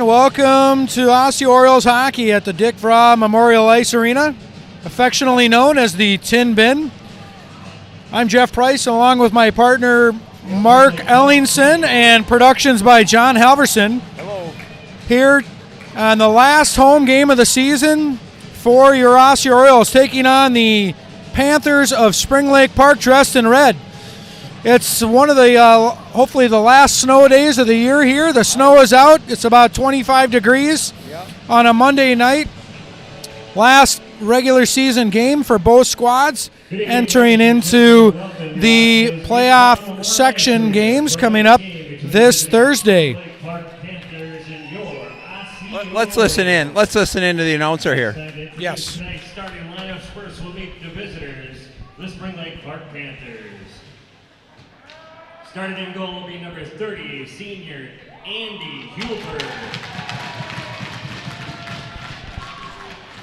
welcome to Osseo Orioles hockey at the Vraa Memorial Ice Arena, affectionately known as the Tin Bin. I'm Jeff Price, along with my partner Mark Ellingson, and productions by John Halverson. Hello. Here on the last home game of the season for your Osseo Orioles, taking on the Panthers of Spring Lake Park, dressed in red. It's one of the, hopefully the last snow days of the year here. The snow is out. It's about 25 degrees on a Monday night. Last regular season game for both squads, entering into the playoff section games coming up this Thursday. Let's listen in. Let's listen in to the announcer here. Yes. Tonight's starting lineups first will meet the visitors, the Spring Lake Park Panthers. Starting in goal will be number 30, senior Andy Huber.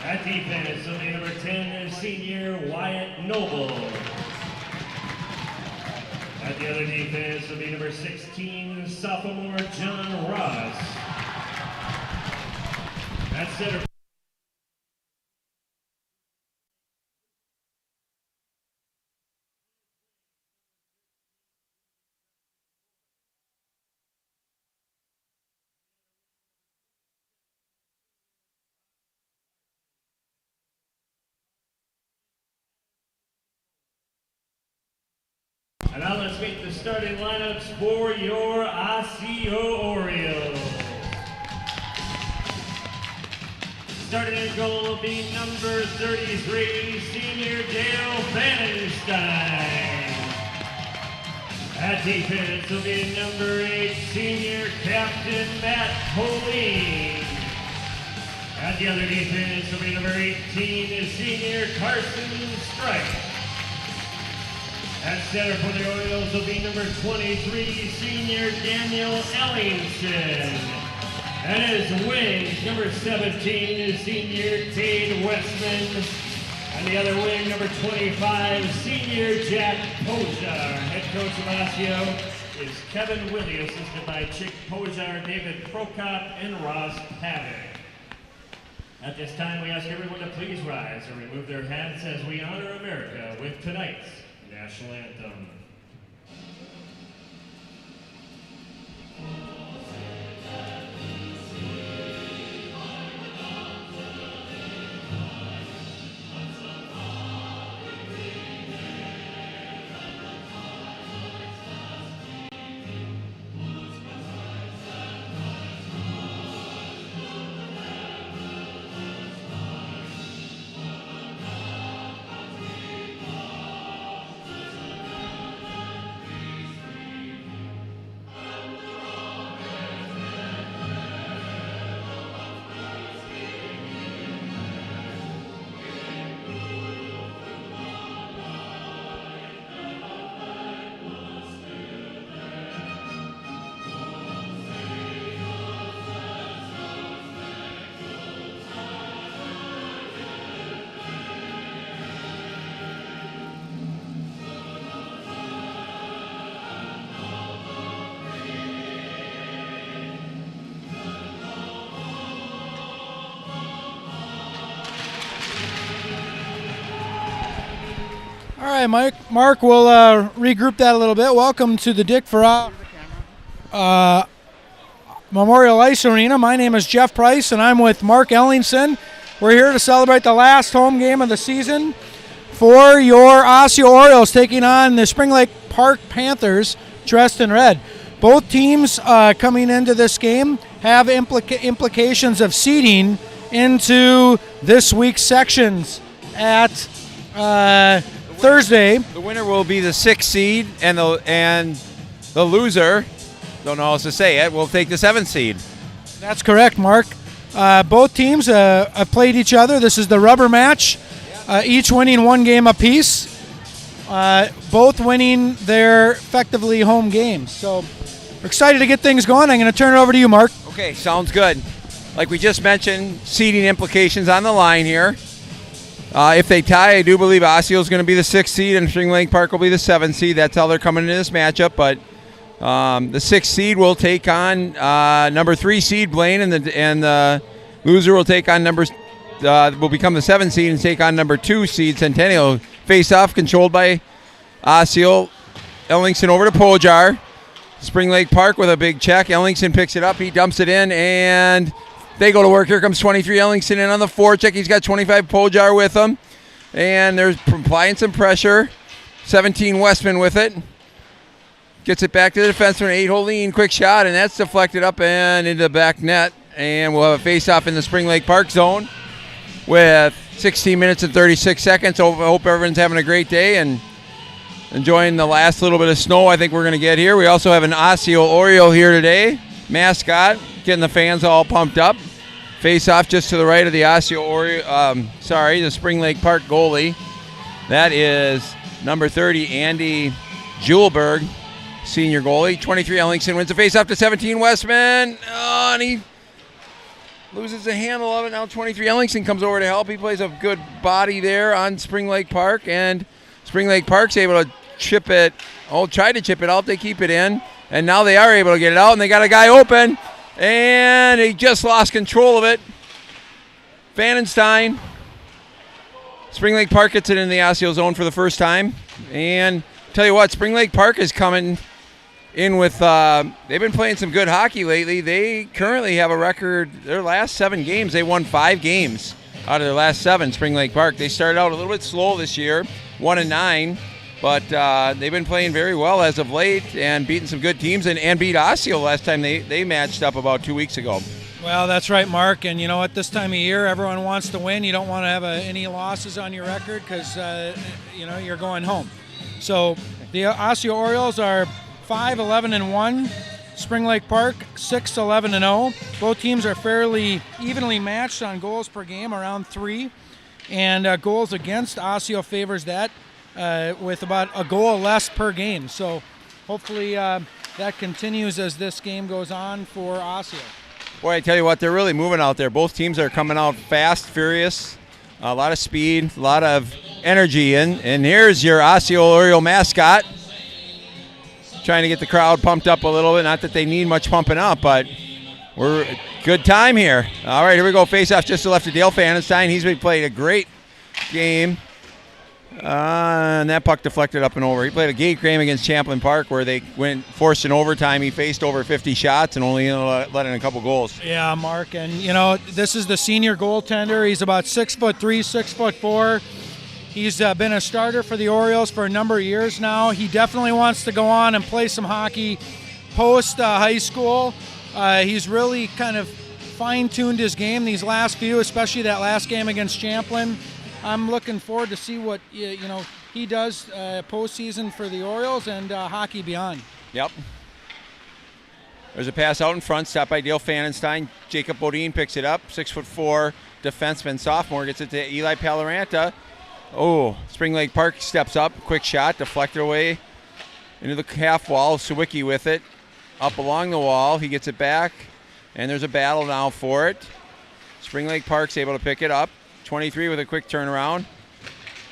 At defense will be number 10, senior Wyatt Noble. At the other defense will be number 16, sophomore John Ross. At center. And now let's meet the starting lineups for your Osseo Orioles. Starting in goal will be number 33, senior Dale Vandenstein. At defense will be number 8, senior captain Matt Pauline. At the other defense will be number 18, senior Carson Strike. At center for the Orioles will be number 23, senior Daniel Ellingson. And his wings, number 17 is senior Cade Westman. And the other wing, number 25, senior Jack Pojar. Head coach of Osseo is Kevin Willie, assisted by Chick Pojar, David Prokop, and Ross Paddock. At this time, we ask everyone to please rise and remove their hats as we honor America with tonight's national anthem. All right, Mark, we'll regroup that a little bit. Welcome to the Vraa Memorial Ice Arena. My name is Jeff Price, and I'm with Mark Ellingson. We're here to celebrate the last home game of the season for your Osseo Orioles, taking on the Spring Lake Park Panthers, dressed in red. Both teams coming into this game have implications of seeding into this week's sections at Thursday. The winner will be the 6th seed, and the loser, don't know how else to say it, will take the 7th seed. That's correct, Mark. Both teams have played each other. This is the rubber match, each winning one game apiece, both winning their effectively home games. So we're excited to get things going. I'm going to turn it over to you, Mark. Okay, sounds good. Like we just mentioned, seeding implications on the line here. If they tie, I do believe Osseo is going to be the 6th seed and Spring Lake Park will be the 7th seed. That's how they're coming into this matchup. But The 6th seed will take on number 3 seed Blaine, and the loser will take on will become the 7th seed and take on number 2 seed Centennial. Face-off controlled by Osseo. Ellingson over to Pojar. Spring Lake Park with a big check. Ellingson picks it up. He dumps it in, and they go to work. Here comes 23 Ellingson in on the forecheck. He's got 25 Pojar with him, and they're applying some pressure. 17 Westman with it. Gets it back to the defenseman. 8 Holeen, quick shot, and that's deflected up and into the back net. And we'll have a face-off in the Spring Lake Park zone with 16 minutes and 36 seconds. I hope everyone's having a great day and enjoying the last little bit of snow I think we're going to get here. We also have an Osseo Oriole here today, mascot, getting the fans all pumped up. Face-off just to the right of the Osseo the Spring Lake Park goalie. That is number 30, Andy Julberg, senior goalie. 23 Ellingson wins the face-off to 17 Westman. Oh, and he loses the handle of it. Now 23 Ellingson comes over to help. He plays a good body there on Spring Lake Park, and Spring Lake Park's able to try to chip it out. They keep it in, and now they are able to get it out, and they got a guy open, and he just lost control of it. Vandenstein. Spring Lake Park gets it in the Osseo zone for the first time, and tell you what, Spring Lake Park is coming in with, they've been playing some good hockey lately. They currently have a record, their last 7 games, they won 5 games out of their last 7, Spring Lake Park. They started out a little bit slow this year, 1-9, but they've been playing very well as of late and beating some good teams and beat Osseo last time they matched up about 2 weeks ago. Well, that's right, Mark. And you know what? This time of year, everyone wants to win. You don't want to have any losses on your record because, you're going home. So the Osseo Orioles are 5-11-1. Spring Lake Park 6-11-0. Both teams are fairly evenly matched on goals per game, around 3. And goals against, Osseo favors that with about a goal less per game. So hopefully that continues as this game goes on for Osseo. Boy, I tell you what, they're really moving out there. Both teams are coming out fast, furious, a lot of speed, a lot of energy. And here's your Osseo Oriole mascot, trying to get the crowd pumped up a little bit. Not that they need much pumping up, but we're good time here. All right, here we go. Face-off just to the left of Dale Vandenstein. He's been playing a great game. And that puck deflected up and over. He played a great game against Champlain Park where they forced an overtime. He faced over 50 shots and only let in a couple goals. Yeah, Mark. And, this is the senior goaltender. He's about 6'3", 6'4". He's been a starter for the Orioles for a number of years now. He definitely wants to go on and play some hockey post high school. He's really kind of fine-tuned his game these last few, especially that last game against Champlain. I'm looking forward to see what he does postseason for the Orioles and hockey beyond. Yep. There's a pass out in front, stopped by Dale Vandenstein. Jacob Bodine picks it up. 6'4" defenseman, sophomore, gets it to Eli Paloranta. Oh, Spring Lake Park steps up, quick shot, deflected away into the half wall. Sawicki with it, up along the wall. He gets it back, and there's a battle now for it. Spring Lake Park's able to pick it up. 23 with a quick turnaround.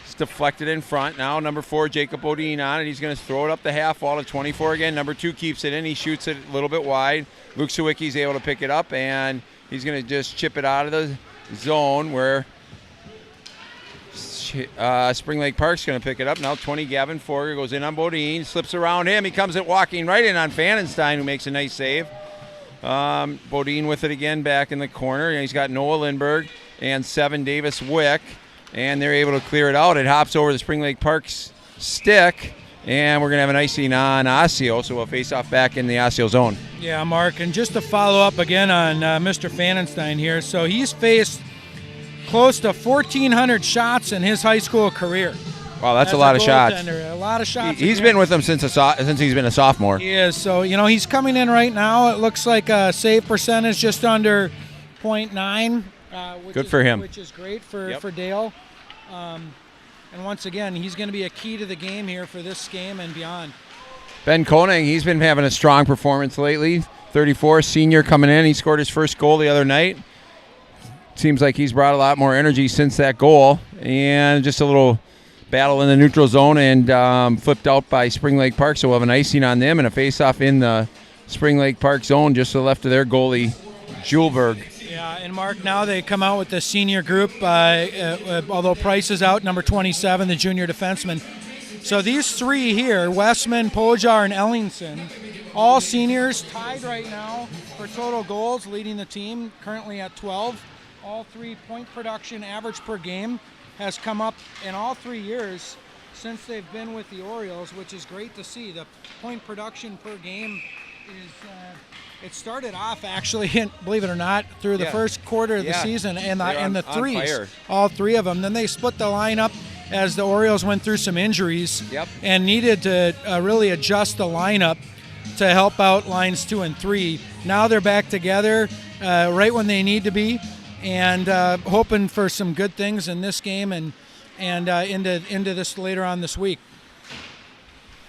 It's deflected in front. Now number 4, Jacob Bodine on it. He's going to throw it up the half wall to 24 again. Number 2 keeps it in. He shoots it a little bit wide. Luke Sawicki's able to pick it up, and he's going to just chip it out of the zone where Spring Lake Park's going to pick it up. Now 20, Gavin Forger goes in on Bodine, slips around him. He comes walking right in on Vandenstein, who makes a nice save. Bodine with it again back in the corner. He's got Noah Lindberg and 7 Davis Wick, and they're able to clear it out. It hops over the Spring Lake Park's stick, and we're going to have an icing on Osseo, so we'll face off back in the Osseo zone. Yeah, Mark, and just to follow up again on Mr. Vandenstein here, so he's faced close to 1,400 shots in his high school career. Wow, that's a lot of shots. A lot of shots. He's been with them since he's been a sophomore. He is, so he's coming in right now. It looks like a save percentage just under .9. Good for him. Which is great for Dale. And once again, he's going to be a key to the game here for this game and beyond. Ben Koenig, he's been having a strong performance lately. 34, senior coming in. He scored his first goal the other night. Seems like he's brought a lot more energy since that goal. And just a little battle in the neutral zone and flipped out by Spring Lake Park. So we'll have an icing on them and a face-off in the Spring Lake Park zone just to the left of their goalie, Julberg. Yeah, and Mark, now they come out with the senior group, although Price is out, number 27, the junior defenseman. So these three here, Westman, Pojar, and Ellingson, all seniors, tied right now for total goals, leading the team, currently at 12. All 3 point production average per game has come up in all 3 years since they've been with the Orioles, which is great to see. The point production per game is... it started off actually, believe it or not, through the first quarter of the season and the threes, all 3 of them. Then they split the lineup as the Orioles went through some injuries and needed to really adjust the lineup to help out lines 2 and 3. Now they're back together right when they need to be, and hoping for some good things in this game and into this later on this week.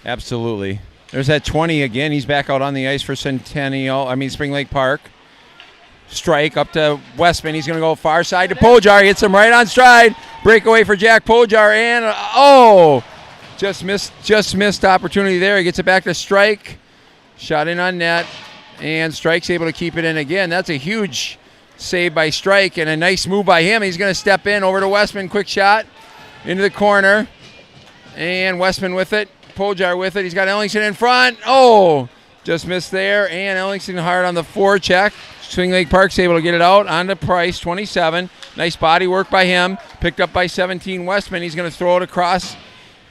Absolutely. There's that 20 again. He's back out on the ice for Spring Lake Park. Strike up to Westman. He's going to go far side to Pojar. Hits him right on stride. Breakaway for Jack Pojar. And, just missed opportunity there. He gets it back to Strike. Shot in on net. And Strike's able to keep it in again. That's a huge save by Strike and a nice move by him. He's going to step in over to Westman. Quick shot into the corner. And Westman with it. Pojar with it. He's got Ellingson in front. Just missed there. And Ellingson hard on the forecheck. Spring Lake Park's able to get it out onto Price, 27. Nice body work by him. Picked up by 17 Westman. He's going to throw it across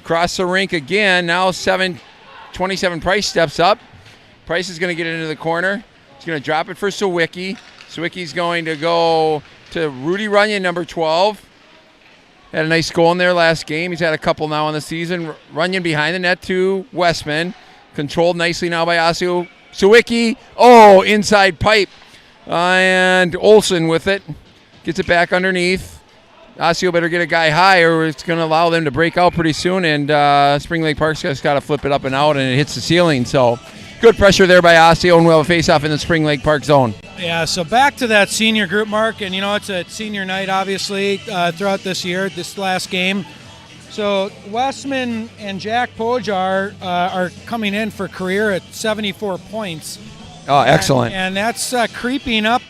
the rink again. Now 27 Price steps up. Price is going to get it into the corner. He's going to drop it for Sawicki. Sawicki's going to go to Rudy Runyon, number 12. Had a nice goal in there last game. He's had a couple now in the season. Runyon behind the net to Westman. Controlled nicely now by Osseo. Sawicki. Inside pipe. And Olsen with it. Gets it back underneath. Osseo better get a guy high or it's going to allow them to break out pretty soon. And Spring Lake Park's just got to flip it up and out and it hits the ceiling. So good pressure there by Osseo, and we'll have a face-off in the Spring Lake Park zone. Yeah, so back to that senior group, Mark, and it's a senior night, obviously, throughout this year, this last game. So Westman and Jack Pojar are coming in for career at 74 points. Oh, excellent. And that's creeping up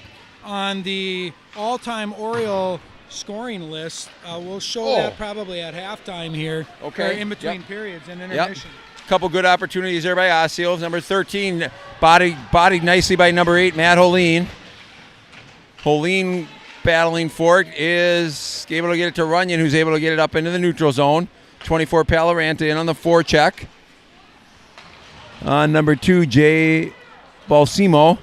on the all-time Oriole scoring list. We'll show that probably at halftime here, or in between periods and intermission. Couple good opportunities there by Osseo. Number 13, bodied nicely by number 8, Matt Holeen. Holeen battling for it, is able to get it to Runyon, who's able to get it up into the neutral zone. 24, Paloranta in on the forecheck. Number 2, Jay Balsimo,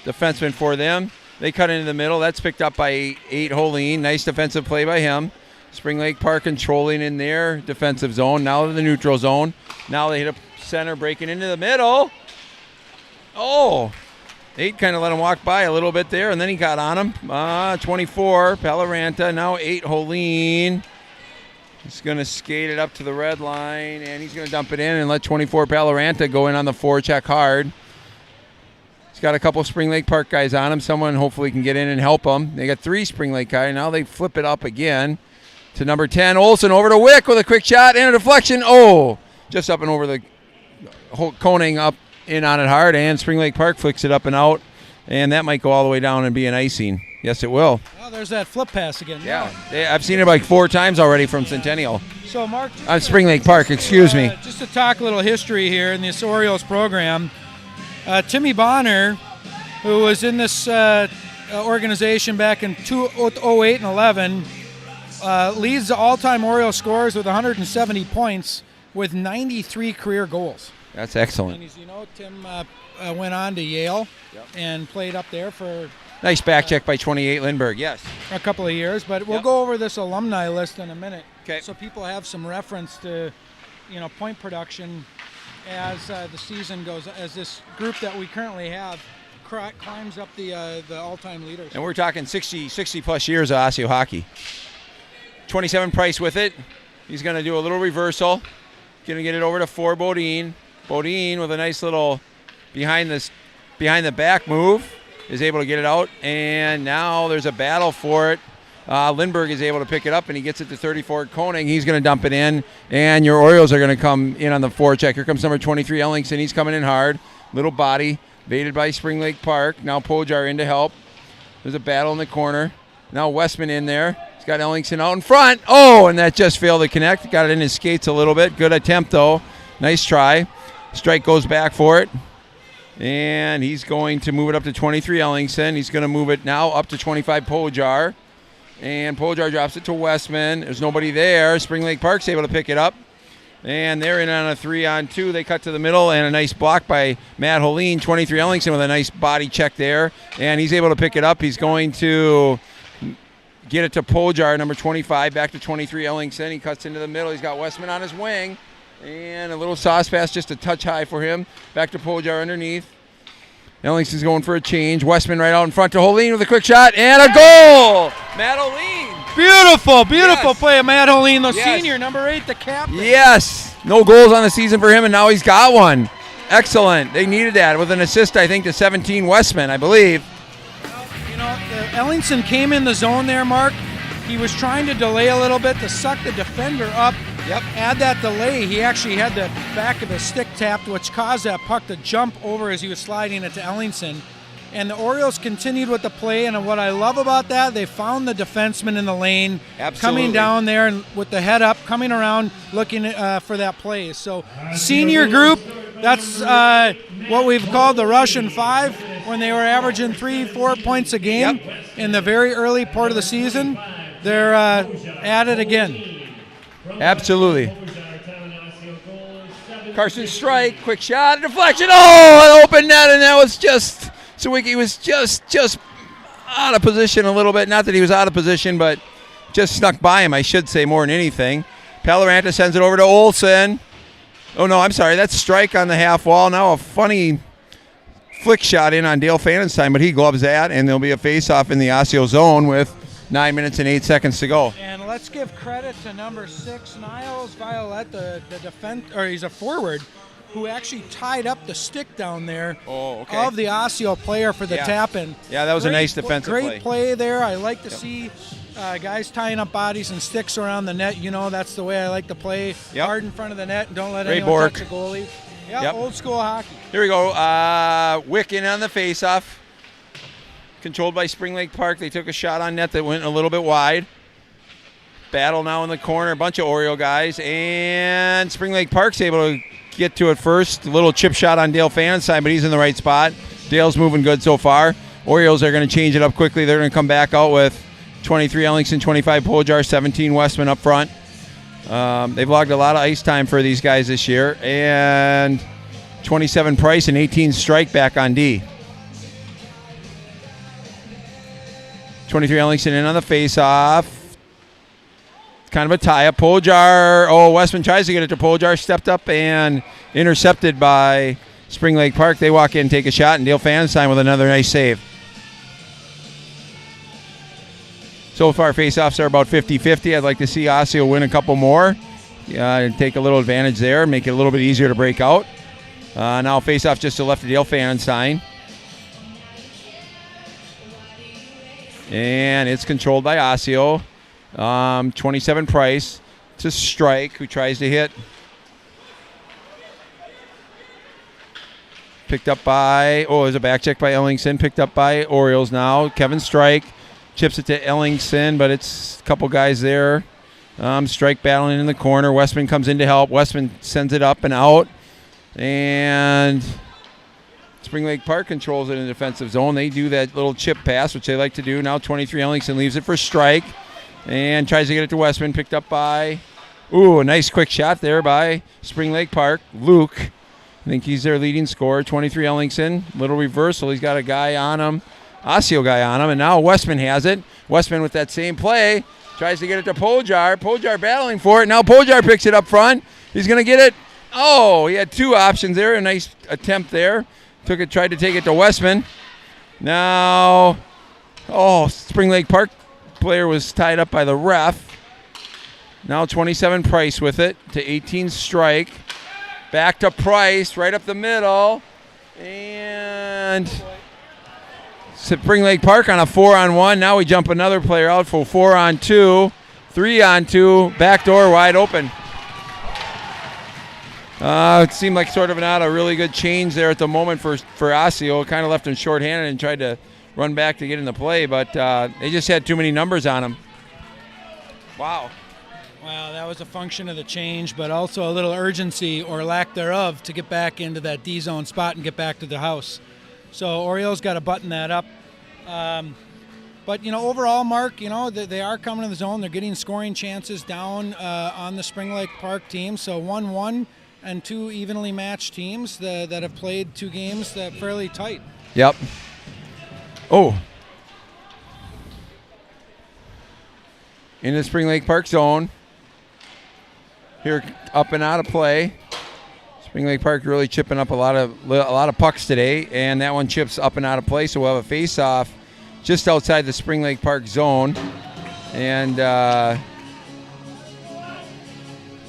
defenseman for them. They cut into the middle. That's picked up by 8, Holeen. Nice defensive play by him. Spring Lake Park controlling in their defensive zone. Now to the neutral zone. Now they hit a center, breaking into the middle. 8 kind of let him walk by a little bit there, and then he got on him. 24, Paloranta. Now 8, Holeen. He's going to skate it up to the red line, and he's going to dump it in and let 24, Paloranta go in on the forecheck hard. He's got a couple Spring Lake Park guys on him. Someone hopefully can get in and help him. They got 3 Spring Lake guys. Now they flip it up again to number 10, Olsen, over to Wick with a quick shot and a deflection. Just up and over the coning up in on it hard, and Spring Lake Park flicks it up and out, and that might go all the way down and be an icing. Yes, it will. Well, there's that flip pass again. Yeah, I've seen it like 4 times already from Centennial. So, Mark, Spring Lake Park, excuse me. Just to talk a little history here in this Orioles program, Timmy Bonner, who was in this organization back in 2008 and 11, leads the all-time Orioles scorers with 170 points with 93 career goals. That's excellent. And as you know, Tim went on to Yale and played up there for nice back check by 28 Lindbergh, yes. a couple of years. But we'll go over this alumni list in a minute, okay, so people have some reference to, point production as the season goes, as this group that we currently have climbs up the all-time leaders. And we're talking 60 plus years of Osseo hockey. 27 Price with it. He's going to do a little reversal. Going to get it over to 4 Bodine. Bodine with a nice little behind the back move is able to get it out, and now there's a battle for it Lindbergh is able to pick it up, and he gets it to 34 Koenig. He's going to dump it in, and your Orioles are going to come in on the forecheck. Here comes number 23, Ellingson. He's coming in hard. Little body, baited by Spring Lake Park. Now Pojar in to help. There's a battle in the corner. Now Westman in there. He's got Ellingson out in front. Oh, and that just failed to connect. Got it in his skates a little bit. Good attempt, though. Nice try. Strike goes back for it. And he's going to move it up to 23, Ellingson. He's going to move it now up to 25, Pojar. And Pojar drops it to Westman. There's nobody there. Spring Lake Park's able to pick it up. And they're in on a 3-on-2. They cut to the middle, and a nice block by Matt Holine. 23, Ellingson with a nice body check there. And he's able to pick it up. He's going to get it to Pojar, number 25, back to 23, Ellingson. He cuts into the middle. He's got Westman on his wing. And a little sauce pass, just a touch high for him. Back to Pojar underneath. Ellingson's going for a change. Westman right out in front to Holine with a quick shot and a goal! Matt Holine. Beautiful play of Matt Holine, the senior, number 8, the captain. Yes. No goals on the season for him, and now he's got one. Excellent. They needed that with an assist, I think, to 17 Westman, I believe. You know, Ellingson came in the zone there, Mark. He was trying to delay a little bit to suck the defender up. Yep. Add that delay, he actually had the back of his stick tapped, which caused that puck to jump over as he was sliding it to Ellingson. And the Orioles continued with the play, and what I love about that, they found the defenseman in the lane, coming down there and with the head up, coming around, looking for that play. So senior group, that's what we've called the Russian 5, when they were averaging 3-4 points a game in the very early part of the season. They're at it again. Absolutely. Carson strike, quick shot, deflection. Oh, an open net, and that was just Sawicki was just out of position a little bit. Not that he was out of position, but just snuck by him, I should say, more than anything. Paloranta sends it over to Olsen. Oh, no, I'm sorry. That's strike on the half wall. Now a funny flick shot in on Dale Fanenstein, but he gloves that, and there'll be a face-off in the Osseo zone with 9 minutes and 8 seconds to go. And let's give credit to number 6, Niles Violet, the he's a forward, who actually tied up the stick down there of the Osseo player for the tap-in. Yeah, that was a nice defensive play. Great play there. I like to see guys tying up bodies and sticks around the net. You know, that's the way I like to play. Hard in front of the net and don't let anyone touch the goalie. Old school hockey. Here we go. Wick in on the face-off. Controlled by Spring Lake Park. They took a shot on net that went a little bit wide. Battle now in the corner. A bunch of Oriole guys. And Spring Lake Park's able to get to it first. A little chip shot on Dale Fanenstein, but he's in the right spot. Dale's moving good so far. Orioles are going to change it up quickly. They're going to come back out with 23 Ellingson, 25 Pojar, 17 Westman up front. They've logged a lot of ice time for these guys this year. And 27 Price and 18 Strike back on D. 23 Ellingson in on the face-off. It's kind of a tie-up. Pojar. Oh, Westman tries to get it to Pojar. Stepped up and intercepted by Spring Lake Park. They walk in, take a shot, and Dale Fanenstein with another nice save. So far, face-offs are about 50-50. I'd like to see Osseo win a couple more. And take a little advantage there, make it a little bit easier to break out. Now face-off just to left of Dale Fanenstein. And it's controlled by Osseo. 27 Price to Strike, who tries to hit. Picked up by, there's a back check by Ellingson. Picked up by Orioles now. Kevin Strike chips it to Ellingson, but it's a couple guys there. Strike battling in the corner. Westman comes in to help. Westman sends it up and out. And Spring Lake Park controls it in the defensive zone. They do that little chip pass, which they like to do. Now 23 Ellingson leaves it for Strike and tries to get it to Westman. Picked up by, a nice quick shot there by Spring Lake Park. Luke, I think he's their leading scorer. 23 Ellingson, little reversal. He's got a guy on him, Osseo guy on him, and now Westman has it. Westman with that same play tries to get it to Pojar. Pojar battling for it. Now Pojar picks it up front. He's going to get it. Oh, he had two options there. A nice attempt there. Tried to take it to Westman. Now, Spring Lake Park player was tied up by the ref. Now 27 Price with it to 18 Strike. Back to Price, right up the middle. And Spring Lake Park on a 4-on-1. Now we jump another player out for 4-on-2. 3-on-2. Back door wide open. It seemed like sort of not a really good change there at the moment for Osseo. Kind of left him shorthanded and tried to run back to get in the play, but they just had too many numbers on him. Wow. Wow, that was a function of the change, but also a little urgency or lack thereof to get back into that D-zone spot and get back to the house. So Orioles got to button that up. But, overall, Mark, they are coming to the zone. They're getting scoring chances down on the Spring Lake Park team. So 1-1 and 2 evenly matched teams that have played 2 games that fairly tight. Yep. Oh. In the Spring Lake Park zone. Here, up and out of play. Spring Lake Park really chipping up a lot of pucks today, and that one chips up and out of play. So we'll have a face-off just outside the Spring Lake Park zone, and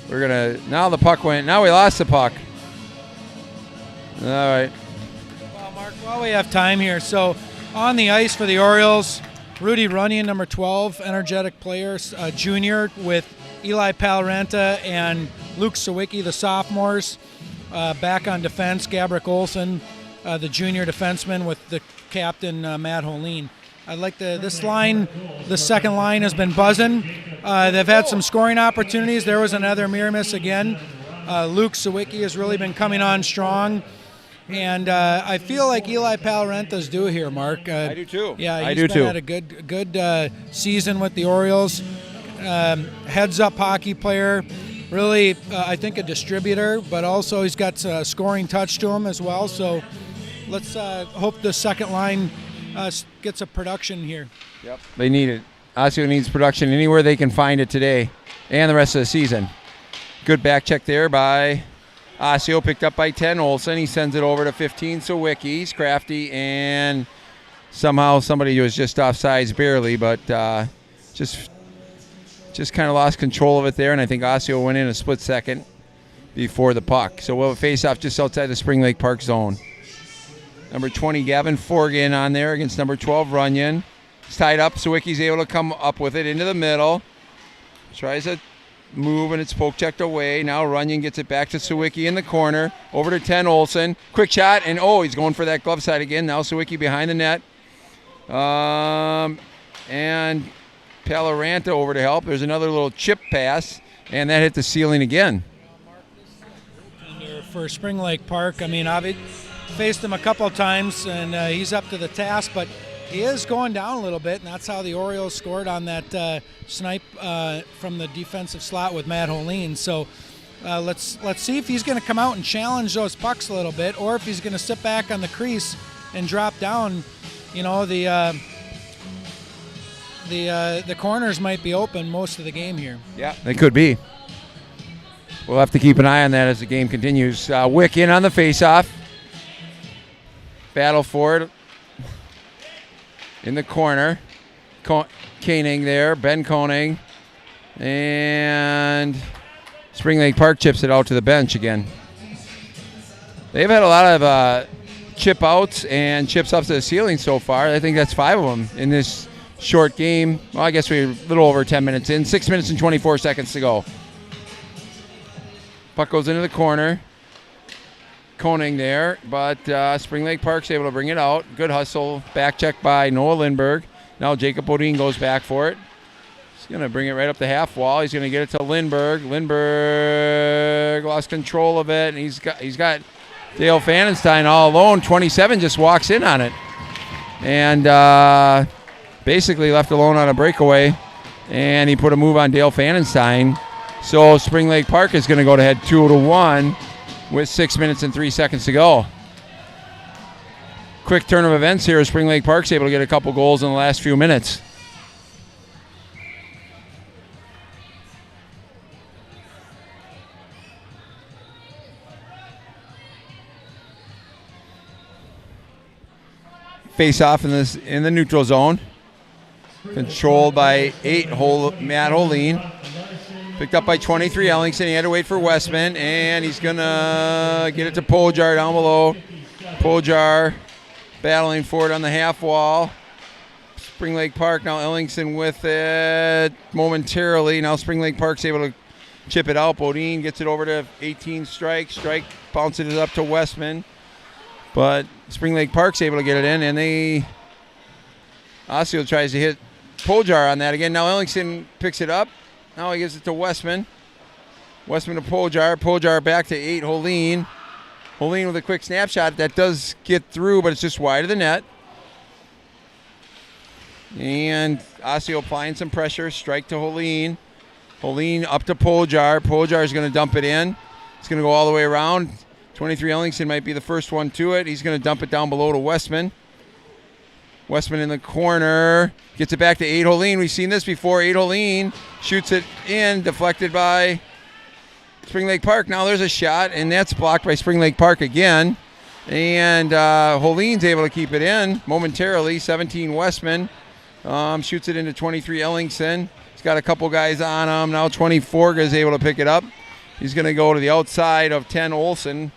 we're gonna. Now the puck went. Now we lost the puck. All right. Well, Mark, while we have time here, so on the ice for the Orioles, Rudy Runyon, number 12, energetic player, junior, with Eli Palrenta and Luke Sawicki, the sophomores. Back on defense, Gabrick Olson, the junior defenseman, with the captain, Matt Holine. I'd like this line, the second line has been buzzing. They've had some scoring opportunities. There was another near miss again. Luke Sawicki has really been coming on strong. And I feel like Eli Palrenta's due here, Mark. I do too. Yeah, I do he's too. had a good season with the Orioles. Heads-up hockey player. Really, I think a distributor, but also he's got a scoring touch to him as well. So let's hope the second line gets a production here. Yep, they need it. Osseo needs production anywhere they can find it today and the rest of the season. Good back check there by Osseo, picked up by 10. Olson. He sends it over to 15. So Wicky's crafty, and somehow somebody was just offsides barely, but just kind of lost control of it there, and I think Osseo went in a split second before the puck. So we'll have a face-off just outside the Spring Lake Park zone. Number 20, Gavin Forgan on there against number 12, Runyon. It's tied up, so Wicky's able to come up with it into the middle. Tries to move, and it's poke-checked away. Now Runyon gets it back to Sawicki in the corner. Over to 10, Olson. Quick shot, and he's going for that glove side again. Now Sawicki behind the net. And Palrenta over to help. There's another little chip pass, and that hit the ceiling again. For Spring Lake Park, I've faced him a couple of times, and he's up to the task, but he is going down a little bit, and that's how the Orioles scored on that snipe from the defensive slot with Matt Holine. So let's see if he's going to come out and challenge those pucks a little bit, or if he's going to sit back on the crease and drop down. The corners might be open most of the game here. Yeah, they could be. We'll have to keep an eye on that as the game continues. Wick in on the faceoff. Battle for it in the corner. Koenig there, Ben Koenig. And Spring Lake Park chips it out to the bench again. They've had a lot of chip outs and chips up to the ceiling so far. I think that's 5 of them in this short game. Well, I guess we're a little over 10 minutes in. 6 minutes and 24 seconds to go. Puck goes into the corner. Koenig there, but Spring Lake Park's able to bring it out. Good hustle. Back check by Noah Lindberg. Now Jacob Bodine goes back for it. He's going to bring it right up the half wall. He's going to get it to Lindberg. Lindberg lost control of it, and he's got Dale Fanenstein all alone. 27 just walks in on it. And basically left alone on a breakaway, and he put a move on Dale Fanenstein. So Spring Lake Park is going to go to head 2-1 with 6 minutes and 3 seconds to go. Quick turn of events here. Spring Lake Park's able to get a couple goals in the last few minutes. Face off in the neutral zone. Controlled by 8, Matt Holine. Picked up by 23, Ellingson. He had to wait for Westman, and he's going to get it to Pojar down below. Pojar battling for it on the half wall. Spring Lake Park, now Ellingson with it momentarily. Now Spring Lake Park's able to chip it out. Bodine gets it over to 18 Strike. Strike bounces it up to Westman. But Spring Lake Park's able to get it in, and Osseo tries to hit Pojar on that again. Now Ellingson picks it up. Now he gives it to Westman. Westman to Pojar. Pojar back to 8, Holine. Holine with a quick snapshot. That does get through, but it's just wide of the net. And Osseo applying some pressure. Strike to Holine. Holine up to Pojar. Pojar is going to dump it in. It's going to go all the way around. 23 Ellingson might be the first one to it. He's going to dump it down below to Westman. Westman in the corner. Gets it back to 8 Holine. We've seen this before. 8 Holine shoots it in. Deflected by Spring Lake Park. Now there's a shot, and that's blocked by Spring Lake Park again. And Holine's able to keep it in momentarily. 17 Westman. Shoots it into 23 Ellingson. He's got a couple guys on him. Now 24 is able to pick it up. He's going to go to the outside of 10 Olson.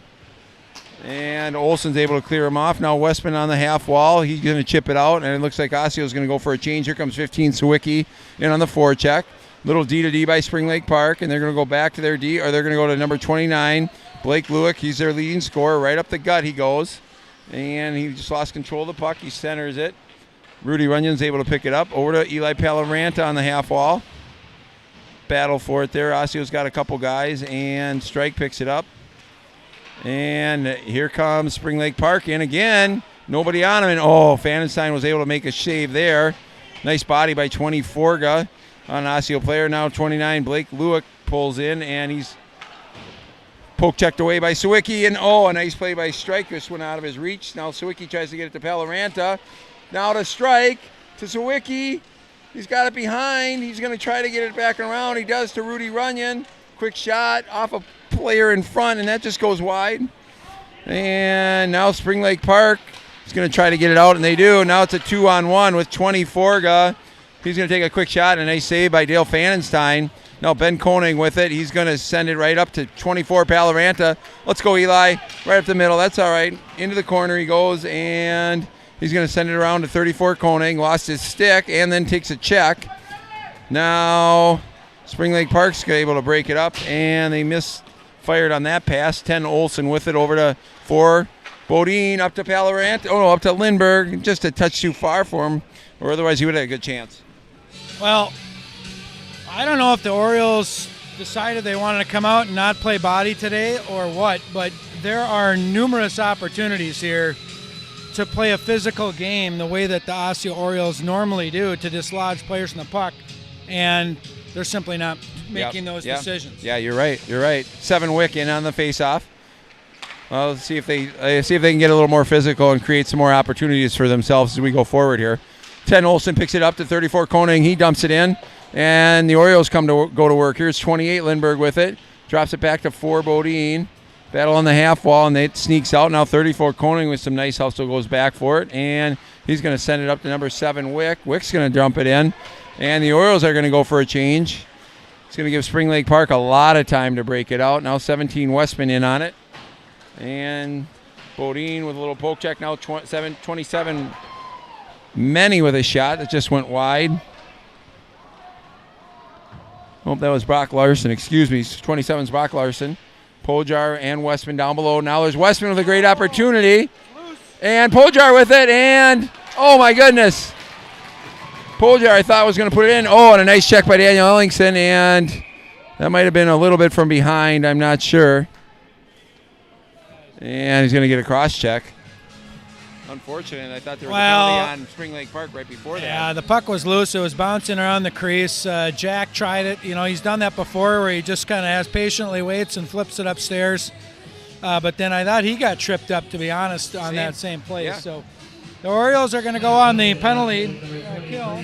And Olson's able to clear him off. Now Westman on the half wall. He's going to chip it out, and it looks like Osseo's going to go for a change. Here comes 15 Sawicki in on the forecheck. Little D to D by Spring Lake Park, and they're going to go back to their D, or they're going to go to number 29, Blake Lewick. He's their leading scorer. Right up the gut he goes. And he just lost control of the puck. He centers it. Rudy Runyon's able to pick it up. Over to Eli Paloranta on the half wall. Battle for it there. Osseo's got a couple guys, and Strike picks it up. And here comes Spring Lake Park in again. Nobody on him. And Fanenstein was able to make a shave there. Nice body by 24 on an Osseo player. Now 29, Blake Lewick pulls in, and he's poke checked away by Sawicki. And a nice play by Strike. This went out of his reach. Now Sawicki tries to get it to Paloranta. Now to Strike, to Sawicki. He's got it behind. He's going to try to get it back around. He does to Rudy Runyon. Quick shot off a player in front, and that just goes wide. And now Spring Lake Park is going to try to get it out, and they do. Now it's a 2-on-1 with 24. He's going to take a quick shot, and a nice save by Dale Fanenstein. Now Ben Koenig with it. He's going to send it right up to 24 Paloranta. Let's go, Eli. Right up the middle. That's all right. Into the corner he goes, and he's going to send it around to 34 Koenig. Lost his stick and then takes a check. Now Spring Lake Park's able to break it up, and they misfired on that pass. 10 Olson with it over to 4 Bodine, up to Paloranta. Up to Lindbergh. Just a touch too far for him, or otherwise he would have had a good chance. Well, I don't know if the Orioles decided they wanted to come out and not play body today or what, but there are numerous opportunities here to play a physical game the way that the Osseo Orioles normally do, to dislodge players from the puck, and they're simply not making those decisions. Yeah, you're right. 7 Wick in on the face-off. Well, let's see if they can get a little more physical and create some more opportunities for themselves as we go forward here. 10 Olson picks it up to 34 Koenig. He dumps it in, and the Orioles go to work. Here's 28 Lindbergh with it. Drops it back to 4 Bodine. Battle on the half wall, and it sneaks out. Now 34 Koenig with some nice hustle goes back for it, and he's going to send it up to number 7 Wick. Wick's going to dump it in, and the Orioles are going to go for a change. It's going to give Spring Lake Park a lot of time to break it out. Now 17 Westman in on it, and Bodine with a little poke check. Now 27 Many with a shot that just went wide. That was Brock Larson. Excuse me. 27's Brock Larson. Pojar and Westman down below. Now there's Westman with a great opportunity. And Pojar with it. And, oh my goodness. Pojar, I thought, was going to put it in. And a nice check by Daniel Ellingson. And that might have been a little bit from behind. I'm not sure. And he's going to get a cross check. Unfortunate. I thought there was a penalty on Spring Lake Park right before that. Yeah, the puck was loose. It was bouncing around the crease. Jack tried it. He's done that before, where he just kind of patiently waits and flips it upstairs. But then I thought he got tripped up, to be honest, on that same play. Yeah. So the Orioles are going to go on the penalty kill.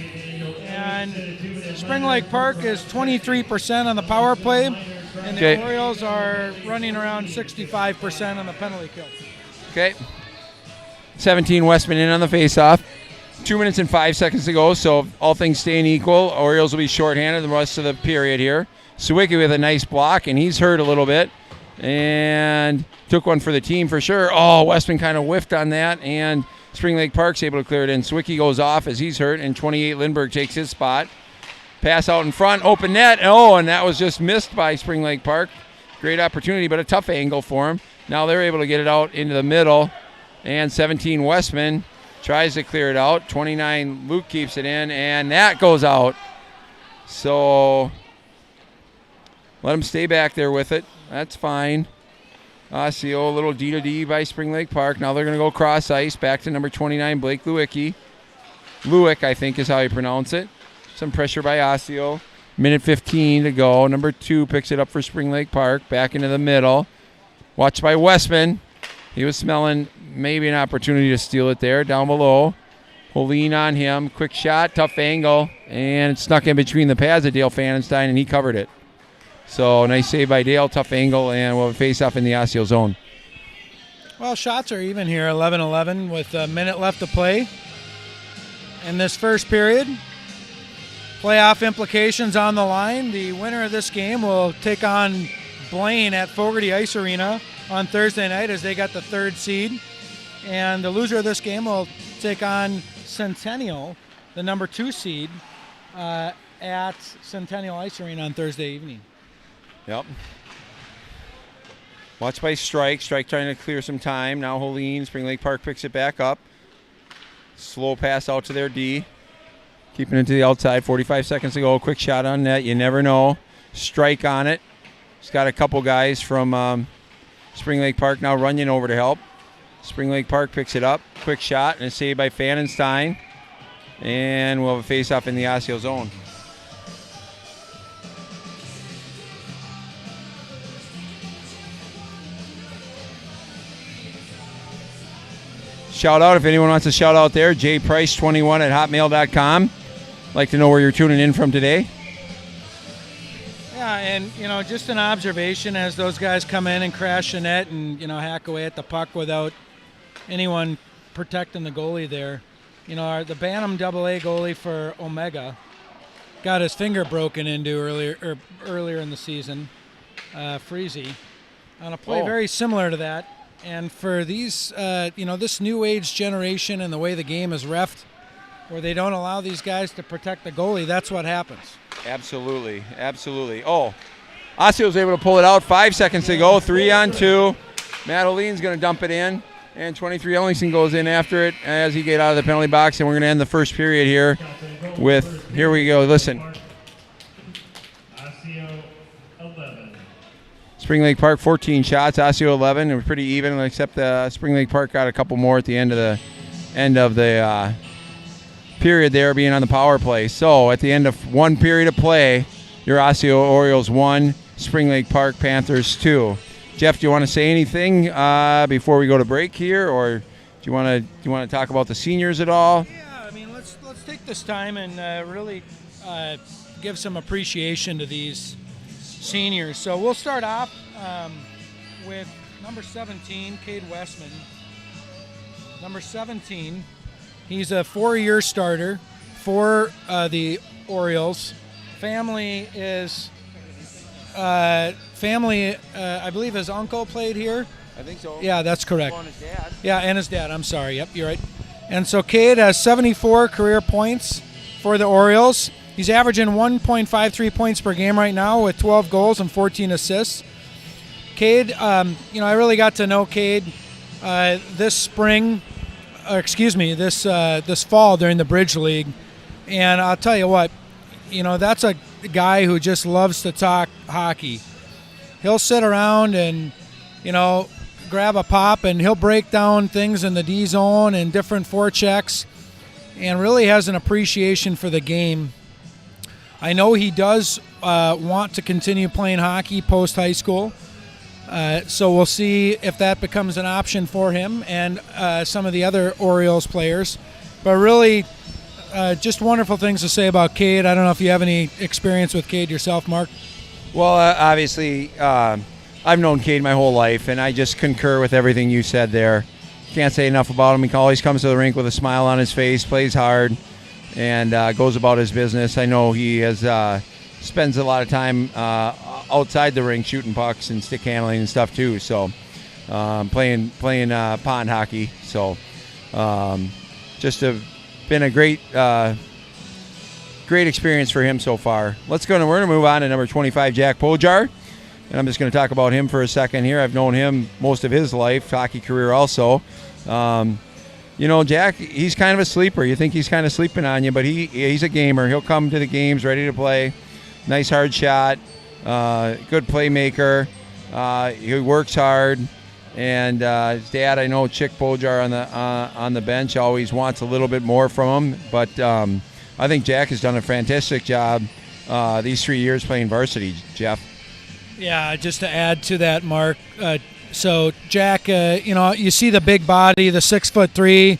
And Spring Lake Park is 23% on the power play. And the Orioles are running around 65% on the penalty kill. Okay. 17 Westman in on the faceoff. 2 minutes and 5 seconds to go, so all things staying equal, Orioles will be shorthanded the rest of the period here. Sawicki with a nice block, and he's hurt a little bit. And took one for the team for sure. Westman kind of whiffed on that, and Spring Lake Park's able to clear it in. Swicky goes off as he's hurt, and 28 Lindbergh takes his spot. Pass out in front, open net. Oh, and that was just missed by Spring Lake Park. Great opportunity, but a tough angle for him. Now they're able to get it out into the middle, and 17 Westman tries to clear it out. 29 Luke keeps it in, and that goes out. So let him stay back there with it. That's fine. Osseo, a little D to D by Spring Lake Park. Now they're going to go cross ice back to number 29, Blake Lewicki. Lewick, I think, is how you pronounce it. Some pressure by Osseo. Minute 15 to go. Number 2 picks it up for Spring Lake Park. Back into the middle. Watched by Westman. He was smelling maybe an opportunity to steal it there. Down below. We'll lean on him. Quick shot. Tough angle. And it snuck in between the pads of Dale Fanenstein, and he covered it. So nice save by Dale. Tough angle, and we'll face off in the Osseo zone. Well, shots are even here. 11-11 with a minute left to play in this first period. Playoff implications on the line. The winner of this game will take on Blaine at Fogarty Ice Arena on Thursday night as they got the 3rd seed. And the loser of this game will take on Centennial, the number 2 seed, at Centennial Ice Arena on Thursday evening. Yep. Watched by Strike. Strike trying to clear some time. Now Helene. Spring Lake Park picks it back up. Slow pass out to their D. Keeping it to the outside. 45 seconds to go. Quick shot on net. You never know. Strike on it. He's got a couple guys from Spring Lake Park now running over to help. Spring Lake Park picks it up. Quick shot and a save by Fanenstein. And we'll have a face-off in the Osseo zone. Shout out if anyone wants to shout out there. jprice21 at hotmail.com. Like to know where you're tuning in from today. Yeah, and, just an observation as those guys come in and crash the net and, hack away at the puck without anyone protecting the goalie there. The Bantam AA goalie for Omega got his finger broken into earlier in the season, Freezy, on a play very similar to that. And for these, this new age generation and the way the game is reffed, where they don't allow these guys to protect the goalie, that's what happens. Absolutely, absolutely. Oh, Osseo's able to pull it out. 5 seconds to go. 3-on-2. Madeline's going to dump it in, and 23 Ellingson goes in after it as he gets out of the penalty box. And we're going to end the first period here with, here we go, listen. Osseo 11. Spring Lake Park 14 shots, Osseo 11, and pretty even, except Spring Lake Park got a couple more at the end of the period there, being on the power play. So at the end of one period of play, your Osseo Orioles 1, Spring Lake Park Panthers 2. Jeff, do you want to say anything before we go to break here, or do you want to talk about the seniors at all? Yeah, I mean, let's take this time and really give some appreciation to these seniors. So we'll start off with number 17, Cade Westman. Number 17, he's a 4-year starter for the Orioles. Family is, I believe his uncle played here. I think so. Yeah, that's correct. And his dad. Yeah, and his dad. I'm sorry. Yep, you're right. And so Cade has 74 career points for the Orioles. He's averaging 1.53 points per game right now with 12 goals and 14 assists. Cade, I really got to know Cade this fall during the Bridge League. And I'll tell you what, that's a guy who just loves to talk hockey. He'll sit around and, grab a pop, and he'll break down things in the D zone and different forechecks, and really has an appreciation for the game. I know he does want to continue playing hockey post-high school, so we'll see if that becomes an option for him and some of the other Orioles players. But really, just wonderful things to say about Cade. I don't know if you have any experience with Cade yourself, Mark. Well, obviously, I've known Cade my whole life, and I just concur with everything you said there. Can't say enough about him. He always comes to the rink with a smile on his face, plays hard, and goes about his business. I know he has spends a lot of time outside the rink shooting pucks and stick handling and stuff too. So playing pond hockey. So Just been a great experience for him so far. We're going to move on to number 25, Jack Pojar. And I'm just going to talk about him for a second here. I've known him most of his life, hockey career also. Jack, he's kind of a sleeper. You think he's kind of sleeping on you, but he's a gamer. He'll come to the games ready to play. Nice hard shot, good playmaker. He works hard. And his dad, I know, Chick Pojar on the bench, always wants a little bit more from him. But I think Jack has done a fantastic job these 3 years playing varsity, Jeff. Yeah, just to add to that, Mark. So Jack, you see the big body, the 6'3"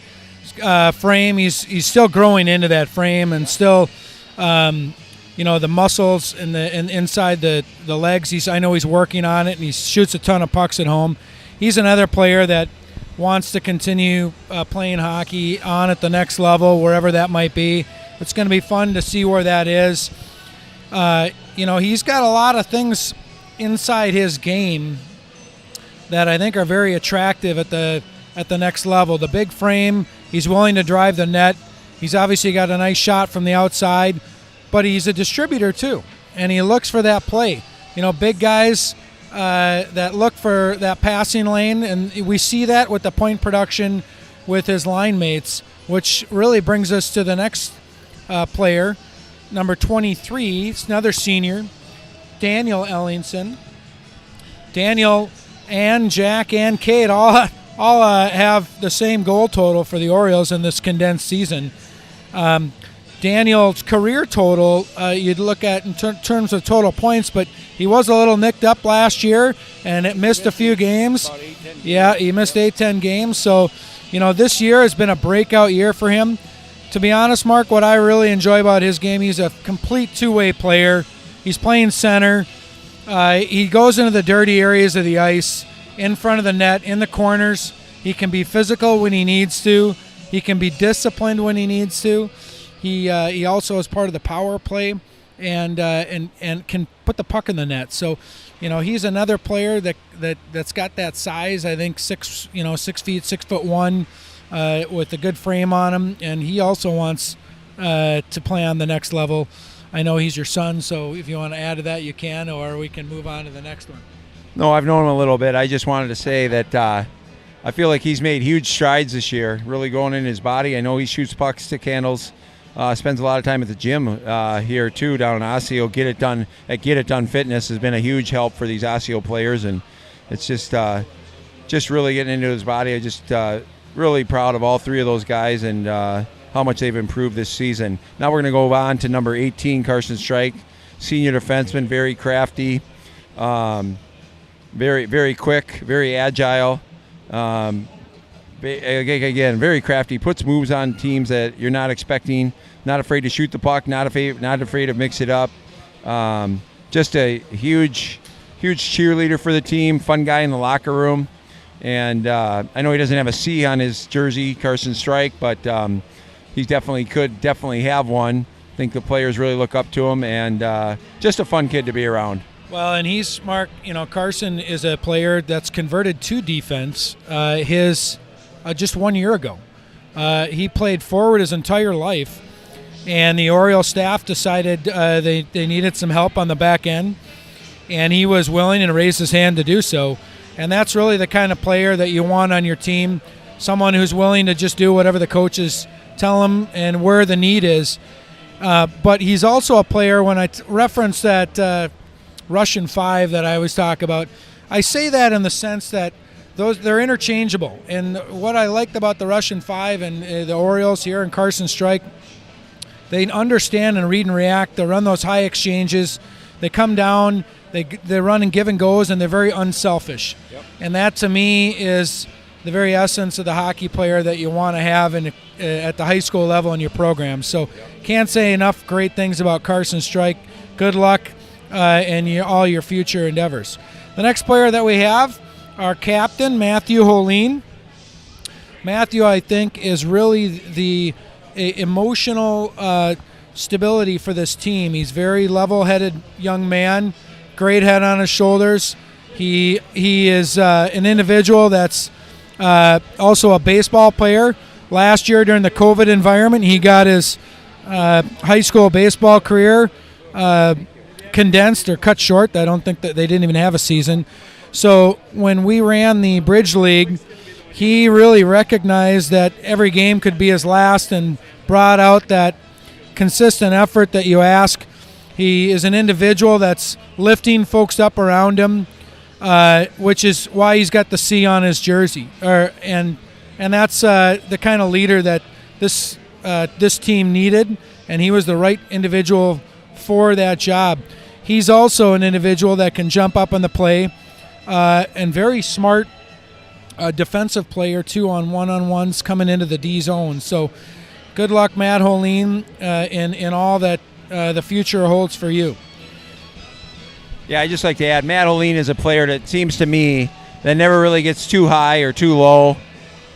frame. He's still growing into that frame, and still, the muscles and inside the legs. I know he's working on it, and he shoots a ton of pucks at home. He's another player that wants to continue playing hockey on at the next level, wherever that might be. It's going to be fun to see where that is. He's got a lot of things inside his game that I think are very attractive at the next level. The big frame, he's willing to drive the net. He's obviously got a nice shot from the outside, but he's a distributor too, and he looks for that play. Big guys that look for that passing lane, and we see that with the point production with his line mates, which really brings us to the next player, number 23. It's another senior, Daniel Ellingson. Daniel and Jack and Kate all have the same goal total for the Orioles in this condensed season. Daniel's career total, you'd look at in terms of total points, but he was a little nicked up last year, and it missed a few games. Yeah, he missed 8-10 games. So, this year has been a breakout year for him. To be honest, Mark, what I really enjoy about his game, he's a complete two-way player. He's playing center. He goes into the dirty areas of the ice, in front of the net, in the corners. He can be physical when he needs to. He can be disciplined when he needs to. He also is part of the power play, and can put the puck in the net. So, he's another player that's got that size. I think 6 feet, 6'1", with a good frame on him, and he also wants to play on the next level. I know he's your son, so if you want to add to that, you can, or we can move on to the next one. No, I've known him a little bit. I just wanted to say that I feel like he's made huge strides this year, really going in his body. I know he shoots pucks, stick handles, spends a lot of time at the gym here too, down in Osseo. Get It Done Fitness has been a huge help for these Osseo players, and it's just really getting into his body. I just really proud of all three of those guys and how much they've improved this season. Now we're going to go on to number 18, Carson Strike, senior defenseman, very crafty, very, very quick, very agile. Again, very crafty, puts moves on teams that you're not expecting, not afraid to shoot the puck, not afraid to mix it up. Just a huge cheerleader for the team, fun guy in the locker room. And I know he doesn't have a C on his jersey, Carson Strike, but he could definitely have one. I think the players really look up to him, and just a fun kid to be around. Well, and he's, Mark, Carson is a player that's converted to defense just 1 year ago. He played forward his entire life, and the Orioles staff decided they needed some help on the back end, and he was willing and raised his hand to do so. And that's really the kind of player that you want on your team, someone who's willing to just do whatever the coaches tell him and where the need is. But he's also a player, when I reference that Russian 5 that I always talk about, I say that in the sense that they're interchangeable. And what I liked about the Russian 5 and the Orioles here and Carson Strike, they understand and read and react. They run those high exchanges. They come down, they run and give and goes, and they're very unselfish. Yep. And that, to me, is the very essence of the hockey player that you want to have at the high school level in your program. So can't say enough great things about Carson Strike. Good luck in all your future endeavors. The next player that we have, our captain, Matthew Holine. Matthew, I think, is really the emotional stability for this team. He's very level-headed young man, great head on his shoulders. He is an individual that's also a baseball player, last year during the COVID environment, he got his high school baseball career condensed or cut short. I don't think that they didn't even have a season. So when we ran the Bridge League, he really recognized that every game could be his last and brought out that consistent effort that you ask. He is an individual that's lifting folks up around him, which is why he's got the C on his jersey. And that's the kind of leader that this team needed, and he was the right individual for that job. He's also an individual that can jump up on the play, and very smart defensive player too on one-on-ones coming into the D zone. So good luck, Matt Holine, in all that the future holds for you. Yeah, I'd just like to add, Matt Holine is a player that seems to me that never really gets too high or too low,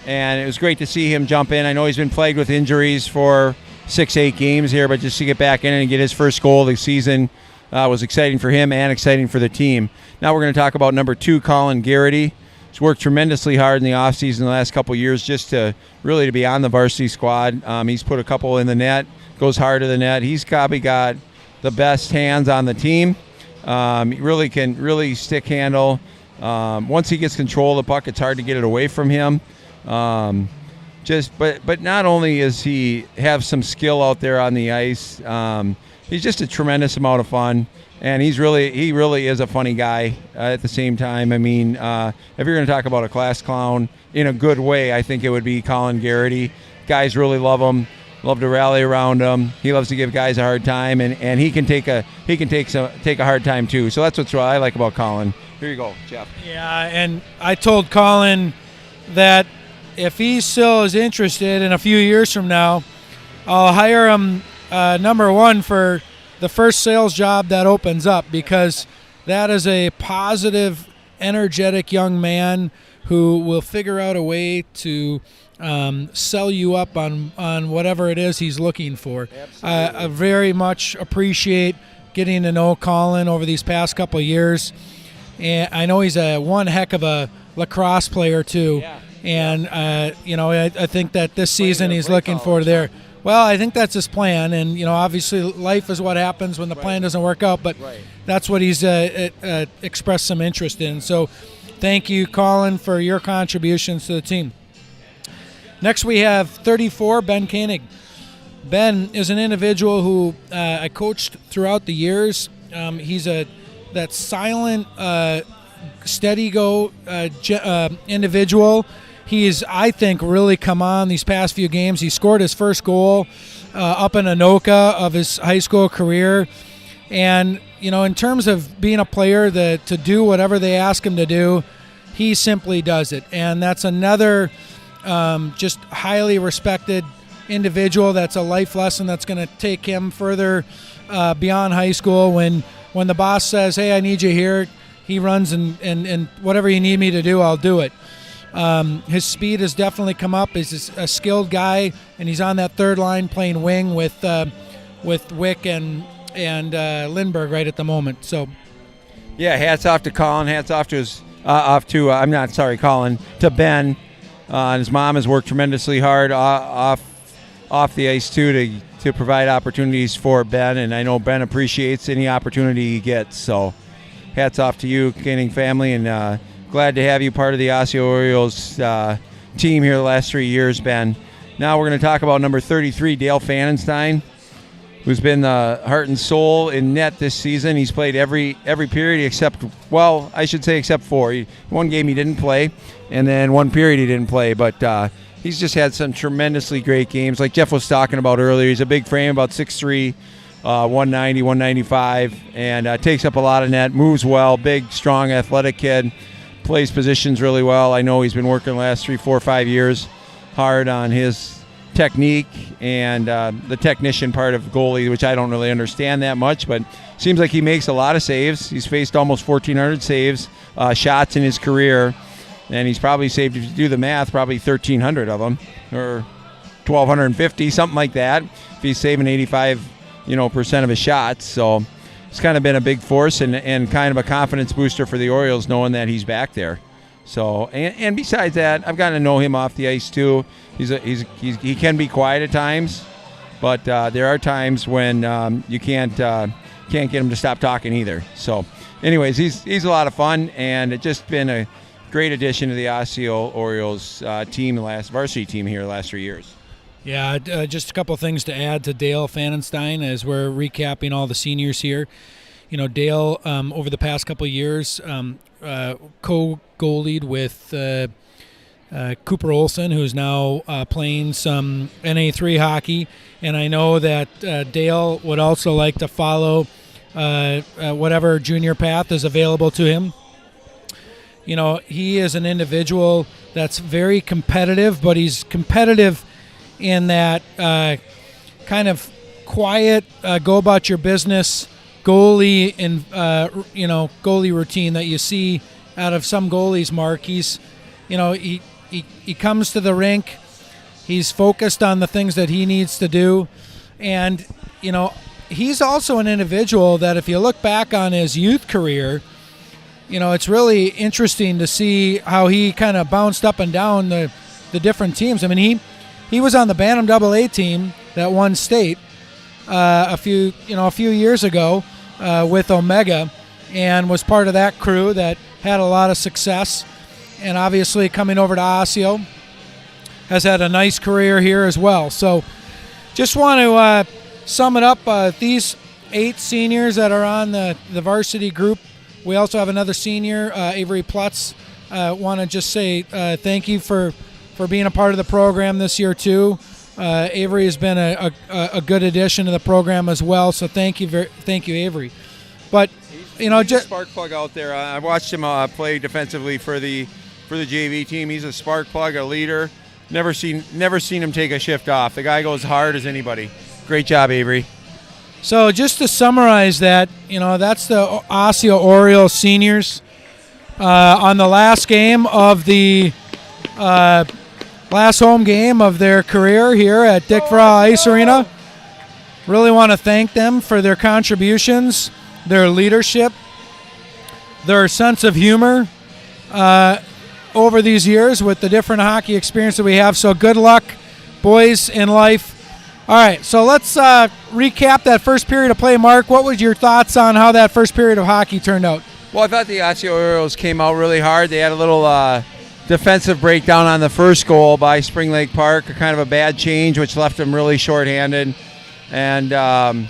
and it was great to see him jump in. I know he's been plagued with injuries for 6-8 games here, but just to get back in and get his first goal of the season was exciting for him and exciting for the team. Now we're going to talk about number 2, Colin Garrity. He's worked tremendously hard in the offseason the last couple of years just to really to be on the varsity squad. He's put a couple in the net, goes hard to the net. He's probably got the best hands on the team. He really can stick handle. Once he gets control of the puck, it's hard to get it away from him. But not only does he have some skill out there on the ice, he's just a tremendous amount of fun, and he really is a funny guy at the same time. I mean, if you're going to talk about a class clown in a good way, I think it would be Colin Garrity. Guys really love him, love to rally around him. He loves to give guys a hard time, and he can take a hard time too. So that's what I like about Colin. Here you go, Jeff. Yeah, and I told Colin that if he still is interested in a few years from now, I'll hire him number 1 for the first sales job that opens up, because that is a positive, energetic young man who will figure out a way to sell you up on whatever it is he's looking for. I very much appreciate getting to know Colin over these past couple of years, and I know he's one heck of a lacrosse player too. Yeah. And, I think that this season he's looking for there. Well, I think that's his plan. And, obviously life is what happens when the plan doesn't work out. But that's what he's expressed some interest in. So thank you, Colin, for your contributions to the team. Next we have 34, Ben Koenig. Ben is an individual who I coached throughout the years. He's that silent, steady go individual. He's, I think, really come on these past few games. He scored his first goal up in Anoka of his high school career. And, in terms of being a player to do whatever they ask him to do, he simply does it. And that's another just highly respected individual. That's a life lesson that's going to take him further beyond high school. When the boss says, hey, I need you here, he runs and whatever you need me to do, I'll do it. His speed has definitely come up. He's a skilled guy, and he's on that third line playing wing with Wick and Lindbergh right at the moment. So, yeah, hats off to Colin. Hats off to Colin, to Ben. And his mom has worked tremendously hard off the ice too to provide opportunities for Ben, and I know Ben appreciates any opportunity he gets. So, hats off to you, Koenig family, and glad to have you part of the Osseo Orioles team here the last 3 years, Ben. Now we're going to talk about number 33, Dale Fanenstein, who's been the heart and soul in net this season. He's played every period except 4. One game he didn't play, and then one period he didn't play. But he's just had some tremendously great games. Like Jeff was talking about earlier, he's a big frame, about 6'3", 190, 195, and takes up a lot of net, moves well, big, strong, athletic kid. Plays positions really well. I know he's been working the last 3, 4, 5 years hard on his technique and the technician part of goalie, which I don't really understand that much, but seems like he makes a lot of saves. He's faced almost 1,400 saves, shots in his career, and he's probably saved, if you do the math, probably 1,300 of them, or 1,250, something like that, if he's saving 85% of his shots. So it's kind of been a big force and kind of a confidence booster for the Orioles knowing that he's back there. So, and besides that, I've gotten to know him off the ice too. He can be quiet at times, but there are times when you can't get him to stop talking either. So, anyways, he's a lot of fun, and it's just been a great addition to the Osseo Orioles varsity team here the last 3 years. Yeah, just a couple things to add to Dale Fanenstein as we're recapping all the seniors here. You know, Dale, over the past couple of years, co-goalied with Cooper Olson, who's now playing some NA3 hockey. And I know that Dale would also like to follow whatever junior path is available to him. You know, he is an individual that's very competitive, but he's competitive in that kind of quiet, go about your business goalie and goalie routine that you see out of some goalies. Mark, he comes to the rink, he's focused on the things that he needs to do, and he's also an individual that if you look back on his youth career, it's really interesting to see how he kind of bounced up and down the different teams. I mean, he was on the Bantam AA team that won state a few years ago with Omega, and was part of that crew that had a lot of success. And obviously coming over to Osseo, has had a nice career here as well. So just want to sum it up. These 8 seniors that are on the varsity group. We also have another senior, Avery Plutz. Want to just say thank you for being a part of the program this year too. Avery has been a good addition to the program as well. So thank you, Avery. But he's a spark plug out there. I watched him play defensively for the JV team. He's a spark plug, a leader. Never seen him take a shift off. The guy goes hard as anybody. Great job, Avery. So just to summarize that, that's the Osseo Orioles seniors on the last game of the last home game of their career here at Dick Vraa Ice Arena. Really want to thank them for their contributions, their leadership, their sense of humor over these years with the different hockey experience that we have. So good luck, boys, in life. All right, so let's recap that first period of play. Mark, what was your thoughts on how that first period of hockey turned out? Well, I thought the Osseo Orioles came out really hard. They had a little defensive breakdown on the first goal by Spring Lake Park, kind of a bad change, which left them really shorthanded. And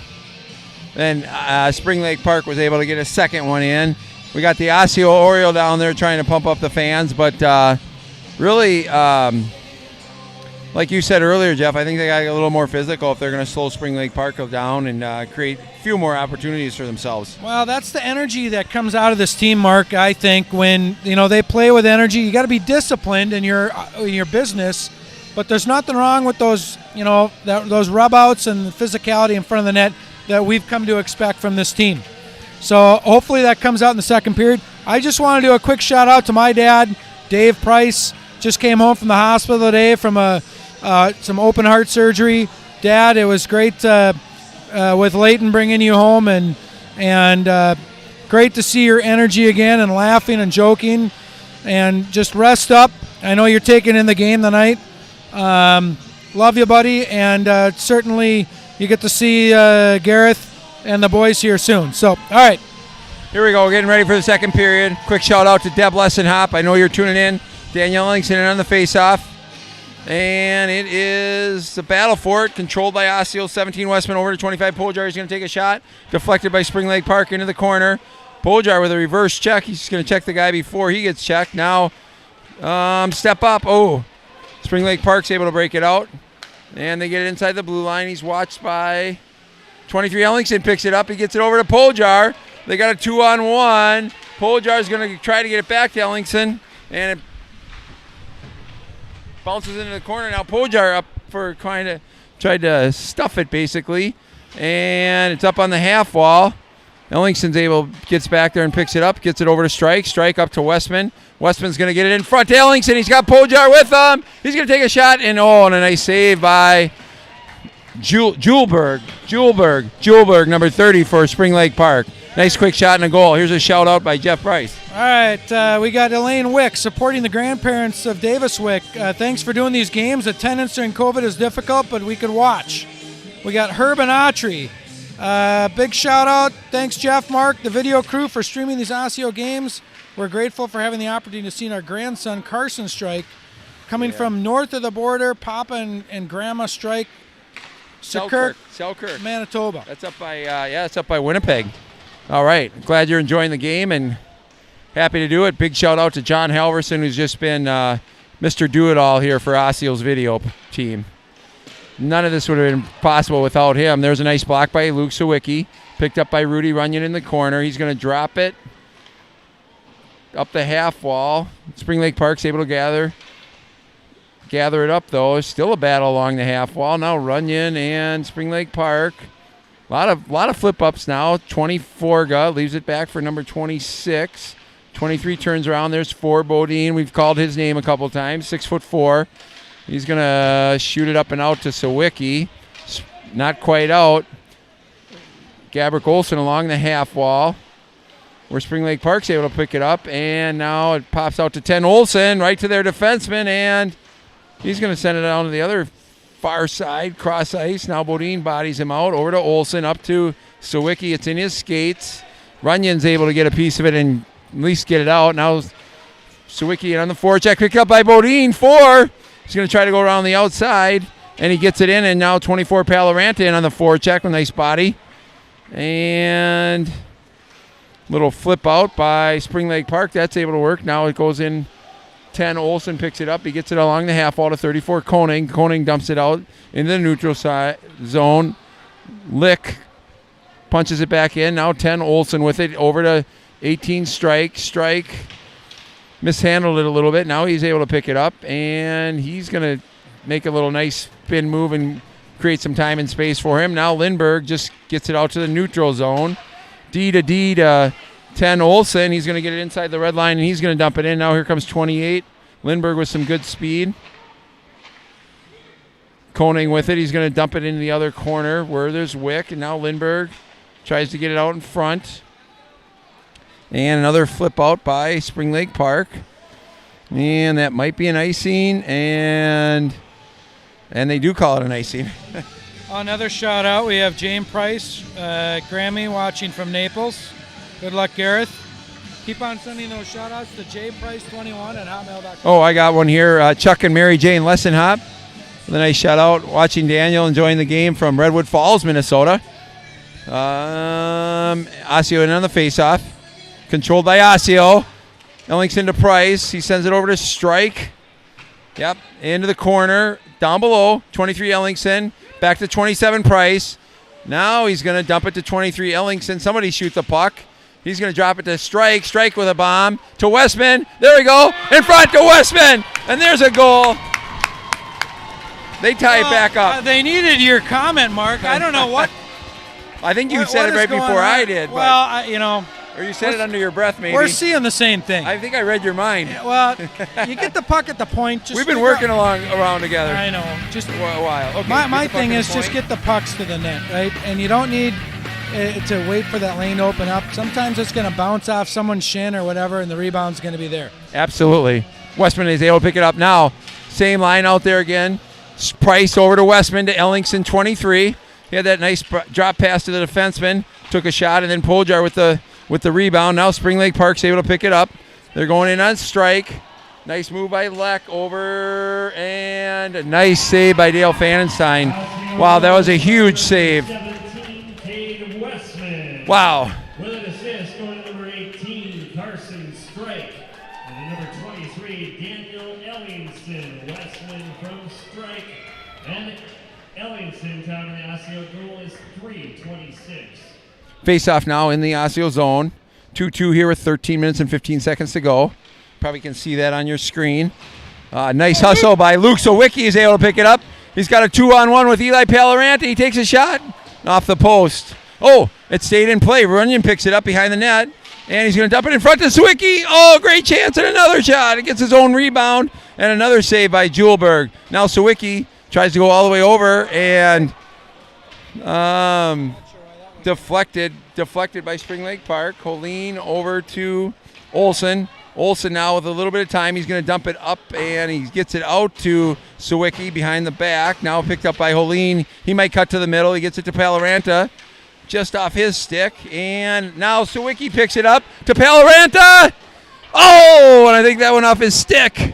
then Spring Lake Park was able to get a second one in. We got the Osseo Oriole down there trying to pump up the fans, but really... like you said earlier, Jeff, I think they got to get a little more physical if they're going to slow Spring Lake Park down and create a few more opportunities for themselves. Well, that's the energy that comes out of this team, Mark. I think when they play with energy, you got to be disciplined in your business. But there's nothing wrong with those those rub outs and the physicality in front of the net that we've come to expect from this team. So hopefully that comes out in the second period. I just want to do a quick shout out to my dad, Dave Price. Just came home from the hospital today from some open heart surgery. Dad, it was great with Leighton bringing you home, and great to see your energy again and laughing and joking, and just rest up. I know you're taking in the game tonight. Love you, buddy, and certainly you get to see Gareth and the boys here soon. So, all right. Here we go, getting ready for the second period. Quick shout out to Deb Lessenhop. I know you're tuning in. Danielle Ellingson on the face-off. And it is the battle for it, controlled by Osseo. 17 Westman over to 25. Poljar is going to take a shot. Deflected by Spring Lake Park into the corner. Poljar with a reverse check. He's just going to check the guy before he gets checked. Now, step up. Oh, Spring Lake Park's able to break it out. And they get it inside the blue line. He's watched by 23. Ellingson picks it up. He gets it over to Poljar. They got a 2-on-1. Poljar's going to try to get it back to Ellingson. And it bounces into the corner. Now Poljar up for tried to stuff it basically, and it's up on the half wall. Ellingson's gets back there and picks it up, gets it over to Strike. Strike up to Westman. Westman's going to get it in front to Ellingson. He's got Poljar with him. He's going to take a shot, and a nice save by Julberg, number 30 for Spring Lake Park. Nice quick shot and a goal. Here's a shout out by Jeff Price. All right, we got Elaine Wick supporting the grandparents of Davis Wick. Thanks for doing these games. Attendance during COVID is difficult, but we could watch. We got Herb and Autry. Big shout out. Thanks, Jeff, Mark, the video crew for streaming these Osseo games. We're grateful for having the opportunity to see our grandson Carson strike. Coming from north of the border, Papa and Grandma strike. Selkirk, Manitoba. That's up by that's up by Winnipeg. All right, glad you're enjoying the game and happy to do it. Big shout out to John Halverson, who's just been Mr. Do-It-All here for Osceo's video team. None of this would have been possible without him. There's a nice block by Luke Sawicki, picked up by Rudy Runyon in the corner. He's going to drop it up the half wall. Spring Lake Park's able to gather it up, though. It's still a battle along the half wall. Now Runyon and Spring Lake Park. A lot of flip-ups now. 24 leaves it back for number 26. 23 turns around. There's 4 Bodine. We've called his name a couple times. 6'4". He's going to shoot it up and out to Sawicki. Not quite out. Gabrick Olson along the half wall, where Spring Lake Park's able to pick it up. And now it pops out to 10 Olson, right to their defenseman. And he's going to send it down to the other far side, cross ice. Now Bodine bodies him out. Over to Olson, up to Sawicki. It's in his skates. Runyon's able to get a piece of it and at least get it out. Now Sawicki on the forecheck, picked up by Bodine. 4. He's going to try to go around the outside, and he gets it in. And now 24 Paloranta in on the forecheck with a nice body. And little flip out by Spring Lake Park. That's able to work. Now it goes in 10. Olson picks it up. He gets it along the half wall to 34 Koning. Koning dumps it out in the neutral side zone. Lick punches it back in. Now 10 Olson with it over to 18 Strike. Strike mishandled it a little bit. Now he's able to pick it up, and he's going to make a little nice spin move and create some time and space for him. Now Lindbergh just gets it out to the neutral zone. D to 10 Olson. He's going to get it inside the red line, and he's going to dump it in. Now here comes 28. Lindbergh with some good speed. Koning with it. He's going to dump it into the other corner where there's Wick, and now Lindbergh tries to get it out in front. And another flip out by Spring Lake Park. And that might be an icing, and they do call it an icing. Another shout out. We have James Price, Grammy, watching from Naples. Good luck, Gareth. Keep on sending those shout outs to jprice21 at hotmail.com. Oh, I got one here. Chuck and Mary Jane Lessenhop with a nice shout out. Watching Daniel enjoying the game from Redwood Falls, Minnesota. Osseo in on the faceoff. Controlled by Osseo. Ellingson to Price. He sends it over to Strike. Yep, into the corner. Down below, 23 Ellingson. Back to 27 Price. Now he's going to dump it to 23 Ellingson. Somebody shoot the puck. He's going to drop it to Strike. Strike with a bomb to Westman. There we go. In front to Westman. And there's a goal. They tie it back up. They needed your comment, Mark. I don't know what. I think you said it right before I did. Well, or you said it under your breath, maybe. We're seeing the same thing. I think I read your mind. Well, you get the puck at the point. We've been working around together. I know. Just a while. Okay, my thing is just get the pucks to the net, right? And you don't need to wait for that lane to open up. Sometimes it's going to bounce off someone's shin or whatever, and the rebound's going to be there. Absolutely. Westman is able to pick it up now. Same line out there again. Price over to Westman to Ellingson, 23. He had that nice drop pass to the defenseman. Took a shot, and then Poljar with the rebound. Now Spring Lake Park's able to pick it up. They're going in on Strike. Nice move by Leck over, and a nice save by Dale Fanenstein. Wow, that was a huge save. 17, Cade Westman. Wow. With an assist going to number 18, Carson Strike. And number 23, Daniel Ellingson. Westman from Strike. And Ellingson down in the Osseo goal is 3:26. Face-off now in the Osseo zone. 2-2 here with 13 minutes and 15 seconds to go. Probably can see that on your screen. Nice hustle by Luke Sawicki. He's able to pick it up. He's got a 2-on-1 with Eli Paloranta. He takes a shot off the post. Oh, it stayed in play. Runyon picks it up behind the net, and he's going to dump it in front to Sawicki. Oh, great chance and another shot. It gets his own rebound, and another save by Julberg. Now Sawicki tries to go all the way over, and Deflected by Spring Lake Park. Holeen over to Olson. Olson now with a little bit of time. He's going to dump it up, and he gets it out to Sawicki behind the back. Now picked up by Holeen. He might cut to the middle. He gets it to Paloranta just off his stick. And now Sawicki picks it up to Paloranta. Oh, and I think that went off his stick.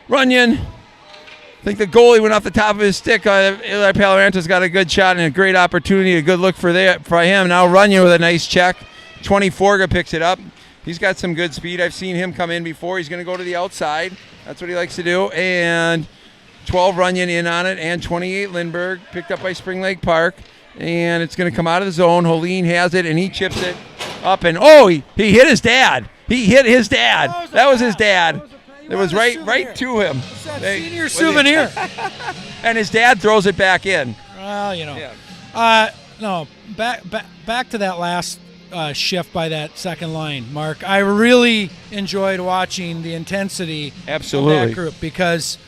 Runyon. I think the goalie went off the top of his stick. Eli Paloranta's got a good shot and a great opportunity, a good look for him. Now Runyon with a nice check. 24 picks it up. He's got some good speed. I've seen him come in before. He's going to go to the outside. That's what he likes to do. And 12 Runyon in on it, and 28 Lindbergh, picked up by Spring Lake Park. And it's going to come out of the zone. Holeen has it, and he chips it up. And, he hit his dad. He hit his dad. That was his dad. It was right to him. It's that senior souvenir. And his dad throws it back in. Well, Yeah. No, back to that last shift by that second line, Mark. I really enjoyed watching the intensity Absolutely. of that group because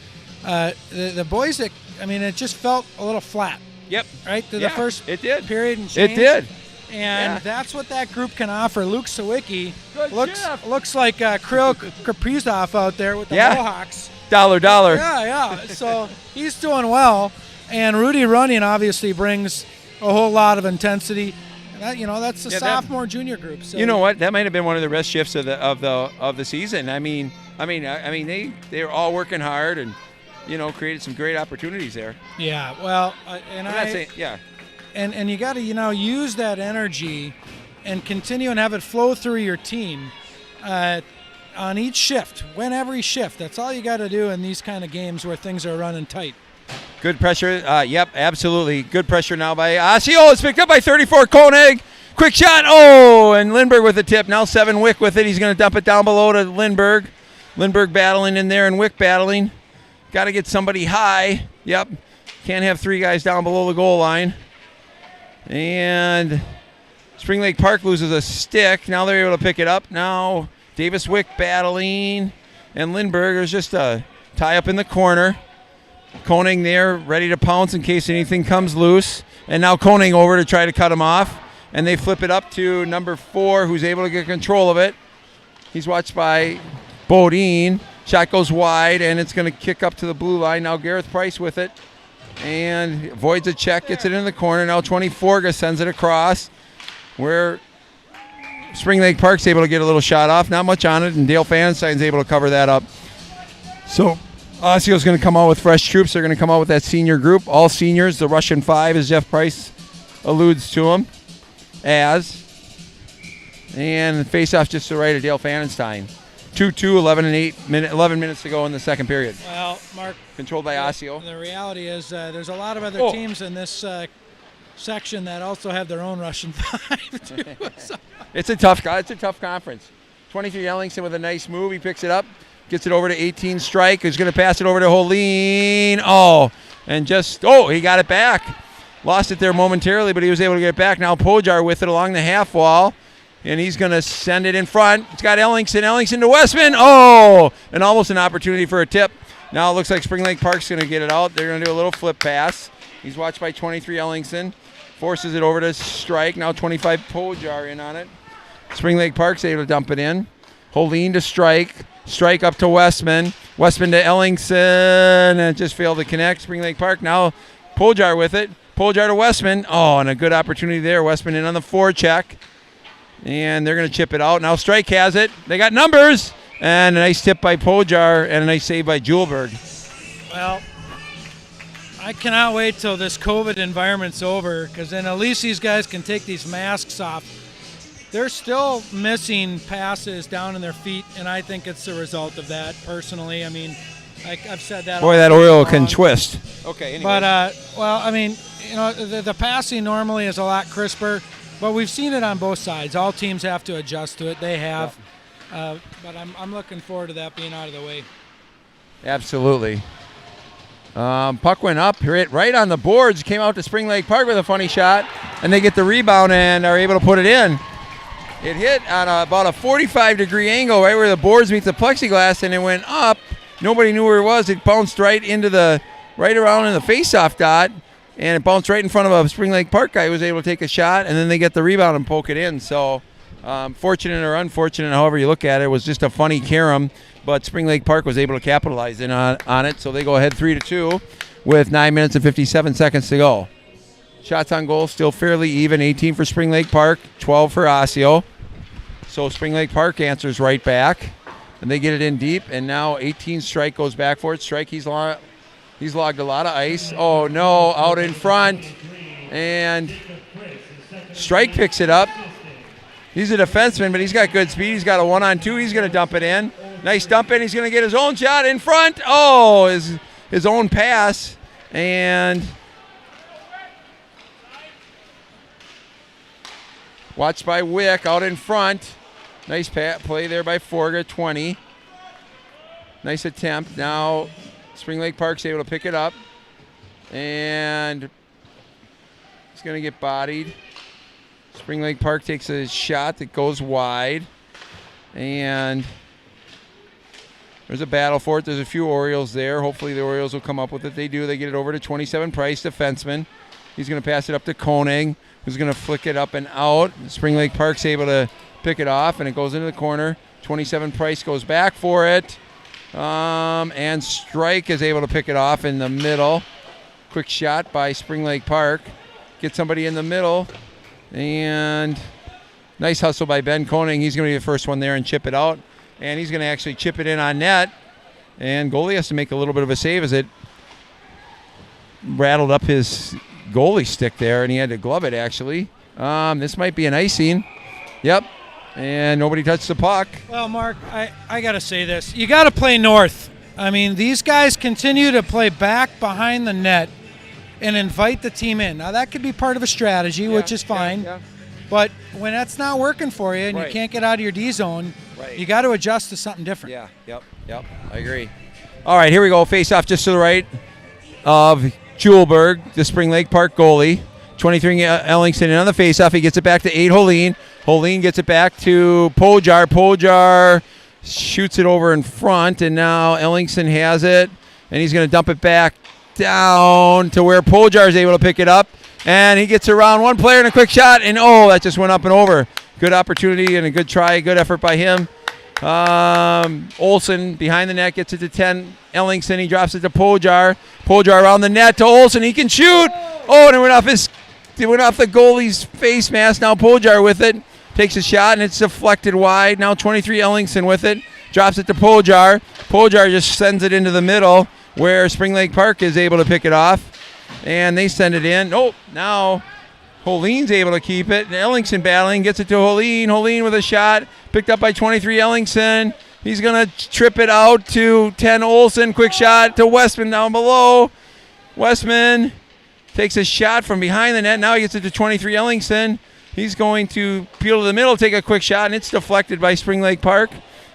the boys, it just felt a little flat. Yep. Right? The first it did. period and change. It did. And that's what that group can offer. Luke Sawicki Good looks like Kirill Kaprizov out there with the Mohawks. Dollar. Yeah. So he's doing well. And Rudy Runyon obviously brings a whole lot of intensity. That's the sophomore junior group. So you know what? That might have been one of the best shifts of the season. I mean, they were all working hard and created some great opportunities there. Yeah. Well, And you got to use that energy and continue and have it flow through your team on each shift, win every shift. That's all you got to do in these kind of games where things are running tight. Good pressure. Yep, absolutely. Good pressure now by Osseo. It's picked up by 34 Koenig. Quick shot. Oh, and Lindbergh with the tip. Now 7 Wick with it. He's going to dump it down below to Lindbergh. Lindbergh battling in there and Wick battling. Got to get somebody high. Yep. Can't have 3 guys down below the goal line. And Spring Lake Park loses a stick. Now they're able to pick it up. Now Davis Wick battling. And Lindbergh, there's just a tie up in the corner. Koenig there, ready to pounce in case anything comes loose. And now Koenig over to try to cut him off. And they flip it up to number 4, who's able to get control of it. He's watched by Bodine. Shot goes wide, and it's going to kick up to the blue line. Now Gareth Price with it. And avoids a check, gets it in the corner. Now 24 sends it across where Spring Lake Park's able to get a little shot off. Not much on it, and Dale Fanstein's able to cover that up. So Osseo's going to come out with fresh troops. They're going to come out with that senior group. All seniors, the Russian 5, as Jeff Price alludes to them as. And face-off just to the right of Dale Fanstein. 2-2, 11 minutes to go in the second period. Well, Mark. Controlled by Osseo. The reality is there's a lot of other teams in this section that also have their own Russian 5, too. So. It's a tough conference. 23 Ellingson with a nice move. He picks it up, gets it over to 18 Strike, who's going to pass it over to Holeen. He got it back. Lost it there momentarily, but he was able to get it back. Now Pojar with it along the half wall. And he's going to send it in front. It's got Ellingson to Westman. And almost an opportunity for a tip. Now it looks like Spring Lake Park's going to get it out. They're going to do a little flip pass. He's watched by 23 Ellingson. Forces it over to Strike. Now 25 Pojar in on it. Spring Lake Park's able to dump it in. Holeen to Strike. Strike up to Westman. Westman to Ellingson. And it just failed to connect. Spring Lake Park now Pojar with it. Pojar to Westman. And a good opportunity there. Westman in on the forecheck. And they're going to chip it out. Now Strike has it. They got numbers. And a nice tip by Pojar and a nice save by Julberg. Well, I cannot wait till this COVID environment's over because then at least these guys can take these masks off. They're still missing passes down in their feet, and I think it's the result of that personally. I mean, I've said that. Boy, that Oriole can twist. Okay, anyway. But, the passing normally is a lot crisper. But we've seen it on both sides. All teams have to adjust to it. They have. But I'm looking forward to that being out of the way. Absolutely. Puck went up, right on the boards, came out to Spring Lake Park with a funny shot, and they get the rebound and are able to put it in. It hit on about a 45-degree angle right where the boards meet the plexiglass, and it went up. Nobody knew where it was. It bounced right around in the face-off dot. and it bounced right in front of a Spring Lake Park guy who was able to take a shot, and then they get the rebound and poke it in. So fortunate or unfortunate, however you look at it, was just a funny carom, but Spring Lake Park was able to capitalize on it, so they go ahead 3-2 with 9 minutes and 57 seconds to go. Shots on goal still fairly even, 18 for Spring Lake Park, 12 for Osseo. So Spring Lake Park answers right back, and they get it in deep, and now 18 Strike goes back for it. Strike, he's logged a lot of ice. Oh, no, out in front, and Strike picks it up. He's a defenseman, but he's got good speed. He's got a 1-on-2. He's going to dump it in. Nice dump in. He's going to get his own shot in front. Oh, his own pass, and watched by Wick out in front. Nice play there by Forga, 20. Nice attempt. Now Spring Lake Park's able to pick it up, and he's going to get bodied. Spring Lake Park takes a shot that goes wide, and there's a battle for it. There's a few Orioles there. Hopefully the Orioles will come up with it. They do. They get it over to 27 Price, defenseman. He's going to pass it up to Koenig, who's going to flick it up and out. Spring Lake Park's able to pick it off, and it goes into the corner. 27 Price goes back for it, and Strike is able to pick it off in the middle. Quick shot by Spring Lake Park. Get somebody in the middle, and nice hustle by Ben Koenig. He's going to be the first one there and chip it out, and he's going to actually chip it in on net, and goalie has to make a little bit of a save as it rattled up his goalie stick there, and he had to glove it actually. This might be an icing. Yep. And nobody touched the puck. Well, Mark, I got to say this. You got to play north. I mean, these guys continue to play back behind the net and invite the team in. Now, that could be part of a strategy, which is fine. Yeah. But when that's not working for you and you can't get out of your D zone, you got to adjust to something different. Yeah, yep. I agree. All right, here we go. Face off just to the right of Julberg, the Spring Lake Park goalie. 23 Ellingson in on the faceoff. He gets it back to 8 Holeen. Holeen gets it back to Pojar. Pojar shoots it over in front, and now Ellingson has it, and he's going to dump it back down to where Pojar is able to pick it up, and he gets around one player and a quick shot, and that just went up and over. Good opportunity and a good try, good effort by him. Olsen behind the net gets it to 10 Ellingson. He drops it to Pojar. Pojar around the net to Olsen. He can shoot. And it went off the goalie's face mask. Now Pojar with it. Takes a shot, and it's deflected wide. Now 23 Ellingson with it. Drops it to Pojar. Pojar just sends it into the middle where Spring Lake Park is able to pick it off. And they send it in. Now Holeen's able to keep it. And Ellingson battling. Gets it to Holeen. Holeen with a shot. Picked up by 23 Ellingson. He's going to trip it out to 10 Olsen. Quick shot to Westman down below. Westman takes a shot from behind the net. Now he gets it to 23 Ellingson. He's going to peel to the middle, take a quick shot, and it's deflected by Spring Lake Park.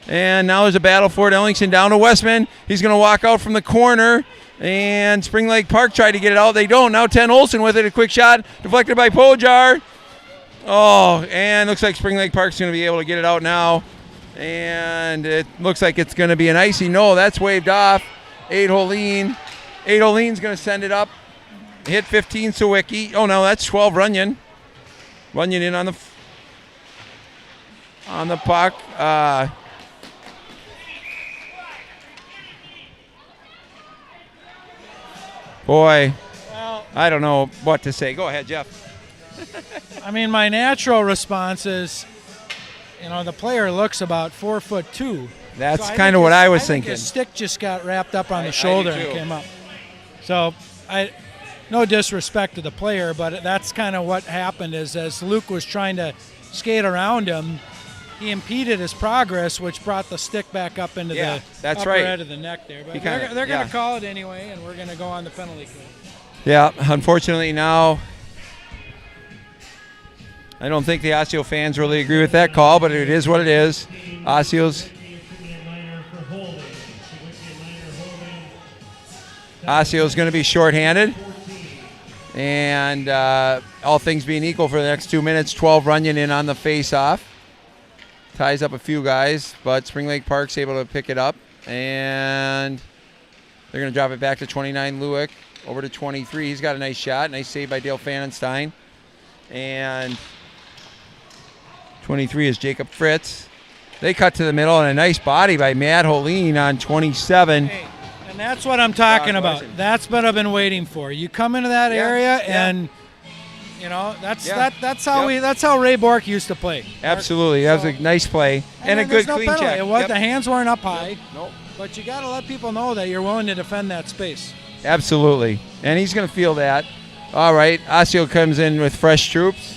And now there's a battle for it. Ellingson down to Westman. He's going to walk out from the corner, and Spring Lake Park tried to get it out. They don't. Now 10 Olsen with it, a quick shot, deflected by Pojar. And looks like Spring Lake Park's going to be able to get it out now. And it looks like it's going to be an icy. No, that's waved off. 8 Holeen. 8 Holeen's going to send it up. Hit 15 Sawicki. No, that's 12 Runyon. Runyon in on the puck. Boy, I don't know what to say. Go ahead, Jeff. I mean, my natural response is, the player looks about 4'2". That's kind of what I was thinking. His stick just got wrapped up on the shoulder and came up. So no disrespect to the player, but that's kind of what happened is as Luke was trying to skate around him, he impeded his progress, which brought the stick back up into the upper edge of the neck there. But they're going to call it anyway, and we're going to go on the penalty kill. Yeah, unfortunately now, I don't think the Osseo fans really agree with that call, but it is what it is. Osseo's going to be shorthanded. And all things being equal for the next 2 minutes, 12 Runyon in on the face-off. Ties up a few guys, but Spring Lake Park's able to pick it up. And They're going to drop it back to 29 Lewick. Over to 23. He's got a nice shot. Nice save by Dale Fanenstein. And 23 is Jacob Fritz. They cut to the middle, and a nice body by Matt Holine on 27. Hey, and that's what I'm talking about. That's what I've been waiting for. You come into that area, and you know that's how Ray Bork used to play. Absolutely, that was a nice play and a good clean check. The hands weren't up high. Nope. But you got to let people know that you're willing to defend that space. Absolutely, and he's going to feel that. All right, Osseo comes in with fresh troops.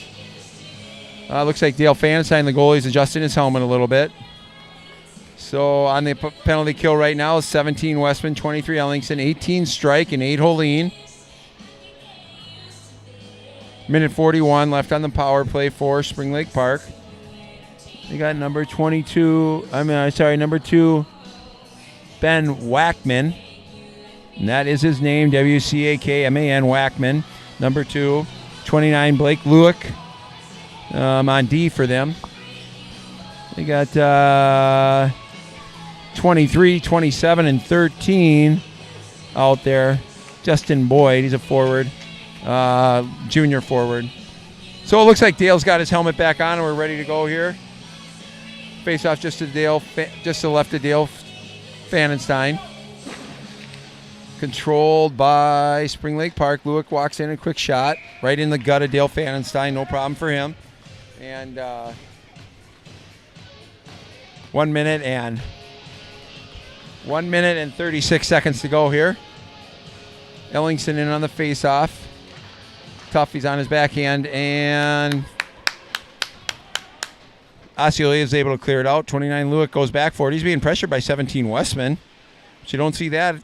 Looks like Dale Fanenstein, the goalie, is adjusting his helmet a little bit. So on the penalty kill right now is 17 Westman, 23 Ellingson, 18 Strike, and 8 Holine. Minute 41 left on the power play for Spring Lake Park. They got number 2, Ben Wackman. And that is his name, W-C-A-K-M-A-N, Wackman. Number 2, 29 Blake Lewick. On D for them. They got 23, 27, and 13 out there. Justin Boyd, he's a forward, junior forward. So it looks like Dale's got his helmet back on, and we're ready to go here. Face off just to the left of Dale Fanenstein. Controlled by Spring Lake Park. Lewick walks in, a quick shot right in the gut of Dale Fanenstein. No problem for him. And 1 minute and 36 seconds to go here. Ellingson in on the face-off. Tough, he's on his backhand, and Osseo is able to clear it out. 29 Lewick goes back for it. He's being pressured by 17 Westman, but you don't see that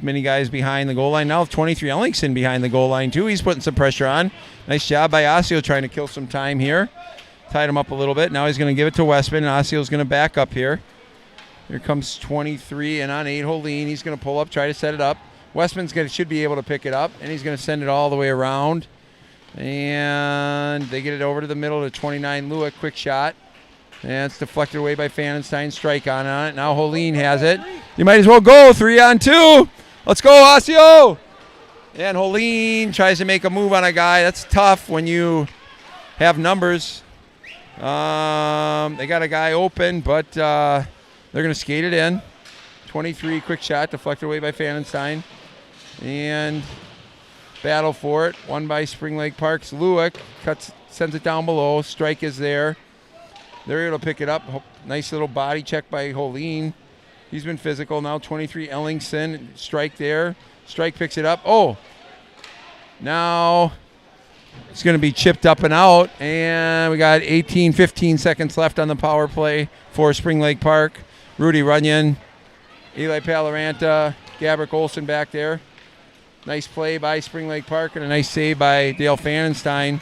many guys behind the goal line. Now 23 Ellingson behind the goal line too. He's putting some pressure on. Nice job by Osseo trying to kill some time here. Tied him up a little bit. Now he's going to give it to Westman, and Osseo's going to back up here. Here comes 23, and on 8 Holine, he's going to pull up, try to set it up. Westman's should be able to pick it up, and he's going to send it all the way around. And they get it over to the middle to 29 Lewick. Quick shot. And it's deflected away by Fanenstein. Strike on it. Now Holine has it. You might as well go. 3-on-2. Let's go, Osseo. And Holine tries to make a move on a guy. That's tough when you have numbers. They got a guy open, but they're going to skate it in. 23, quick shot, deflected away by Fanenstein. And battle for it. Won by Spring Lake Park's Lewick. Sends it down below. Strike is there. They're able to pick it up. Nice little body check by Holine. He's been physical. Now 23 Ellingson. Strike there. Strike picks it up. Oh! Now it's going to be chipped up and out. And we got 15 seconds left on the power play for Spring Lake Park. Rudy Runyon, Eli Paloranta, Gabrick Olson back there. Nice play by Spring Lake Park and a nice save by Dale Fanenstein.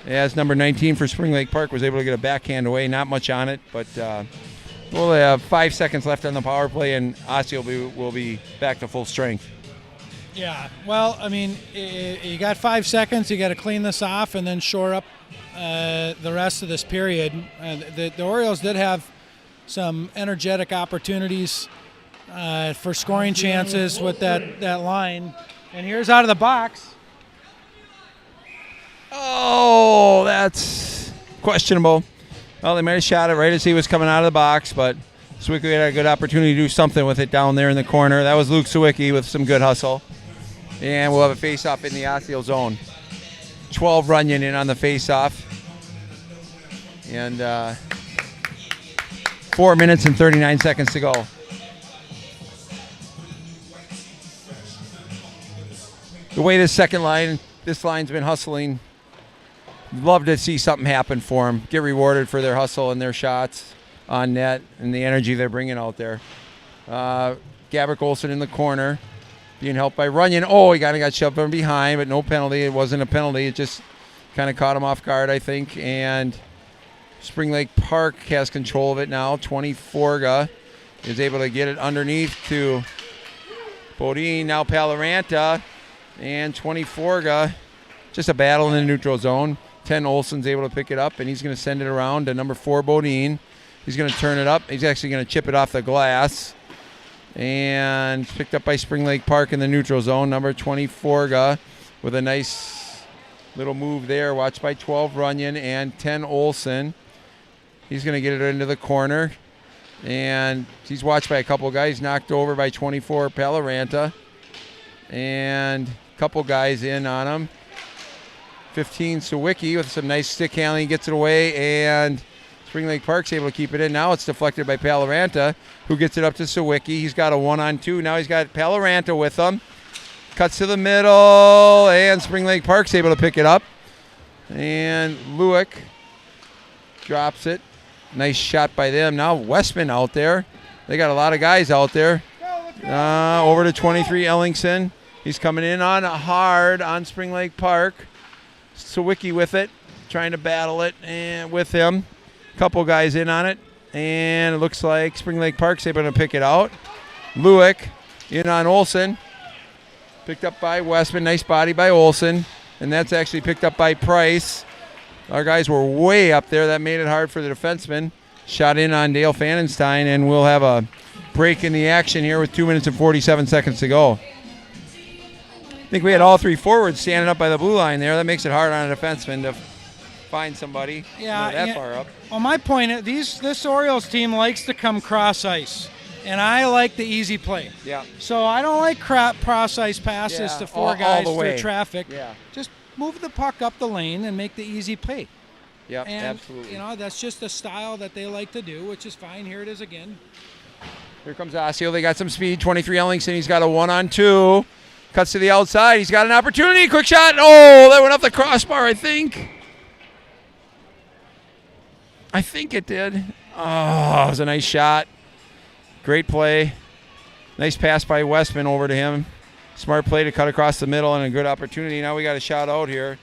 As number 19 for Spring Lake Park was able to get a backhand away. Not much on it, but we'll have 5 seconds left on the power play, and Osseo will be back to full strength. Yeah, well, I mean, you got 5 seconds. You got to clean this off and then shore up the rest of this period. The Orioles did have some energetic opportunities for scoring chances with that line. And here's out of the box. Oh, that's questionable. Well, they might have shot it right as he was coming out of the box, but Sawicki had a good opportunity to do something with it down there in the corner. That was Luke Sawicki with some good hustle. And we'll have a face-off in the Osseo zone. 12 Runyon in on the face-off. And 4 minutes and 39 seconds to go. The way this line's been hustling, love to see something happen for them. Get rewarded for their hustle and their shots on net and the energy they're bringing out there. Gabrick Olson in the corner, being helped by Runyon. Oh, he kind of got shoved from behind, but no penalty. It wasn't a penalty. It just kind of caught him off guard, I think. And Spring Lake Park has control of it now. 24 is able to get it underneath to Bodine. Now Paloranta. And 24 just a battle in the neutral zone. 10 Olson's able to pick it up, and he's going to send it around to number 4 Bodine. He's going to turn it up. He's actually going to chip it off the glass. And picked up by Spring Lake Park in the neutral zone. Number 20, Forga, with a nice little move there. Watched by 12, Runyon, and 10, Olson. He's going to get it into the corner. And he's watched by a couple guys. Knocked over by 24, Paloranta. And a couple guys in on him. 15, Sawicki with some nice stick handling. Gets it away, and Spring Lake Park's able to keep it in. Now it's deflected by Paloranta, who gets it up to Sawicki. He's got a 1-on-2. Now he's got Paloranta with him. Cuts to the middle, and Spring Lake Park's able to pick it up. And Lewick drops it. Nice shot by them. Now Westman out there. They got a lot of guys out there. Over to 23, Ellingson. He's coming in on hard on Spring Lake Park. Sawicki with it, trying to battle it and with him. Couple guys in on it, and it looks like Spring Lake Park's able to pick it out. Lewick in on Olson. Picked up by Westman. Nice body by Olson, and that's actually picked up by Price. Our guys were way up there. That made it hard for the defenseman. Shot in on Dale Fanenstein, and we'll have a break in the action here with 2 minutes and 47 seconds to go. I think we had all three forwards standing up by the blue line there. That makes it hard on a defenseman to find somebody that far up. Well, my point is this Orioles team likes to come cross ice, and I like the easy play. Yeah. So I don't like cross ice passes to four guys through traffic. Yeah. Just move the puck up the lane and make the easy play. Yeah, and, absolutely. That's just the style that they like to do, which is fine. Here it is again. Here comes Osseo. They got some speed. 23, Ellingson. He's got a 1-on-2. Cuts to the outside. He's got an opportunity. Quick shot. Oh, that went off the crossbar, I think. I think it did. Oh, it was a nice shot. Great play. Nice pass by Westman over to him. Smart play to cut across the middle and a good opportunity. Now we got a shout out here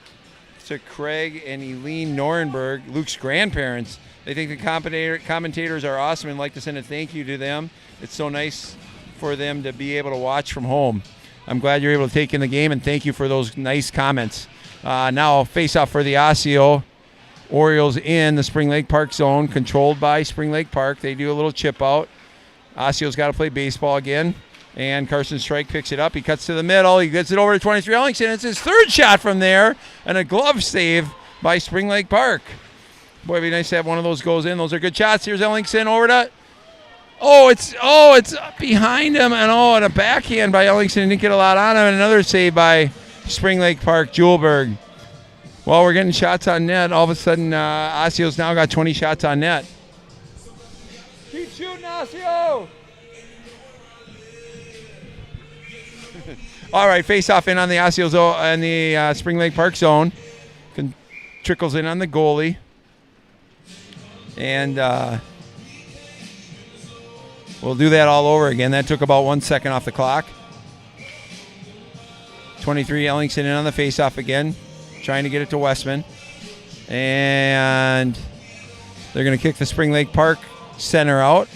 to Craig and Eileen Norenberg, Luke's grandparents. They think the commentators are awesome and like to send a thank you to them. It's so nice for them to be able to watch from home. I'm glad you're able to take in the game, and thank you for those nice comments. Now face-off for the Osseo. Orioles in the Spring Lake Park zone, controlled by Spring Lake Park. They do a little chip out. Osseo's got to play baseball again, and Carson Strike picks it up. He cuts to the middle. He gets it over to 23 Ellingson. It's his third shot from there, and a glove save by Spring Lake Park. Boy, it'd be nice to have one of those goes in. Those are good shots. Here's Ellingson over to... it's behind him, and a backhand by Ellingson. Didn't get a lot on him, and another save by Spring Lake Park, Julberg. Well, we're getting shots on net. All of a sudden, Osseo's now got 20 shots on net. Keep shooting, Osseo! All right, face-off in on the Osseo zone and the Spring Lake Park zone. Trickles in on the goalie. And we'll do that all over again. That took about 1 second off the clock. 23 Ellingson in on the face-off again, trying to get it to Westman. And they're going to kick the Spring Lake Park center out.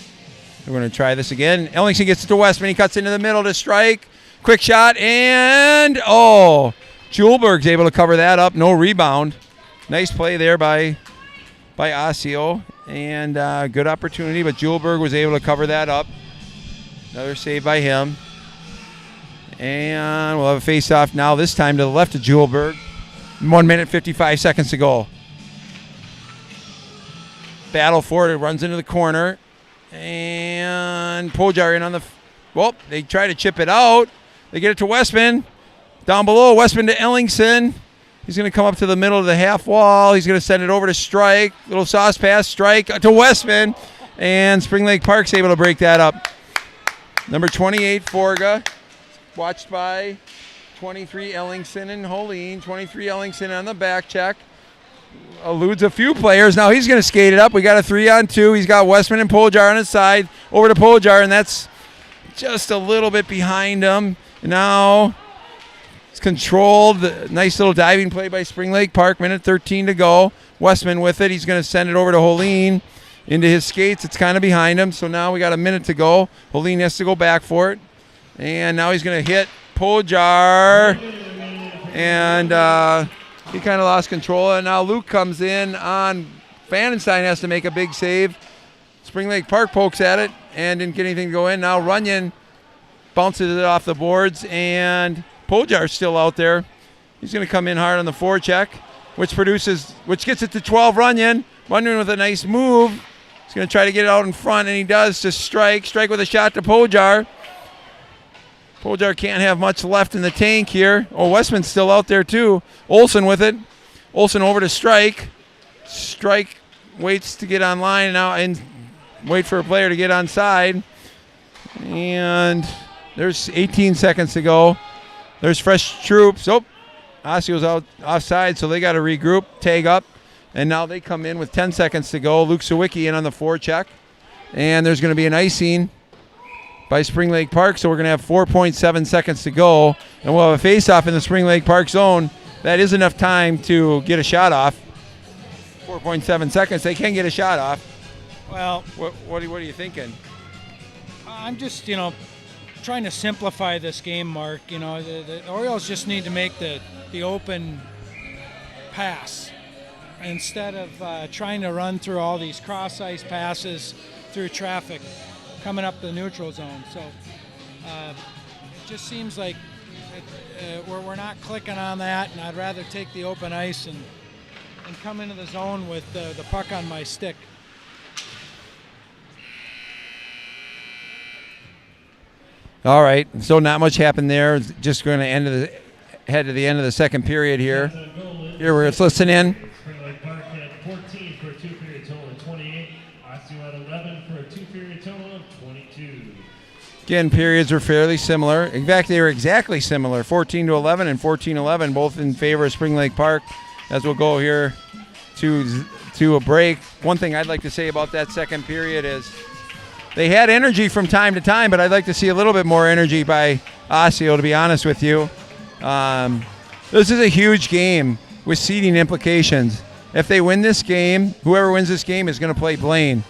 We're going to try this again. Ellingson gets it to Westman. He cuts into the middle to Strike. Quick shot, and Julberg's able to cover that up. No rebound. Nice play there by Osseo, and good opportunity, but Julberg was able to cover that up. Another save by him. And we'll have a face-off now, this time to the left of Julberg. 1 minute, 55 seconds to go. Battle for it. It runs into the corner. And Pojar in on the... they try to chip it out. They get it to Westman. Down below, Westman to Ellingson. He's going to come up to the middle of the half wall. He's going to send it over to Strike. Little sauce pass, Strike to Westman. And Spring Lake Park's able to break that up. Number 28, Forga. Watched by 23, Ellingson and Holine. 23, Ellingson on the back check. Eludes a few players. Now he's going to skate it up. We got a 3-on-2. He's got Westman and Pojar on his side. Over to Pojar, and that's just a little bit behind him. Now it's controlled. Nice little diving play by Spring Lake Park. Minute 13 to go. Westman with it. He's going to send it over to Holine into his skates. It's kind of behind him. So now we got a minute to go. Holine has to go back for it. And now he's going to hit Pojar. And he kind of lost control. And now Luke comes in on Fanenstein, has to make a big save. Spring Lake Park pokes at it and didn't get anything to go in. Now Runyon bounces it off the boards, and Pojar's still out there. He's going to come in hard on the forecheck, which gets it to 12 Runyon. Runyon with a nice move. He's going to try to get it out in front, and he does to strike with a shot to Pojar. Pojar can't have much left in the tank here. Oh, Westman's still out there too. Olsen with it. Olsen over to Strike. Strike waits to get online now and wait for a player to get onside. And there's 18 seconds to go. There's fresh troops. Oh, Osseo's out offside, so they got to regroup, tag up. And now they come in with 10 seconds to go. Luke Sawicki in on the forecheck. And there's going to be an icing by Spring Lake Park, so we're going to have 4.7 seconds to go. And we'll have a face-off in the Spring Lake Park zone. That is enough time to get a shot off. 4.7 seconds, they can get a shot off. Well, what are you thinking? I'm just, trying to simplify this game, Mark. The Orioles just need to make the open pass instead of trying to run through all these cross-ice passes through traffic coming up the neutral zone. So it just seems like we're not clicking on that, and I'd rather take the open ice and come into the zone with the puck on my stick. All right, so not much happened there. Just going to head to the end of the second period here. Let's listen in. Spring Lake Park had 14 for a two-period total of 28. Osseo had 11 for a two-period total of 22. Again, periods were fairly similar. In fact, they were exactly similar, 14-11 and 14-11, both in favor of Spring Lake Park. As we'll go here to a break. One thing I'd like to say about that second period is they had energy from time to time, but I'd like to see a little bit more energy by Osseo, to be honest with you. This is a huge game with seeding implications. If they win this game, whoever wins this game is going to play Blaine.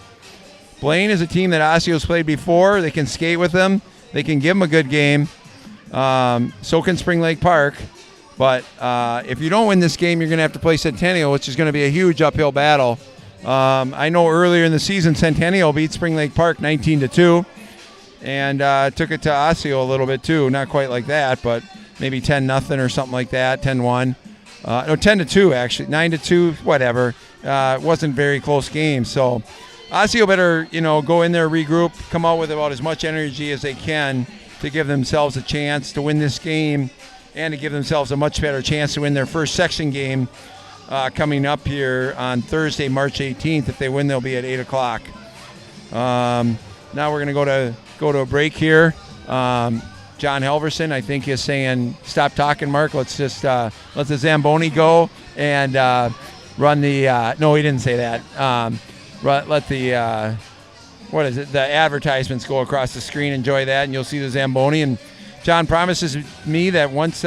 Blaine is a team that Osseo's played before. They can skate with them. They can give them a good game. So can Spring Lake Park. But if you don't win this game, you're going to have to play Centennial, which is going to be a huge uphill battle. I know earlier in the season, Centennial beat Spring Lake Park 19-2 and took it to Osseo a little bit too. Not quite like that, but maybe 10-0 or something like that, 10-1. No, 10-2 actually, 9-2, whatever. It wasn't a very close game. So Osseo better, go in there, regroup, come out with about as much energy as they can to give themselves a chance to win this game and to give themselves a much better chance to win their first section game coming up here on Thursday, March 18th. If they win, they'll be at 8 o'clock. Now we're going to go to a break here. John Helverson, I think, is saying, stop talking, Mark. Let's just let the Zamboni go and run the no, he didn't say that. Let the the advertisements go across the screen. Enjoy that, and you'll see the Zamboni. And John promises me that once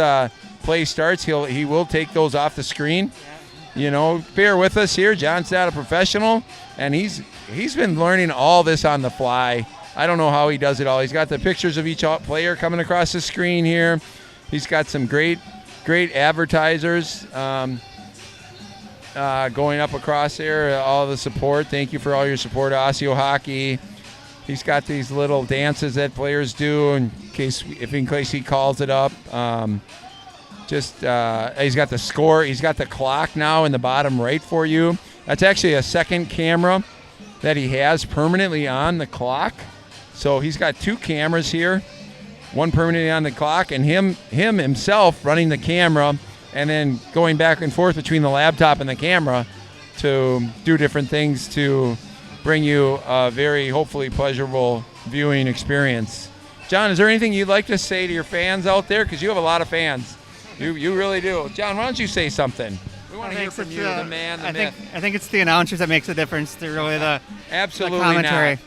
play starts, he will take those off the screen. Bear with us here. John's not a professional, and he's been learning all this on the fly. I don't know how he does it all. He's got the pictures of each player coming across the screen here. He's got some great advertisers going up across there. All the support. Thank you for all your support, Osseo Hockey. He's got these little dances that players do in case he calls it up. He's got the score. He's got the clock now in the bottom right for you. That's actually a second camera that he has permanently on the clock. So he's got two cameras here, one permanently on the clock, and him himself running the camera and then going back and forth between the laptop and the camera to do different things to bring you a very, hopefully, pleasurable viewing experience. John, is there anything you'd like to say to your fans out there? Because you have a lot of fans. You really do. John, why don't you say something? We want to hear from you, the man, the myth. I think it's the announcers that makes a difference. They're really the absolutely commentary. Not.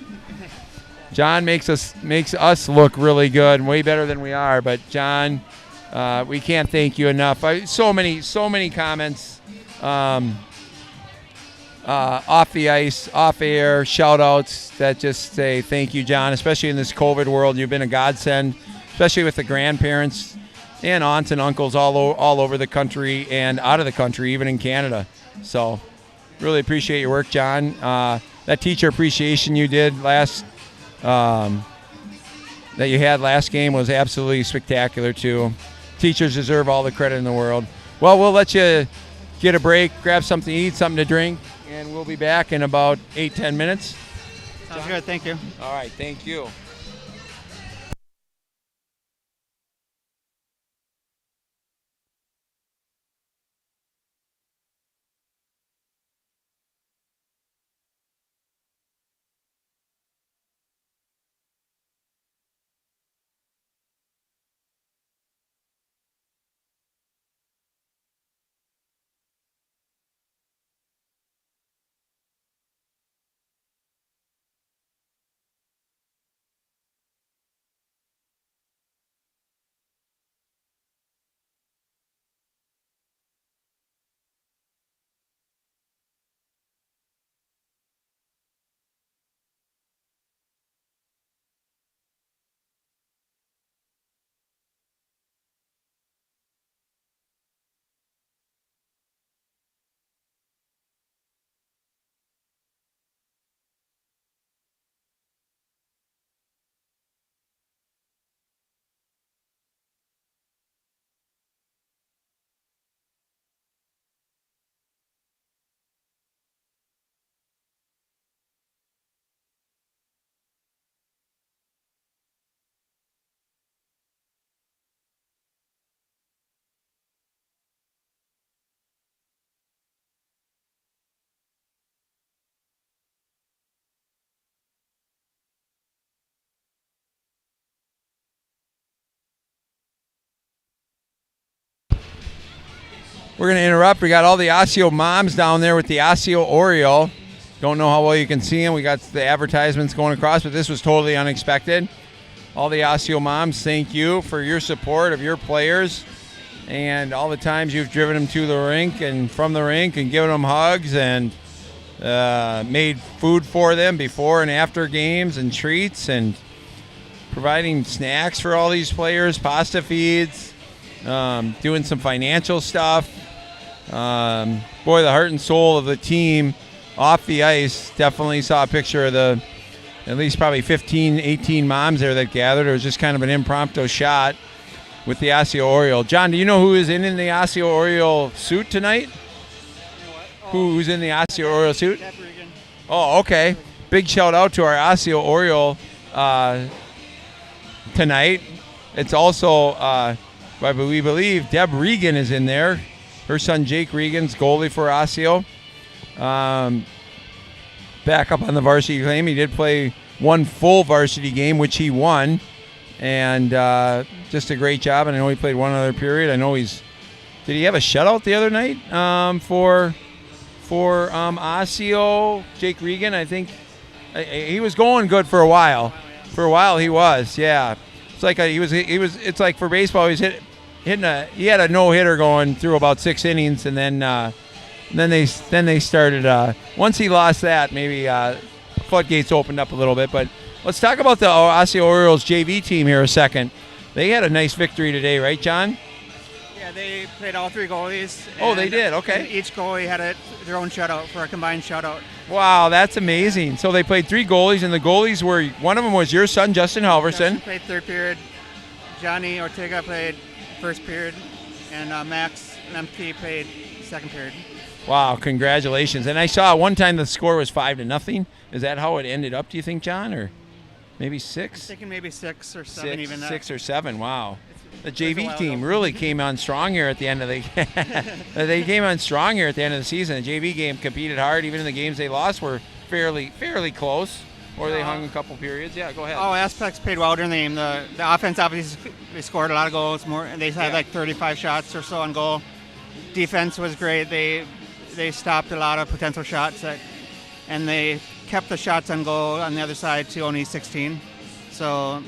John makes us look really good, way better than we are. But John, we can't thank you enough. So many comments off the ice, off air, shout outs that just say thank you, John, especially in this COVID world. You've been a godsend, especially with the grandparents and aunts and uncles all over the country and out of the country, even in Canada. So really appreciate your work, John. That teacher appreciation you did last that you had last game was absolutely spectacular too. Teachers deserve all the credit in the world. Well, we'll let you get a break, grab something to eat, something to drink, and we'll be back in about 8-10 minutes. Sounds good. Thank you. All right, thank you. We're going to interrupt. We got all the Osseo moms down there with the Osseo Oriole. Don't know how well you can see them. We got the advertisements going across, but this was totally unexpected. All the Osseo moms, thank you for your support of your players and all the times you've driven them to the rink and from the rink and given them hugs and made food for them before and after games and treats and providing snacks for all these players, pasta feeds, doing some financial stuff. Boy, the heart and soul of the team off the ice. Definitely saw a picture of the at least probably 15, 18 moms there that gathered. It was just kind of an impromptu shot with the Osseo Oriole. John, do you know who is in the Osseo Oriole suit tonight? Who's in the Osseo Oriole suit? Deb Regan. Oh, okay. Big shout out to our Osseo Oriole tonight. It's also, we believe, Deb Regan is in there. Her son Jake Regan's goalie for Osseo. Back up on the varsity claim. He did play one full varsity game, which he won. And just a great job. And I know he played one other period. I know did he have a shutout the other night for Osseo? Jake Regan, I think. He was going good for a while. For a while he was, yeah. It's like it's like for baseball, he had a no-hitter going through about 6 innings, and then they started. Once he lost that, maybe floodgates opened up a little bit. But let's talk about the Osseo Orioles JV team here a second. They had a nice victory today, right, John? Yeah, they played all 3 goalies. Oh, they did. Okay. Each goalie had their own shutout for a combined shutout. Wow, that's amazing. So they played 3 goalies, and the goalies were, one of them was your son, Justin Halverson. Justin played 3rd period. Johnny Ortega played 1st period, and Max MP played 2nd period. Wow, congratulations. And I saw one time the score was 5-0. Is that how it ended up, do you think, John? Or maybe 6? I'm thinking maybe 6 or 7 even. 6 or 7, wow. The It's a JV while team ago. really came on strong here at the end of the they came on strong here at the end of the season. The JV game competed hard. Even in the games they lost were fairly close, or they hung a couple periods. Yeah, go ahead. Oh, Aspects played well during the game. The offense obviously they scored a lot of goals. And they had like 35 shots or so on goal. Defense was great. They stopped a lot of potential shots, and they kept the shots on goal on the other side to only 16. So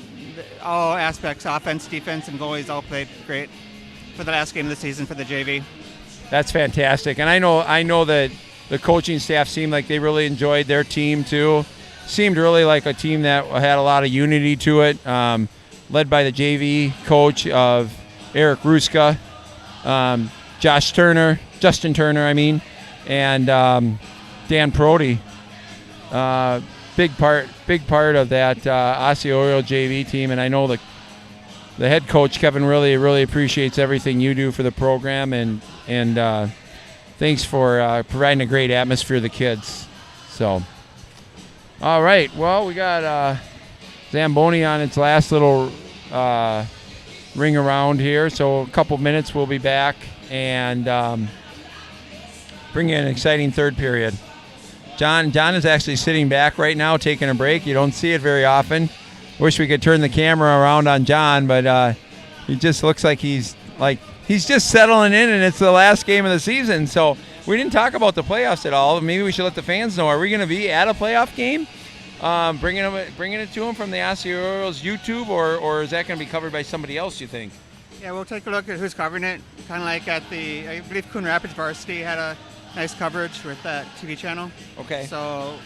all aspects, offense, defense, and goalies all played great for the last game of the season for the JV. That's fantastic. And I know that the coaching staff seemed like they really enjoyed their team too. Seemed really like a team that had a lot of unity to it, led by the JV coach of Eric Ruska, Justin Turner, and Dan Prody. Big big part of that Osseo Oriole JV team, and I know the head coach Kevin really appreciates everything you do for the program, and thanks for providing a great atmosphere to the kids. So, all right, well, we got Zamboni on its last little ring around here, so a couple minutes we'll be back and bring in an exciting third period. John is actually sitting back right now taking a break. You don't see it very often. Wish we could turn the camera around on John, but he just looks like he's just settling in, and it's the last game of the season. So we didn't talk about the playoffs at all. Maybe we should let the fans know. Are we going to be at a playoff game? Bringing it to them from the Osseo Orioles YouTube, or is that going to be covered by somebody else, you think? Yeah, we'll take a look at who's covering it. Kind of like I believe Coon Rapids Varsity had a nice coverage with that TV channel. Okay. So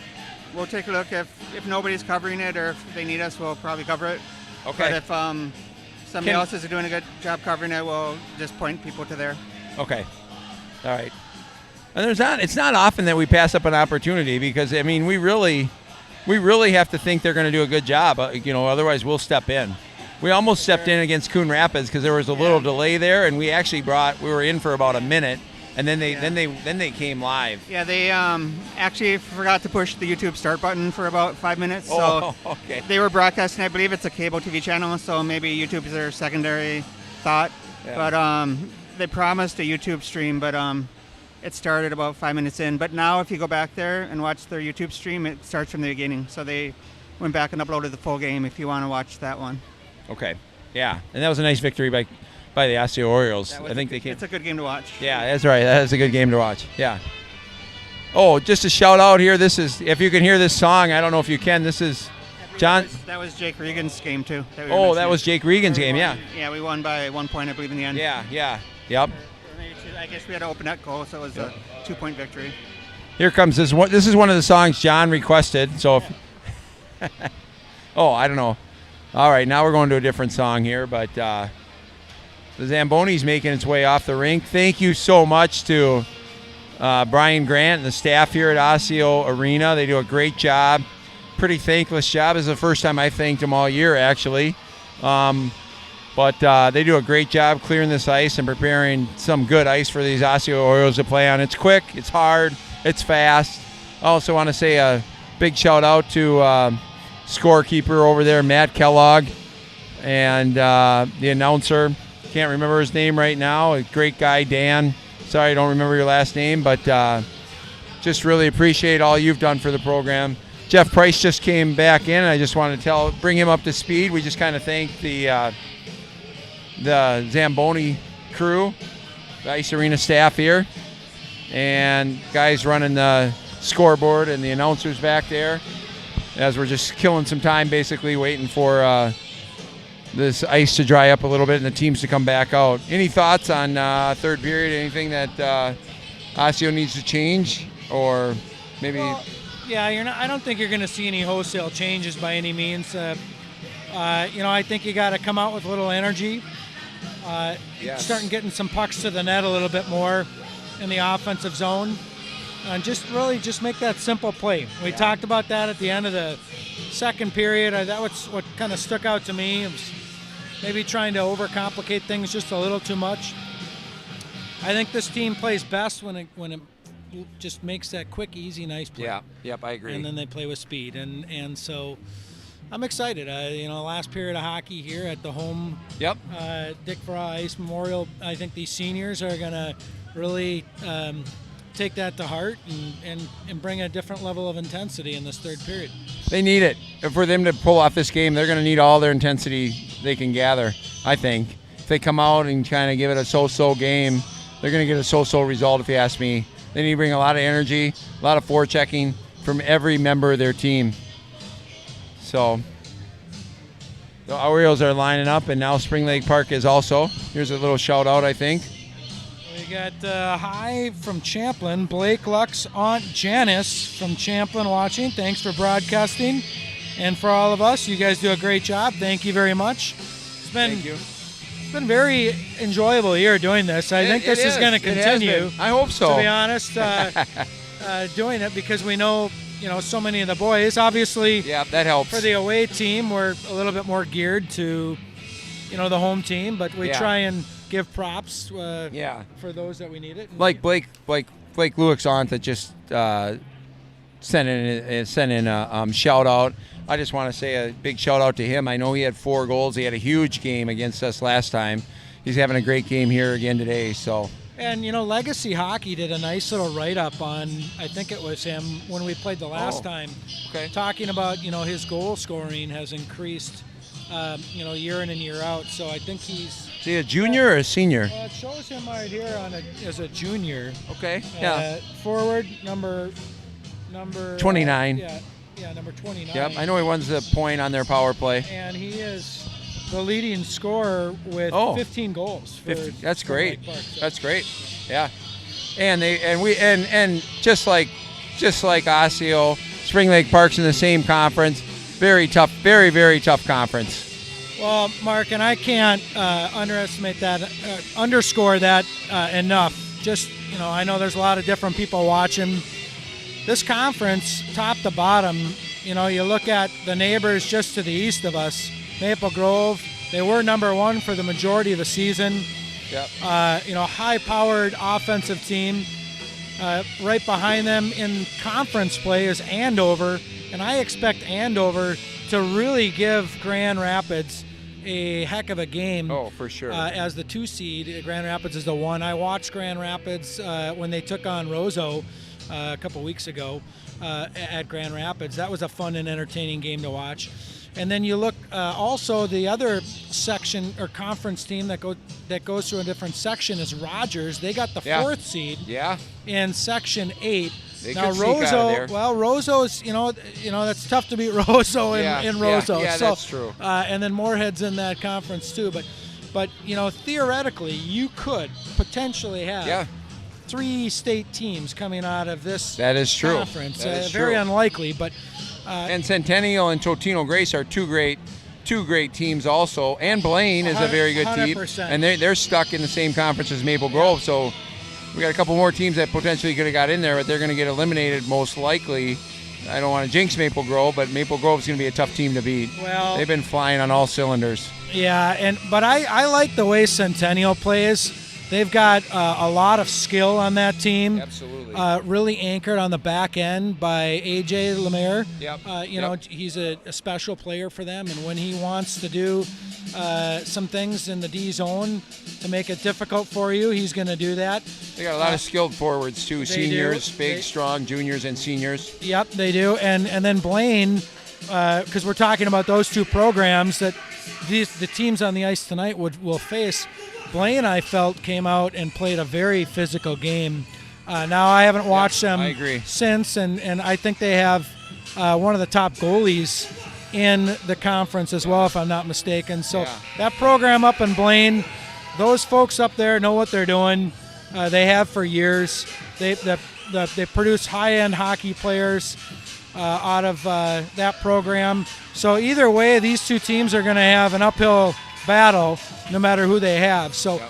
we'll take a look. If nobody's covering it, or if they need us, we'll probably cover it. Okay. But if somebody else is doing a good job covering it, we'll just point people to there. Okay. All right. And it's not often that we pass up an opportunity, because I mean we really have to think they're going to do a good job. Otherwise we'll step in. We almost stepped in against Coon Rapids because there was a little delay there, and we were in for about a minute, and then they came live. Yeah, they actually forgot to push the YouTube start button for about 5 minutes. Oh, so okay. They were broadcasting. I believe it's a cable TV channel, so maybe YouTube is their secondary thought. Yeah. But they promised a YouTube stream, but it started about 5 minutes in. But now if you go back there and watch their YouTube stream, it starts from the beginning. So they went back and uploaded the full game if you want to watch that one. Okay. Yeah, and that was a nice victory by the Osseo Orioles. I think they came. It's a good game to watch. Yeah, that's right. That is a good game to watch. Yeah. Oh, just a shout out here. This is, if you can hear this song, I don't know if you can. This is John. That was Jake Regan's game too. That was Jake Regan's game. Yeah. Yeah, we won by 1 point, I believe, in the end. Yeah. Yep. I guess we had an open net goal, so it was a 2-point victory. Here comes this one. This is one of the songs John requested. So, I don't know. All right, now we're going to a different song here, but the Zamboni's making its way off the rink. Thank you so much to Brian Grant and the staff here at Osseo Arena. They do a great job. Pretty thankless job. This is the first time I thanked them all year, actually. But they do a great job clearing this ice and preparing some good ice for these Osseo Orioles to play on. It's quick, it's hard, it's fast. I also want to say a big shout out to scorekeeper over there, Matt Kellogg, and the announcer. Can't remember his name right now. A great guy, Dan. Sorry, I don't remember your last name, but just really appreciate all you've done for the program. Jeff Price just came back in, and I just wanted to bring him up to speed. We just kind of thanked the Zamboni crew, the Ice Arena staff here, and guys running the scoreboard and the announcers back there, as we're just killing some time, basically waiting for this ice to dry up a little bit and the teams to come back out. Any thoughts on third period? Anything that Osseo needs to change, or maybe? Well, yeah, I don't think you're going to see any wholesale changes by any means. I think you got to come out with a little energy. Yes. Starting getting some pucks to the net a little bit more in the offensive zone. And just make that simple play. We talked about that at the end of the second period. That was what kind of stuck out to me. It was maybe trying to overcomplicate things just a little too much. I think this team plays best when it just makes that quick, easy, nice play. Yeah, yep, I agree. And then they play with speed. And so I'm excited. Last period of hockey here at the home Dick Vraa Ice Memorial, I think these seniors are going to really take that to heart and bring a different level of intensity in this third period. They need it. For them to pull off this game, they're going to need all their intensity they can gather, I think. If they come out and kind of give it a so-so game, they're going to get a so-so result, if you ask me. They need to bring a lot of energy, a lot of forechecking from every member of their team. So the Orioles are lining up, and now Spring Lake Park is also. Here's a little shout-out, I think. We got hi from Champlin, Blake Luck's Aunt Janice from Champlin watching. Thanks for broadcasting. And for all of us, you guys do a great job. Thank you very much. Thank you. It's been very enjoyable here doing this. I think this is going to continue. I hope so. To be honest, doing it because we know so many of the boys. Obviously, Yeah, that helps. for the away team, we're a little bit more geared to, the home team, but we try and give props for those that we need it. Like Blake Luixant that just sent in a shout out. I just want to say a big shout out to him. I know he had 4 goals. He had a huge game against us last time. He's having a great game here again today. So. And, Legacy Hockey did a nice little write-up on, I think it was him, when we played the last time, talking about, his goal scoring has increased, year in and year out. So I think he's... Is he a junior or a senior? It shows him right here as a junior. Okay, yeah. Forward, number 29. Number 29. Yep, I know he wins the point on their power play. And he is the leading scorer with 15 goals. That's great. Park, so. That's great. Yeah, and just like Osseo, Spring Lake Park's in the same conference. Very tough, very, very tough conference. Well, Mark, and I can't underscore that enough. Just I know there's a lot of different people watching. This conference, top to bottom, you look at the neighbors just to the east of us. Maple Grove, they were number 1 for the majority of the season. Yep. High-powered offensive team. Right behind them in conference play is Andover, and I expect Andover to really give Grand Rapids a heck of a game. Oh, for sure. As the 2 seed, Grand Rapids is the 1. I watched Grand Rapids when they took on Roseau a couple weeks ago at Grand Rapids. That was a fun and entertaining game to watch. And then you look also the other section or conference team that goes through a different section is Rogers. They got the 4th seed in Section 8. Now Roseau's that's tough to beat Roseau in Roseau. Yeah, so, that's true. And then Moorhead's in that conference too. But theoretically you could potentially have 3 state teams coming out of this that is true. conference. That is very true. unlikely, but. And Centennial and Totino Grace are two great teams also, and Blaine is a very good team, 100%. and they're stuck in the same conference as Maple Grove. So we got a couple more teams that potentially could have got in there, but they're going to get eliminated most likely. I don't want to jinx Maple Grove, but Maple Grove's going to be a tough team to beat. Well, they've been flying on all cylinders. Yeah, but I like the way Centennial plays. They've got a lot of skill on that team. Absolutely. Really anchored on the back end by A.J. Lemaire. Yep. He's a special player for them, and when he wants to do some things in the D zone to make it difficult for you, he's going to do that. They got a lot of skilled forwards too. Seniors, big, strong, juniors, and seniors. Yep, they do. And then Blaine, because we're talking about those 2 programs that the teams on the ice tonight will face. Blaine, I felt, came out and played a very physical game. Now, I haven't watched them since, and I think they have one of the top goalies in the conference as well, if I'm not mistaken. So that program up in Blaine, those folks up there know what they're doing. They have for years. They produce high-end hockey players out of that program. So either way, these 2 teams are going to have an uphill battle no matter who they have. So,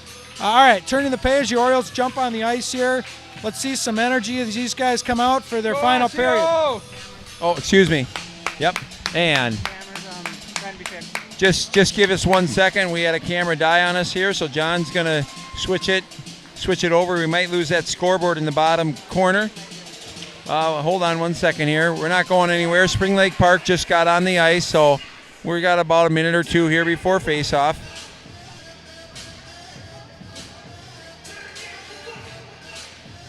all right, turning the page, the Orioles jump on the ice here. Let's see some energy as these guys come out for their final period. Oh, excuse me. Yep. And just give us 1 second. We had a camera die on us here, so John's going to switch it over. We might lose that scoreboard in the bottom corner. Hold on 1 second here. We're not going anywhere. Spring Lake Park just got on the ice, so we got about a minute or 2 here before face-off.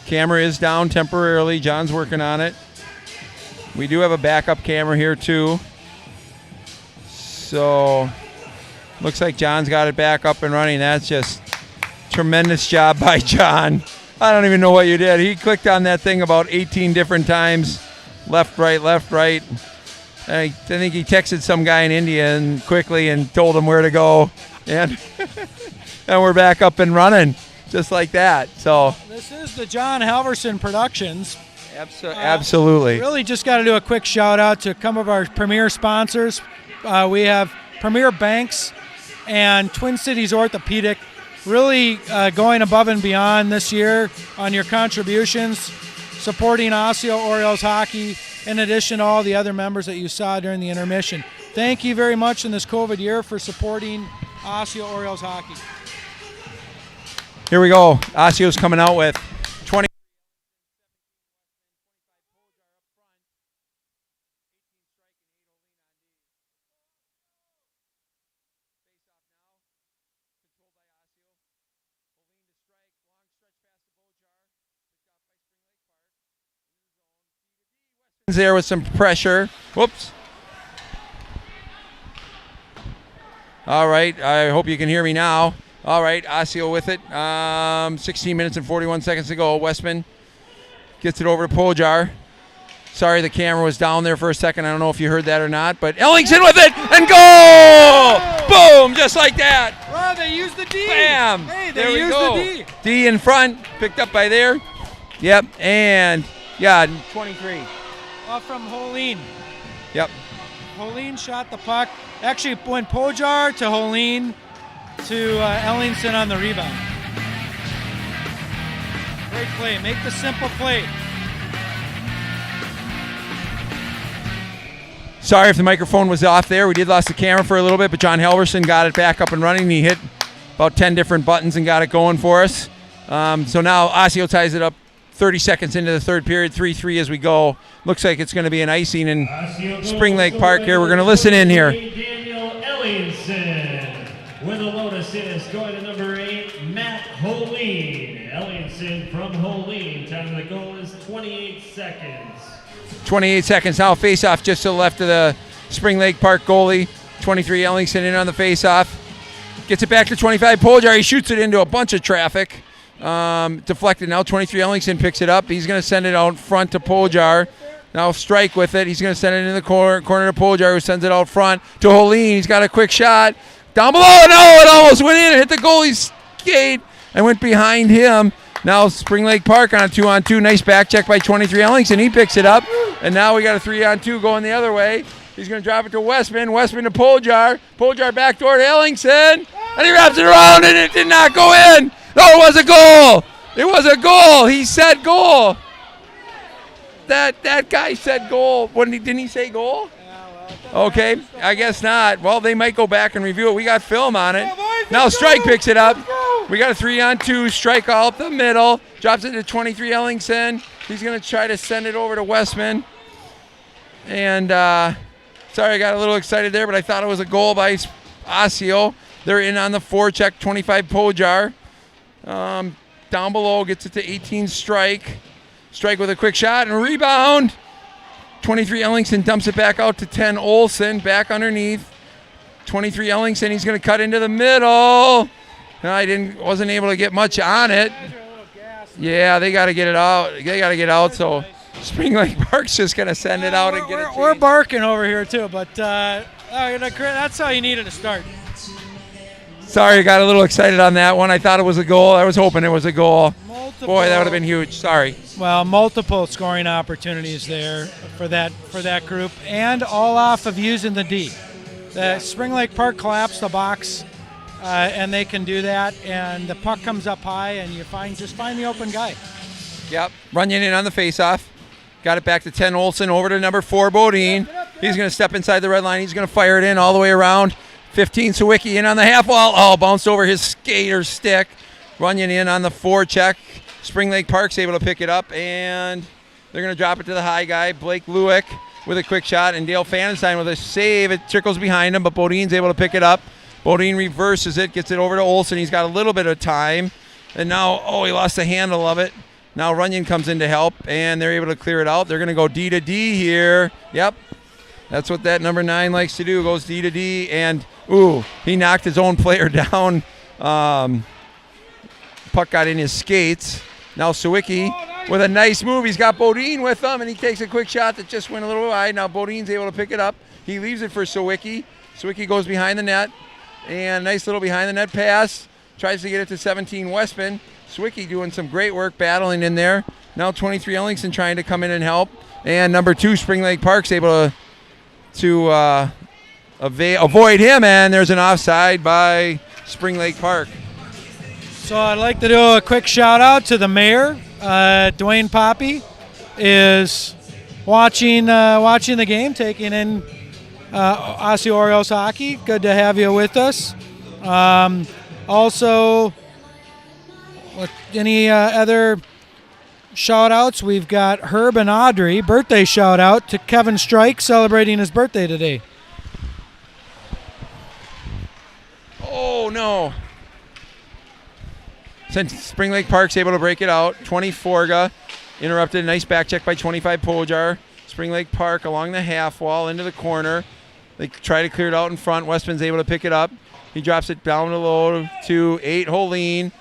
Camera is down temporarily. John's working on it. We do have a backup camera here too. So looks like John's got it back up and running. That's just tremendous job by John. I don't even know what you did. He clicked on that thing about 18 different times. Left, right, left, right. I think he texted some guy in India and quickly and told him where to go. And we're back up and running just like that. So this is the John Halverson Productions. Absolutely. Really just got to do a quick shout out to some of our premier sponsors. We have Premier Banks and Twin Cities Orthopedic really going above and beyond this year on your contributions, supporting Osseo Orioles hockey in addition to all the other members that you saw during the intermission. Thank you very much in this COVID year for supporting Osseo Orioles hockey. Here we go. Osseo's coming out with 20. There with some pressure. Whoops. All right. I hope you can hear me now. All right. Osseo with it. 16 minutes and 41 seconds to go. Westman gets it over to Pojar. Sorry, the camera was down there for a second. I don't know if you heard that or not, but Ellingson with it and goal! Boom! Just like that. Wow, they used the D. Bam! Hey, there they we used go. the D. D in front, picked up by there. Yep, and yeah, 23. From Holine. Yep. Holine shot the puck. Actually, went Pojar to Holine to Ellingson on the rebound. Great play. Make the simple play. Sorry if the microphone was off there. We did lose the camera for a little bit, but John Helverson got it back up and running. He hit about 10 different buttons and got it going for us. So now Osseo ties it up 30 seconds into the third period, 3-3 as we go. Looks like it's going to be an icing in Spring Lake Park here. We're going to listen in here. Daniel Ellingson. With the Lotus assist going to number 8, Matt Holine. Ellingson from Holine. Time of the goal is 28 seconds. 28 seconds now. Face-off just to the left of the Spring Lake Park goalie. 23 Ellingson in on the face-off. Gets it back to 25 Pojar. He shoots it into a bunch of traffic. Deflected now. 23 Ellingson picks it up. He's going to send it out front to Pojar. Now Strike with it. He's going to send it in the corner to Pojar, who sends it out front to Holine. He's got a quick shot. Down below. No, it almost went in. It hit the goalie's skate and went behind him. Now Spring Lake Park on a 2-on-2. Nice back check by 23 Ellingson. He picks it up. And now we got a 3-on-2 going the other way. He's going to drop it to Westman. Westman to Pojar. Pojar backdoor to Ellingson. And he wraps it around and it did not go in. No, it was a goal. It was a goal. He said goal. That guy said goal. Didn't he say goal? Okay, I guess not. Well, they might go back and review it. We got film on it. Now Strike picks it up. We got a 3-on-2. Strike all up the middle. Drops it to 23 Ellingson. He's going to try to send it over to Westman. And sorry, I got a little excited there, but I thought it was a goal by Osseo. They're in on the forecheck. 25 Pojar. Down below, gets it to 18 Strike. Strike with a quick shot and rebound. 23 Ellingson dumps it back out to 10 Olsen. Back underneath. 23 Ellingson, he's going to cut into the middle. I wasn't able to get much on it. Yeah, they got to get it out. They got to get out, so Spring Lake Park's just going to send it out and get it. We're barking over here, too, but that's how you needed to start. Sorry, I got a little excited on that one. I thought it was a goal. I was hoping it was a goal. Boy, that would have been huge. Sorry. Well, multiple scoring opportunities there for that group, and all off of using the D. The Spring Lake Park collapsed the box, and they can do that. And the puck comes up high, and you find the open guy. Yep. Runyon in on the faceoff. Got it back to 10 Olsen over to number 4 Bodine. He's going to step inside the red line. He's going to fire it in all the way around. 15 Sawicki in on the half wall. Oh, bounced over his skater stick. Runyon in on the forecheck. Spring Lake Park's able to pick it up, and they're going to drop it to the high guy, Blake Lewick, with a quick shot, and Dale Fanenstein with a save. It trickles behind him, but Bodine's able to pick it up. Bodine reverses it, gets it over to Olsen. He's got a little bit of time, and now, he lost the handle of it. Now Runyon comes in to help, and they're able to clear it out. They're going to go D to D here. Yep, that's what that number 9 likes to do, goes D to D, and, he knocked his own player down. Puck got in his skates. Now Sawicki with a nice move. He's got Bodine with him, and he takes a quick shot that just went a little wide. Now Bodine's able to pick it up. He leaves it for Sawicki. Sawicki goes behind the net, and nice little behind the net pass. Tries to get it to 17 Westman. Sawicki doing some great work battling in there. Now 23 Ellingson trying to come in and help. And number 2, Spring Lake Park's able to avoid him, and there's an offside by Spring Lake Park. So I'd like to do a quick shout out to the mayor. Dwayne Poppy is watching the game, taking in Osseo Orioles hockey. Good to have you with us. Also, any other shout-outs? We've got Herb and Audrey. Birthday shout-out to Kevin Strike, celebrating his birthday today. Oh, no. Since Spring Lake Park's able to break it out, 20 Forga, interrupted, nice back check by 25 Pojar. Spring Lake Park along the half wall into the corner. They try to clear it out in front. Westman's able to pick it up. He drops it down to low to 8 Holine.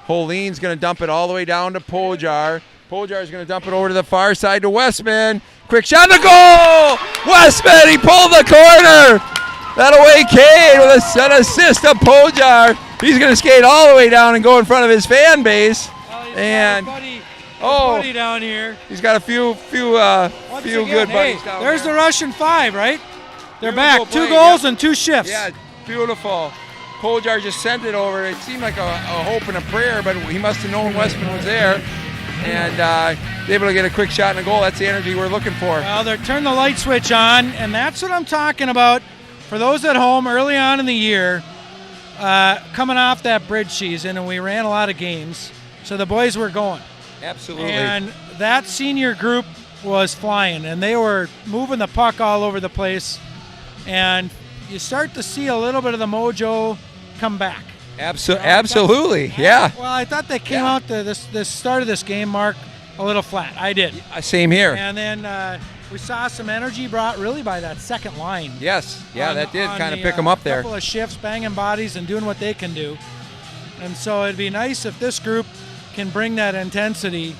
Holine's going to dump it all the way down to Pojar. Pojar's going to dump it over to the far side to Westman. Quick shot to goal! Westman, he pulled the corner! That away Cade with an assist of Pojar. He's going to skate all the way down and go in front of his fan base. And buddy down here. He's got a few good buddies down there's there. The Russian 5, right? They're Beautiful back. 2 play, goals and 2 shifts. Yeah, beautiful. Pojar just sent it over. It seemed like a hope and a prayer, but he must have known Westman was there. And able to get a quick shot and a goal. That's the energy we're looking for. Well, they're turning the light switch on, and that's what I'm talking about. For those at home, early on in the year, coming off that bridge season, and we ran a lot of games, so the boys were going. Absolutely. And that senior group was flying, and they were moving the puck all over the place, and you start to see a little bit of the mojo come back. Absolutely, yeah. Well, I thought they came out to this start of this game, Mark, a little flat. I did. Same here. And then we saw some energy brought really by that second line. Yes, yeah, that did kind of pick them up there. A couple of shifts, banging bodies, and doing what they can do. And so it'd be nice if this group can bring that intensity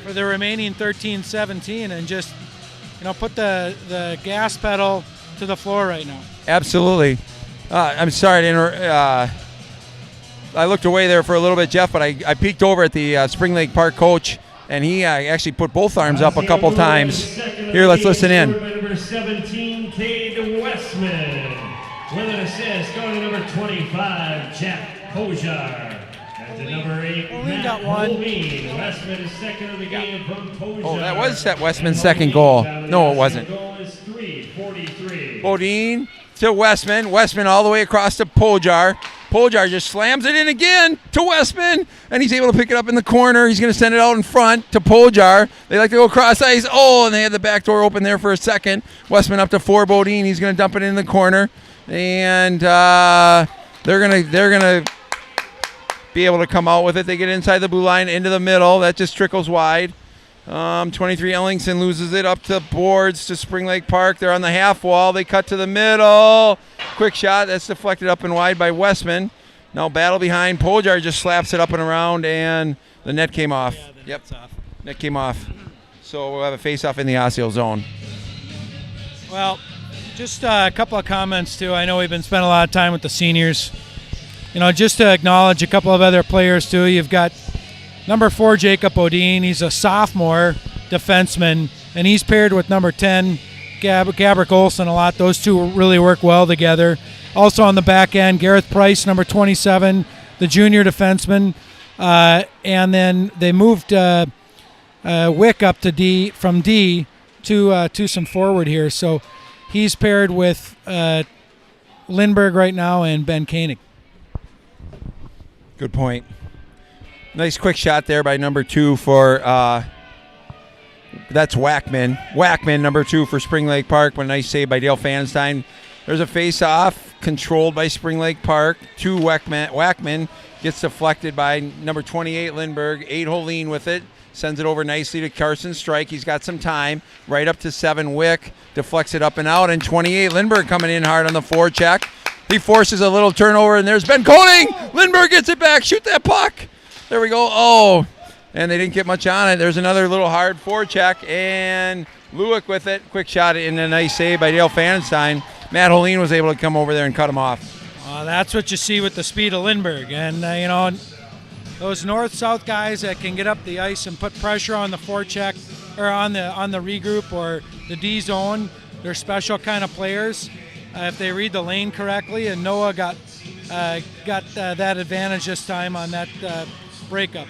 for the remaining 13-17 and just, put the gas pedal to the floor right now. Absolutely. I'm sorry to interrupt. I looked away there for a little bit, Jeff, but I peeked over at the Spring Lake Park coach, and he actually put both arms up a couple times. Here, let's listen in. Number 17, Cade Westman, with an assist going to number 25, Jack Pojar. And to number 8, Matt got one. Holbein. Westman is second of the game from Pojar. Oh, that was Westman's second goal. No, it wasn't. Goal is 3:43. Bodine to Westman. Westman all the way across to Pojar. Pojar just slams it in again to Westman, and he's able to pick it up in the corner. He's going to send it out in front to Pojar. They like to go cross ice. Oh, and they had the back door open there for a second. Westman up to 4 Bodine. He's going to dump it in the corner, and they're gonna be able to come out with it. They get inside the blue line into the middle. That just trickles wide. 23 Ellingson loses it up to boards to Spring Lake Park. They're on the half wall. They cut to the middle. Quick shot. That's deflected up and wide by Westman. Now battle behind. Pojar just slaps it up and around, and the net came off. Yeah, the net's off. Net came off. So we'll have a face-off in the Osseo zone. Well, just a couple of comments, too. I know we've been spending a lot of time with the seniors. Just to acknowledge a couple of other players, too. You've got number 4, Jacob Odine. He's a sophomore defenseman, and he's paired with number 10, Gabrick Olson, a lot. Those two really work well together. Also on the back end, Gareth Price, number 27, the junior defenseman. And then they moved Wick up to D, from D to some forward here. So he's paired with Lindbergh right now and Ben Koenig. Good point. Nice quick shot there by number 2 for that's Wackman. Wackman, number 2 for Spring Lake Park. But a nice save by Dale Fanstein. There's a face-off controlled by Spring Lake Park. 2 Wackman gets deflected by number 28 Lindbergh. 8 Holine with it. Sends it over nicely to Carson Strike. He's got some time. Right up to 7 Wick. Deflects it up and out. And 28 Lindbergh coming in hard on the forecheck. He forces a little turnover, and there's Ben Koenig. Lindbergh gets it back. Shoot that puck. There we go. Oh, and they didn't get much on it. There's another little hard forecheck, and Lewick with it. Quick shot in a nice save by Dale Fanstein. Matt Holine was able to come over there and cut him off. That's what you see with the speed of Lindbergh. And, those north-south guys that can get up the ice and put pressure on the forecheck or on the regroup or the D zone, they're special kind of players. If they read the lane correctly, and Noah got that advantage this time on that breakup.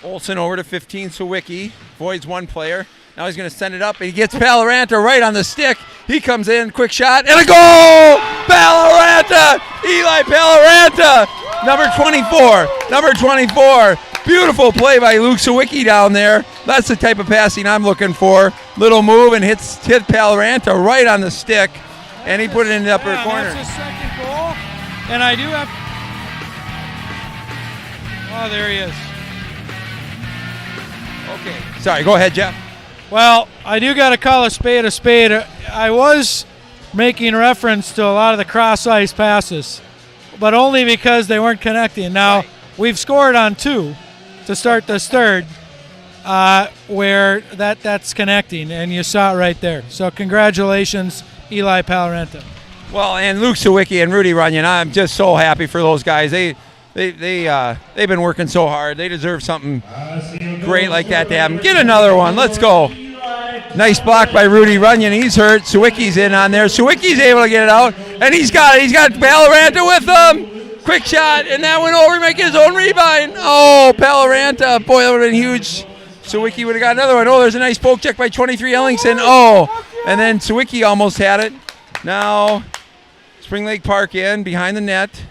Olson over to 15, Sawicki. Voids one player. Now he's going to send it up, and he gets Paloranta right on the stick. He comes in, quick shot, and a goal! Paloranta! Eli Paloranta! Number 24. Beautiful play by Luke Sawicki down there. That's the type of passing I'm looking for. Little move and hit Paloranta right on the stick, and he put it in the upper corner. That's his second goal, and I do have. Oh, there he is. Okay. Sorry, go ahead, Jeff. Well, I do got to call a spade a spade. I was making reference to a lot of the cross-ice passes, but only because they weren't connecting. Now, we've scored on 2 to start this third, where that's connecting, and you saw it right there. So congratulations, Eli Paloranta. Well, and Luke Sawicki and Rudy Runyon, I'm just so happy for those guys. They've been working so hard. They deserve something great like that to happen. Get another one. Let's go. Nice block by Rudy Runyon. He's hurt. Sawicki's in on there. Sawicki's able to get it out, and he's got it. He's got Paloranta with him. Quick shot, and that went over. He might get his own rebound. Oh, Paloranta. Boy, that would have been huge. Sawicki would have got another one. Oh, there's a nice poke check by 23 Ellingson. Oh, and then Sawicki almost had it. Now, Spring Lake Park in behind the net.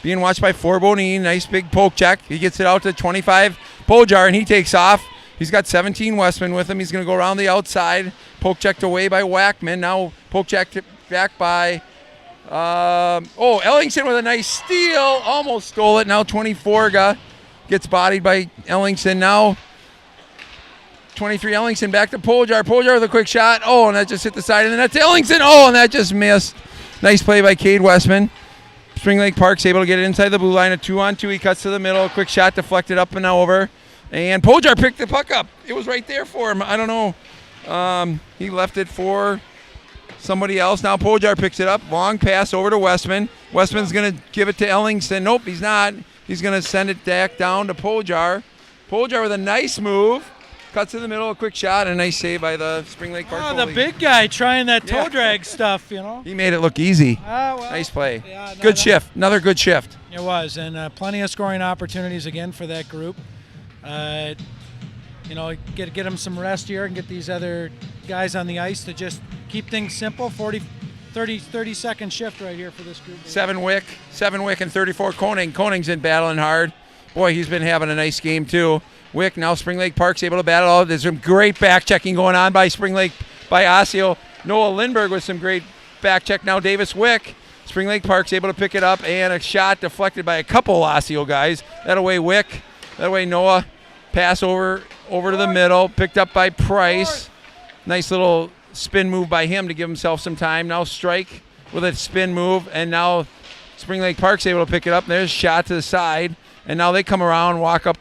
Being watched by Forbonine. Nice big poke check. He gets it out to 25 Pojar, and he takes off. He's got 17 Westman with him. He's going to go around the outside. Poke checked away by Wackman. Now poke checked back by Ellingson with a nice steal. Almost stole it. Now 24 gets bodied by Ellingson. Now 23 Ellingson back to Pojar. Pojar with a quick shot. Oh, and that just hit the side of the net to Ellingson. Oh, and that just missed. Nice play by Cade Westman. Spring Lake Park's able to get it inside the blue line. A 2-on-2. He cuts to the middle. Quick shot deflected up and over. And Pojar picked the puck up. It was right there for him. I don't know. He left it for somebody else. Now Pojar picks it up. Long pass over to Westman. Westman's going to give it to Ellingson. Nope, he's not. He's going to send it back down to Pojar. Pojar with a nice move. Cuts to the middle, a quick shot, and a nice save by the Spring Lake Park goalie. The big guy trying that toe drag stuff, you know. He made it look easy. Nice play. Good shift. Another good shift. It was, and plenty of scoring opportunities again for that group. Get them some rest here and get these other guys on the ice to just keep things simple. 30-second shift right here for this group. 7 Wick, and 34 Koning. Koning's in battling hard. Boy, he's been having a nice game too. Wick, now Spring Lake Park's able to battle. Oh, there's some great back checking going on by Spring Lake, by Osseo. Noah Lindberg with some great back check. Now Davis Wick. Spring Lake Park's able to pick it up, and a shot deflected by a couple Osseo guys. That away Wick. That away Noah. Pass over to the middle. Picked up by Price. Nice little spin move by him to give himself some time. Now Strike with a spin move, and now Spring Lake Park's able to pick it up. There's a shot to the side, and now they come around, walk up,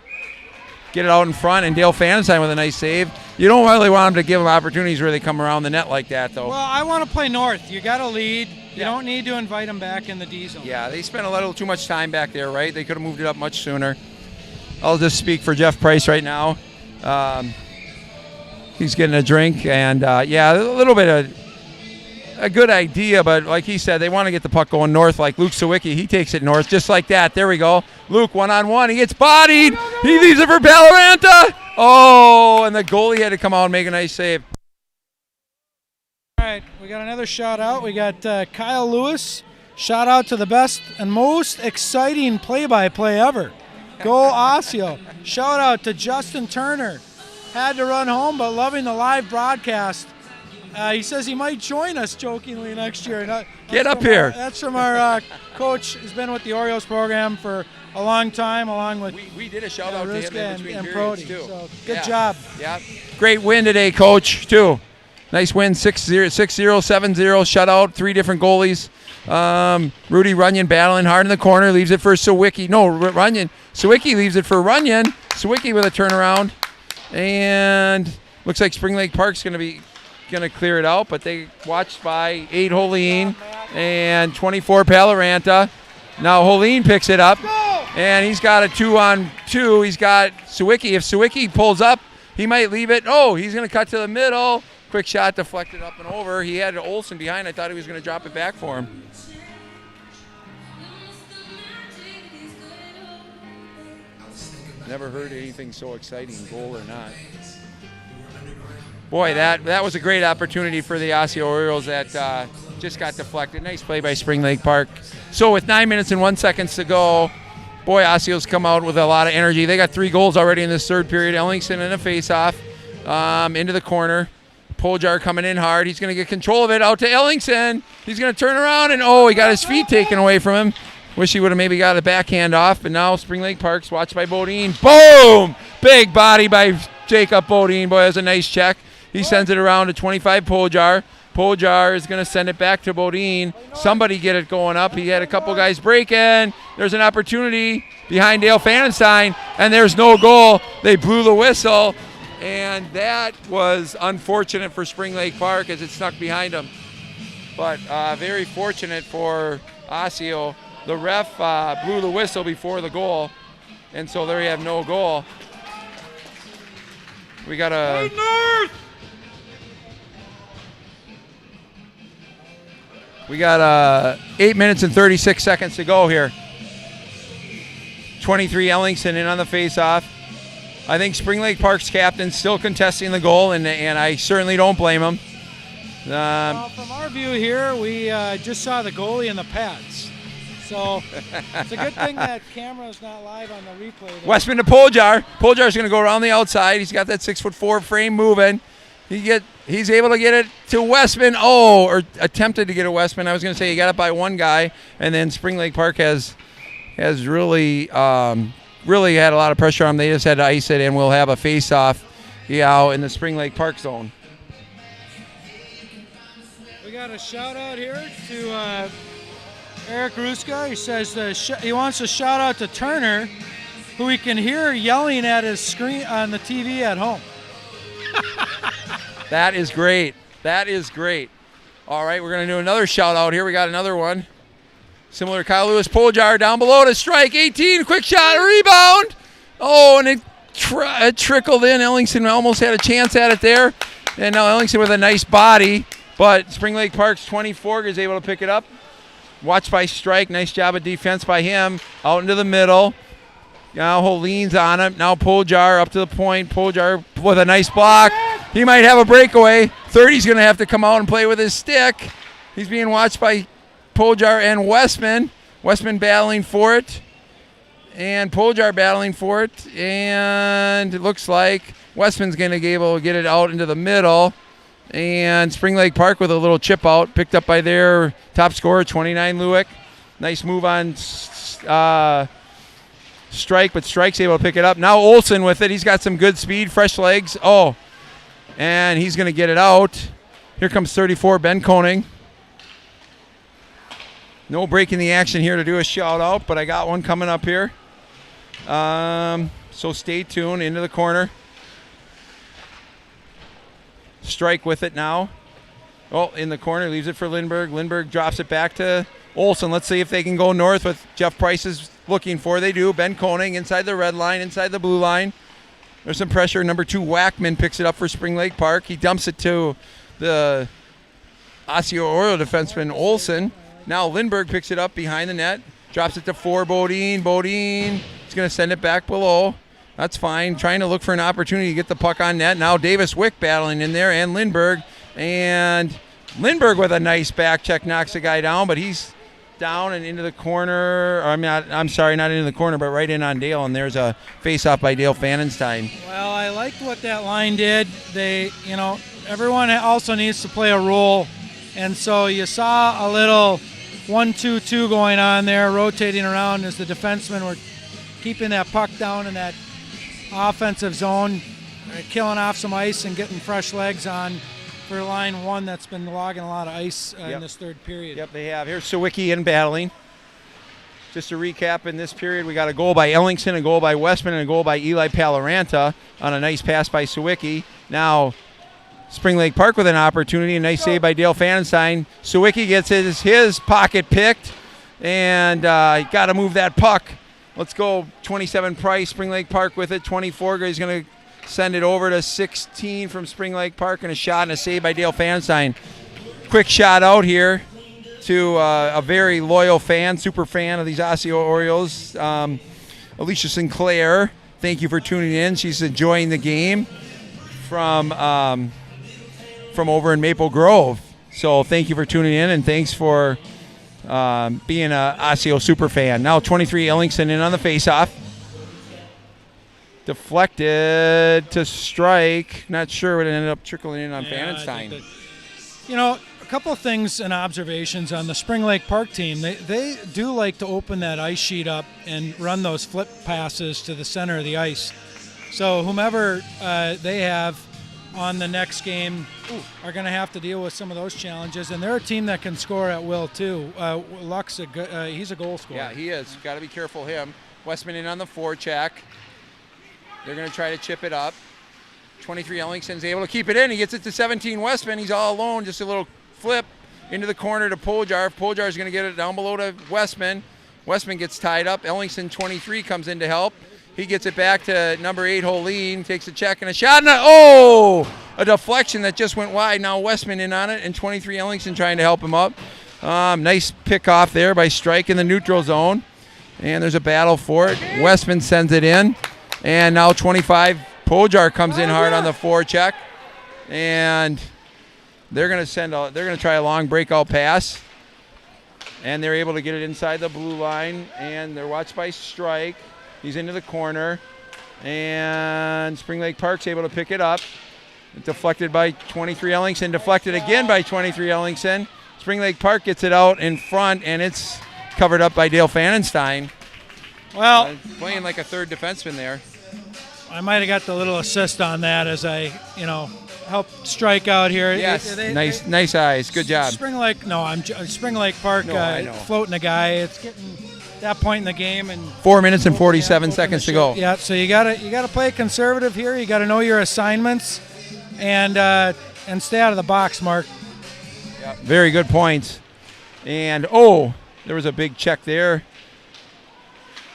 get it out in front, and Dale Fanenstein with a nice save. You don't really want them to give them opportunities where they come around the net like that, though. Well, I want to play north. You got to lead. You don't need to invite them back in the D zone. Yeah, they spent a little too much time back there, right? They could have moved it up much sooner. I'll just speak for Jeff Price right now. He's getting a drink, and a little bit of a good idea, but like he said, they want to get the puck going north like Luke Sawicki. He takes it north just like that. There we go. Luke one-on-one. He gets bodied. He leaves it for Paloranta. Oh, and the goalie had to come out and make a nice save. All right, we got another shout out. We got Kyle Lewis. Shout out to the best and most exciting play-by-play ever. Go Osseo. Shout out to Justin Turner. Had to run home, but loving the live broadcast. He says he might join us jokingly next year. Get up here. That's from our coach who's been with the Orioles program for a long time, along with we did a shout out to him in between and periods Brody. too. So good job. Yeah. Great win today, Coach, too. Nice win, 6-0, 7-0, shutout, 3 different goalies. Rudy Runyon battling hard in the corner, leaves it for Sawicki. No, Runyon. Sawicki leaves it for Runyon. Sawicki with a turnaround. And looks like Spring Lake Park's going to clear it out, but they watched by 8 Holeen and 24 Paloranta. Now Holeen picks it up, and he's got a 2-on-2. He's got Sawicki. If Sawicki pulls up, he might leave it. Oh, he's going to cut to the middle. Quick shot deflected up and over. He had Olsen behind. I thought he was going to drop it back for him. Never heard anything so exciting, goal or not. Boy, that was a great opportunity for the Osseo Orioles that just got deflected. Nice play by Spring Lake Park. So with 9 minutes and 1 second to go, boy, Osceo's come out with a lot of energy. They got 3 goals already in this third period. Ellingson in a face-off into the corner. Poljar coming in hard. He's going to get control of it out to Ellingson. He's going to turn around, and he got his feet taken away from him. Wish he would have maybe got a backhand off, but now Spring Lake Park's watched by Bodine. Boom! Big body by Jacob Bodine. Boy, that's a nice check. He sends it around to 25 Poljar. Poljar is going to send it back to Bodine. Somebody get it going up. He had a couple guys break in. There's an opportunity behind Dale Fanenstein, and there's no goal. They blew the whistle, and that was unfortunate for Spring Lake Park as it snuck behind them. But very fortunate for Osseo. The ref blew the whistle before the goal, and so there you have no goal. We got a... We got 8 minutes and 36 seconds to go here. 23 Ellingson in on the face-off. I think Spring Lake Park's captain still contesting the goal, and I certainly don't blame him. Well, from our view here, we just saw the goalie in the pads. So it's a good thing that camera's not live on the replay there. Westman to Poljar. Poljar's going to go around the outside. He's got that 6'4" frame moving. He's able to get it to Westman. Or attempted to get it to Westman. I was going to say he got it by one guy, and then Spring Lake Park has really had a lot of pressure on him. They just had to ice it, and we'll have a face-off in the Spring Lake Park zone. We got a shout-out here to Eric Ruska. He says he wants to shout out to Turner, who he can hear yelling at his screen on the TV at home. That is great. That is great. All right, we're going to do another shout-out here. We got another one. Similar to Kyle Lewis. Poljar down below to strike. 18, quick shot, a rebound. And it trickled in. Ellingson almost had a chance at it there. And now Ellingson with a nice body. But Spring Lake Park's 24 is able to pick it up. Watched by Strike. Nice job of defense by him. Out into the middle. Now leans on him. Now Poljar up to the point. Poljar with a nice block. He might have a breakaway. 30's going to have to come out and play with his stick. He's being watched by Poljar and Westman. Westman battling for it. And Poljar battling for it. And it looks like Westman's going to be able to get it out into the middle. And Spring Lake Park with a little chip out. Picked up by their top scorer, 29 Lewick. Nice move on Strike, but Strike's able to pick it up. Now Olsen with it. He's got some good speed, fresh legs. And he's going to get it out. Here comes 34, Ben Koning. No breaking the action here to do a shout-out, but I got one coming up here. So stay tuned. Into the corner. Strike with it now. In the corner. Leaves it for Lindbergh. Lindbergh drops it back to Olsen. Let's see if they can go north with Jeff Price is looking for. They do. Ben Koning inside the red line, inside the blue line. There's some pressure. Number 2, Wackman picks it up for Spring Lake Park. He dumps it to the Osseo Oriole defenseman Olsen. Now Lindbergh picks it up behind the net. Drops it to 4, Bodine. Bodine is going to send it back below. That's fine. Trying to look for an opportunity to get the puck on net. Now Davis Wick battling in there and Lindbergh. And Lindbergh with a nice back check knocks the guy down, but he's down and into the corner. I'm sorry, not into the corner, but right in on Dale, and there's a face-off by Dale Fanenstein. Well, I liked what that line did. Everyone also needs to play a role, and so you saw a little 1-2-2 going on there, rotating around as the defensemen were keeping that puck down in that offensive zone, killing off some ice and getting fresh legs on for line 1 that's been logging a lot of ice in this third period. Yep, they have. Here's Sawicki in battling. Just to recap, in this period, we got a goal by Ellingson, a goal by Westman, and a goal by Eli Paloranta on a nice pass by Sawicki. Now, Spring Lake Park with an opportunity, a nice save by Dale Fanenstein. Sawicki gets his pocket picked, and got to move that puck. Let's go 27 Price, Spring Lake Park with it. 24, he's going to send it over to 16 from Spring Lake Park, and a shot and a save by Dale Fanenstein. Quick shot out here to a very loyal fan, super fan of these Osseo Orioles, Alicia Sinclair. Thank you for tuning in. She's enjoying the game from from over in Maple Grove. So thank you for tuning in, and thanks for being a Osseo super fan. Now 23 Ellingson in on the faceoff. Deflected to strike. Not sure what it ended up trickling in on Vandenstein. A couple of things and observations on the Spring Lake Park team. They do like to open that ice sheet up and run those flip passes to the center of the ice. So whomever they have on the next game are going to have to deal with some of those challenges. And they're a team that can score at will, too. Luck's he's a goal scorer. Yeah, he is. Got to be careful of him. Westman in on the forecheck. They're going to try to chip it up. 23 Ellingson's able to keep it in. He gets it to 17 Westman. He's all alone. Just a little flip into the corner to Poljar. Poljar's going to get it down below to Westman. Westman gets tied up. Ellingson, 23, comes in to help. He gets it back to number 8, Holeen. Takes a check and a shot. And a deflection that just went wide. Now Westman in on it, and 23 Ellingson trying to help him up. Nice pick off there by Strike in the neutral zone. And there's a battle for it. Westman sends it in. And now 25, Poljar comes in hard on the forecheck. And they're going to try a long breakout pass. And they're able to get it inside the blue line. And they're watched by Strike. He's into the corner. And Spring Lake Park's able to pick it up. Deflected by 23 Ellingson. Deflected again by 23 Ellingson. Spring Lake Park gets it out in front, and it's covered up by Dale Fanenstein. Well, playing like a third defenseman there. I might have got the little assist on that as I, helped Strike out here. Yes, nice eyes. Good job. Spring Lake Park floating a guy. It's getting that point in the game, and 4 minutes and 47 seconds to go. Yeah, so you gotta play conservative here. You gotta know your assignments, and stay out of the box, Mark. Yeah, very good points. And there was a big check there.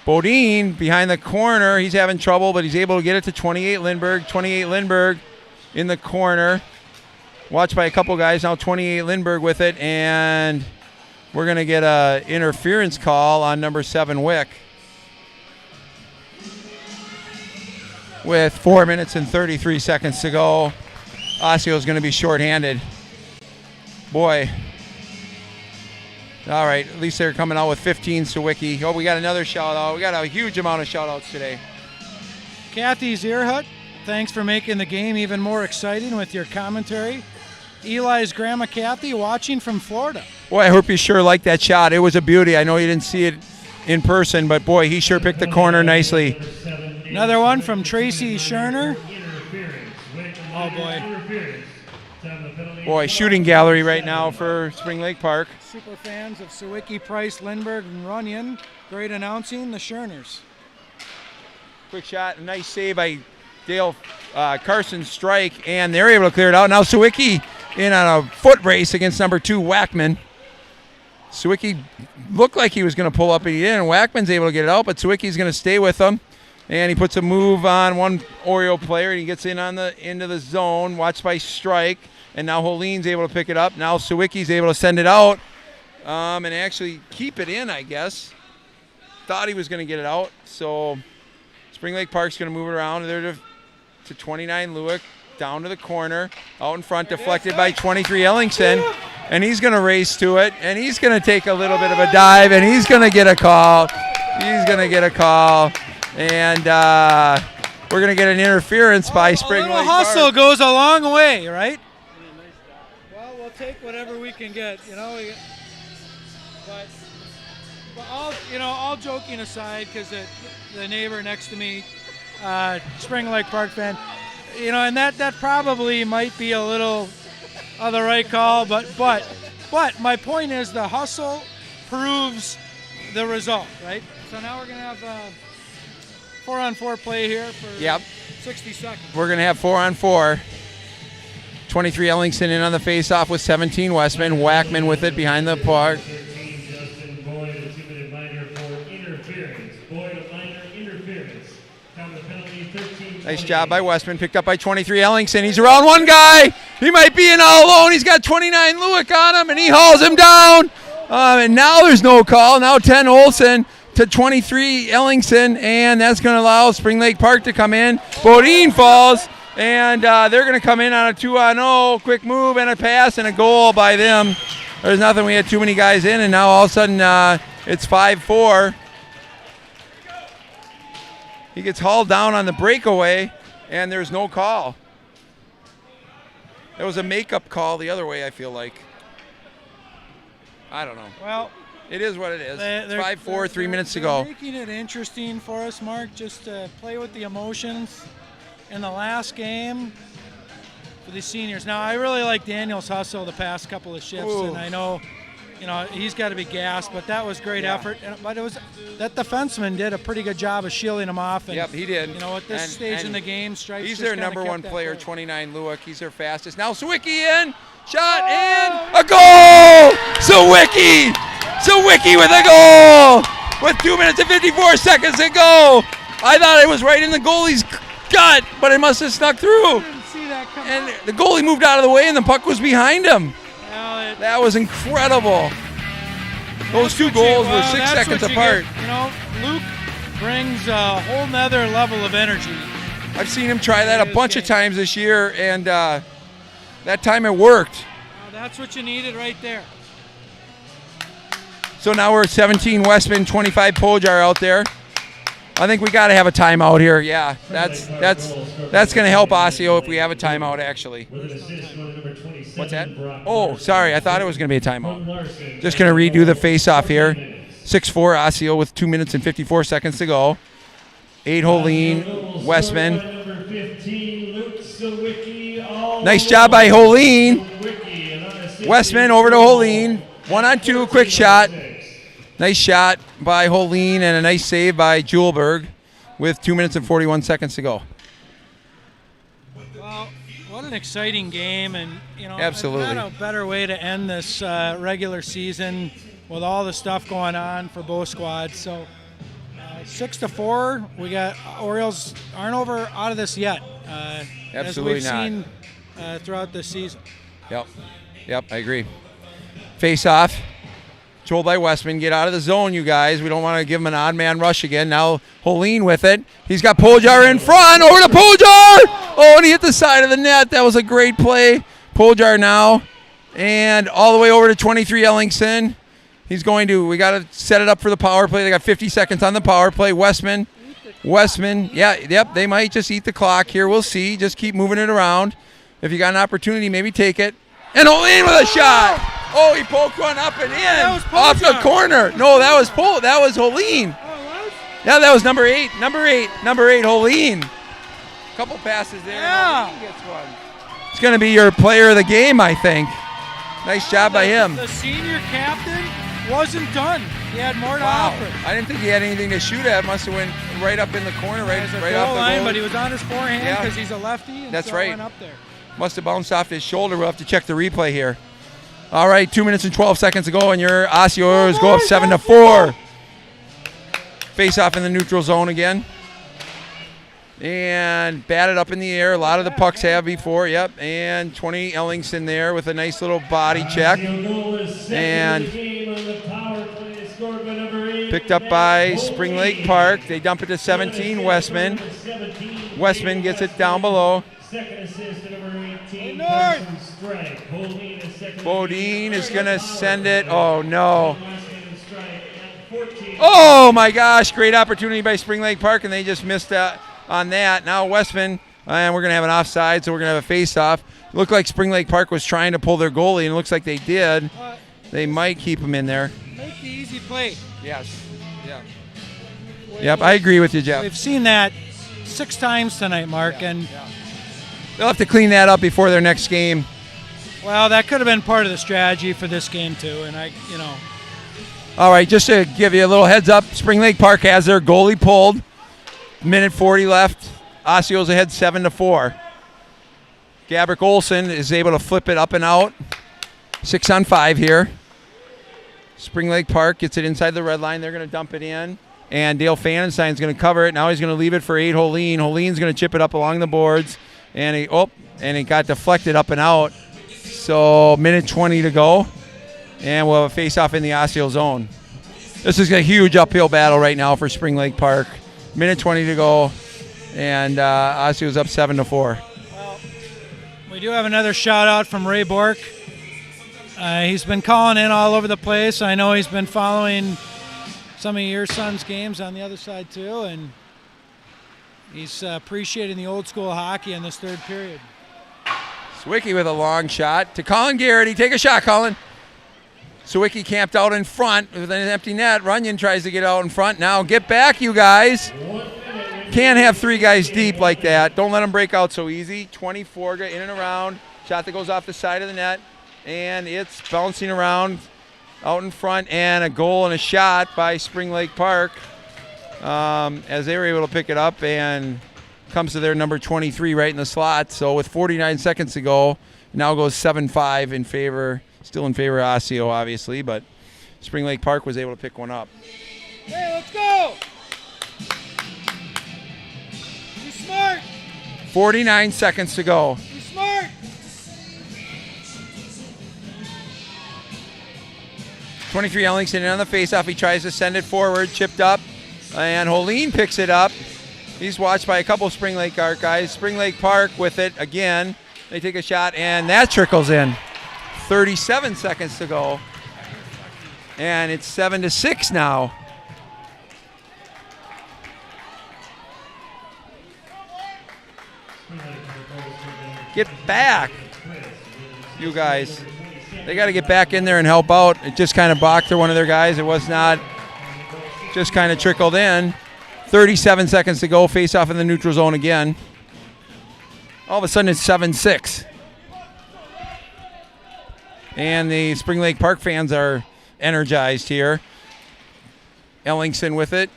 Bodine behind the corner. He's having trouble, but he's able to get it to 28 Lindbergh. 28 Lindbergh in the corner. Watched by a couple guys. Now 28 Lindbergh with it, and we're going to get an interference call on number 7 Wick. With 4 minutes and 33 seconds to go, Osseo's going to be shorthanded. Boy. All right, at least they're coming out with 15, Sawicki. We got another shout-out. We got a huge amount of shout-outs today. Kathy Zierhut, thanks for making the game even more exciting with your commentary. Eli's grandma Kathy watching from Florida. Boy, I hope you sure liked that shot. It was a beauty. I know you didn't see it in person, but boy, he sure picked the corner nicely. Another one from Tracy Scherner. Oh, boy. Boy, shooting gallery right now for Spring Lake Park. Super fans of Sawicki, Price, Lindbergh, and Runyon. Great announcing, the Scherners. Quick shot, a nice save by Dale Carson Strike, and they're able to clear it out. Now Sawicki in on a foot race against number 2, Wackman. Sawicki looked like he was going to pull up, and he didn't. Wackman's able to get it out, but Sawicki's going to stay with him. And he puts a move on one Oriole player, and he gets into the zone, watched by Strike. And now Holeen's able to pick it up. Now Sawicki's able to send it out and actually keep it in, I guess. Thought he was going to get it out. So Spring Lake Park's going to move it around. They're to 29 Lewick, down to the corner, out in front, deflected by 23 Ellingson. And he's going to race to it, and he's going to take a little bit of a dive, and he's going to get a call. And we're going to get an interference by Spring Lake Park. Hustle goes a long way, right? Well, we'll take whatever we can get, But all joking aside, because the neighbor next to me, Spring Lake Park fan, and that probably might be a little of the right call, but my point is the hustle proves the result, right? So now we're going to have 4-on-4 play here for 60 seconds. We're going to have 4-on-4. 23 Ellingson in on the face-off with 17 Westman. Wackman with it behind the park. Nice job by Westman. Picked up by 23 Ellingson. He's around one guy. He might be in all alone. He's got 29 Lewick on him, and he hauls him down. And now there's no call. Now 10 Olsen to 23 Ellingson, and that's going to allow Spring Lake Park to come in. Bodine falls, And they're going to come in on a 2-on-0, quick move and a pass and a goal by them. There's nothing. We had too many guys in, and now all of a sudden it's 5-4. He gets hauled down on the breakaway, and there's no call. There was a makeup call the other way, I feel like. I don't know. Well, it is what it is. It's 5-4, 3 minutes to go. Making it interesting for us, Mark, just to play with the emotions in the last game for the seniors. Now, I really like Daniel's hustle the past couple of shifts, and I know, he's got to be gassed, but that was great effort. But it was that defenseman did a pretty good job of shielding him off. And, yep, he did. At this stage in the game, Stripes. He's their number one player, 29 Lewick. He's their fastest. Now Sawicki in, shot, and a goal! Sawicki with a goal with 2 minutes and 54 seconds to go. I thought it was right in the goalie's gut, but it must have snuck through. I didn't see that coming. And the goalie moved out of the way, and the puck was behind him. Well, that was incredible. Those two goals were 6 seconds apart. Luke brings a whole nother level of energy. I've seen him try that a bunch of times this year, and that time it worked. Well, that's what you needed right there. So now we're at 17 Westman, 25 Pojar out there. I think we got to have a timeout here. Yeah, that's going to help Osseo if we have a timeout, actually. What's that? Oh, sorry. I thought it was going to be a timeout. Just going to redo the face-off here. 6-4 Osseo with 2 minutes and 54 seconds to go. 8 Holeen, Westman. Nice job by Holeen. Westman over to Holeen. 1-on-2, quick shot. Nice shot by Holeen and a nice save by Julberg with 2 minutes and 41 seconds to go. Well, what an exciting game, and absolutely not a better way to end this regular season with all the stuff going on for both squads. So 6-4, we got Orioles aren't out of this yet. Absolutely as we've seen throughout this season. Yep, I agree. Face off. Controlled by Westman. Get out of the zone, you guys. We don't want to give him an odd man rush again. Now Holeen with it. He's got Pojar in front. Over to Pojar. Oh, and he hit the side of the net. That was a great play. Pojar now. And all the way over to 23 Ellingson. We got to set it up for the power play. They got 50 seconds on the power play. Westman. They might just eat the clock here. We'll see. Just keep moving it around. If you got an opportunity, maybe take it. And Holeen with a shot. Oh, he poked one up and in off the corner. No, that was Holeen. Yeah, that was number 8, Holeen. Couple passes there. Yeah. Holeen gets one. It's going to be your player of the game, I think. Nice job by him. The senior captain wasn't done. He had more to offer. I didn't think he had anything to shoot at. Must have went right up in the corner, right off the line, goal. but he was on his forehand because he's a lefty. And that's so right. Went up there. Must have bounced off his shoulder. We'll have to check the replay here. All right, 2 minutes and 12 seconds to go, and your Osseo go up 7-4. Face off in the neutral zone again. And batted up in the air. A lot of the pucks have before. Yep. And 20 Ellingson there with a nice little body check. And picked up by Spring Lake Park. They dump it to 17 Westman. Westman gets it down below. Second assist to number 18, Bodine is going to send it. Oh, no. Oh, my gosh. Great opportunity by Spring Lake Park, and they just missed on that. Now Westman, and we're going to have an offside, so we're going to have a face-off. It looked like Spring Lake Park was trying to pull their goalie, and it looks like they did. They might keep him in there. Make the easy play. Yes. Yeah. Yep, I agree with you, Jeff. We've seen that 6 times tonight, Mark, and they'll have to clean that up before their next game. Well, that could have been part of the strategy for this game too, and All right, just to give you a little heads up, Spring Lake Park has their goalie pulled. Minute 40 left. Osceo's ahead 7-4. Gabrick Olson is able to flip it up and out. 6-on-5 here. Spring Lake Park gets it inside the red line. They're going to dump it in. And Dale Fanenstein's going to cover it. Now he's going to leave it for 8 Holeen. Holeen's going to chip it up along the boards. And he got deflected up and out. So minute 20 to go. And we'll have a face-off in the Osseo zone. This is a huge uphill battle right now for Spring Lake Park. Minute 20 to go. And Osceo's up 7-4. We do have another shout out from Ray Bork. He's been calling in all over the place. I know he's been following some of your son's games on the other side too, and he's appreciating the old school hockey in this third period. Sawicki with a long shot to Colin Garrity. Take a shot, Colin. Sawicki camped out in front with an empty net. Runyon tries to get out in front. Now get back, you guys. Can't have 3 guys deep like that. Don't let them break out so easy. 24 in and around. Shot that goes off the side of the net. And it's bouncing around out in front. And a goal and a shot by Spring Lake Park as they were able to pick it up and comes to their number 23 right in the slot. So with 49 seconds to go, now goes 7-5 in favor, still in favor of Osseo, obviously, but Spring Lake Park was able to pick one up. Hey, let's go! Be smart! 49 seconds to go. Be smart! .23 Ellingson in on the faceoff. He tries to send it forward, chipped up, and Holine picks it up. He's watched by a couple of Spring Lake Park guys. Spring Lake Park with it again. They take a shot, and that trickles in. 37 seconds to go. And it's 7-6 now. Get back, you guys. They got to get back in there and help out. It just kind of blocked one of their guys. It was not, just kind of trickled in. 37 seconds to go. Face off in the neutral zone again. All of a sudden it's 7-6. And the Spring Lake Park fans are energized here. Ellingson with it.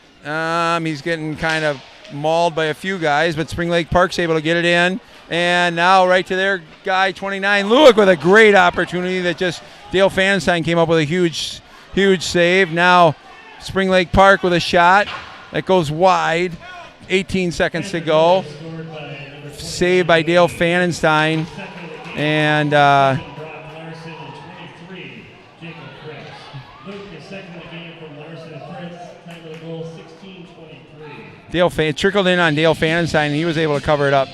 He's getting kind of mauled by a few guys, but Spring Lake Park's able to get it in. And now right to their guy, 29, Lewick, with a great opportunity that just Dale Fanenstein came up with a huge save. Now Spring Lake Park with a shot that goes wide. 18 seconds to go. Saved by Dale Fanenstein. And Dale trickled in on Dale Fanenstein, and he was able to cover it up.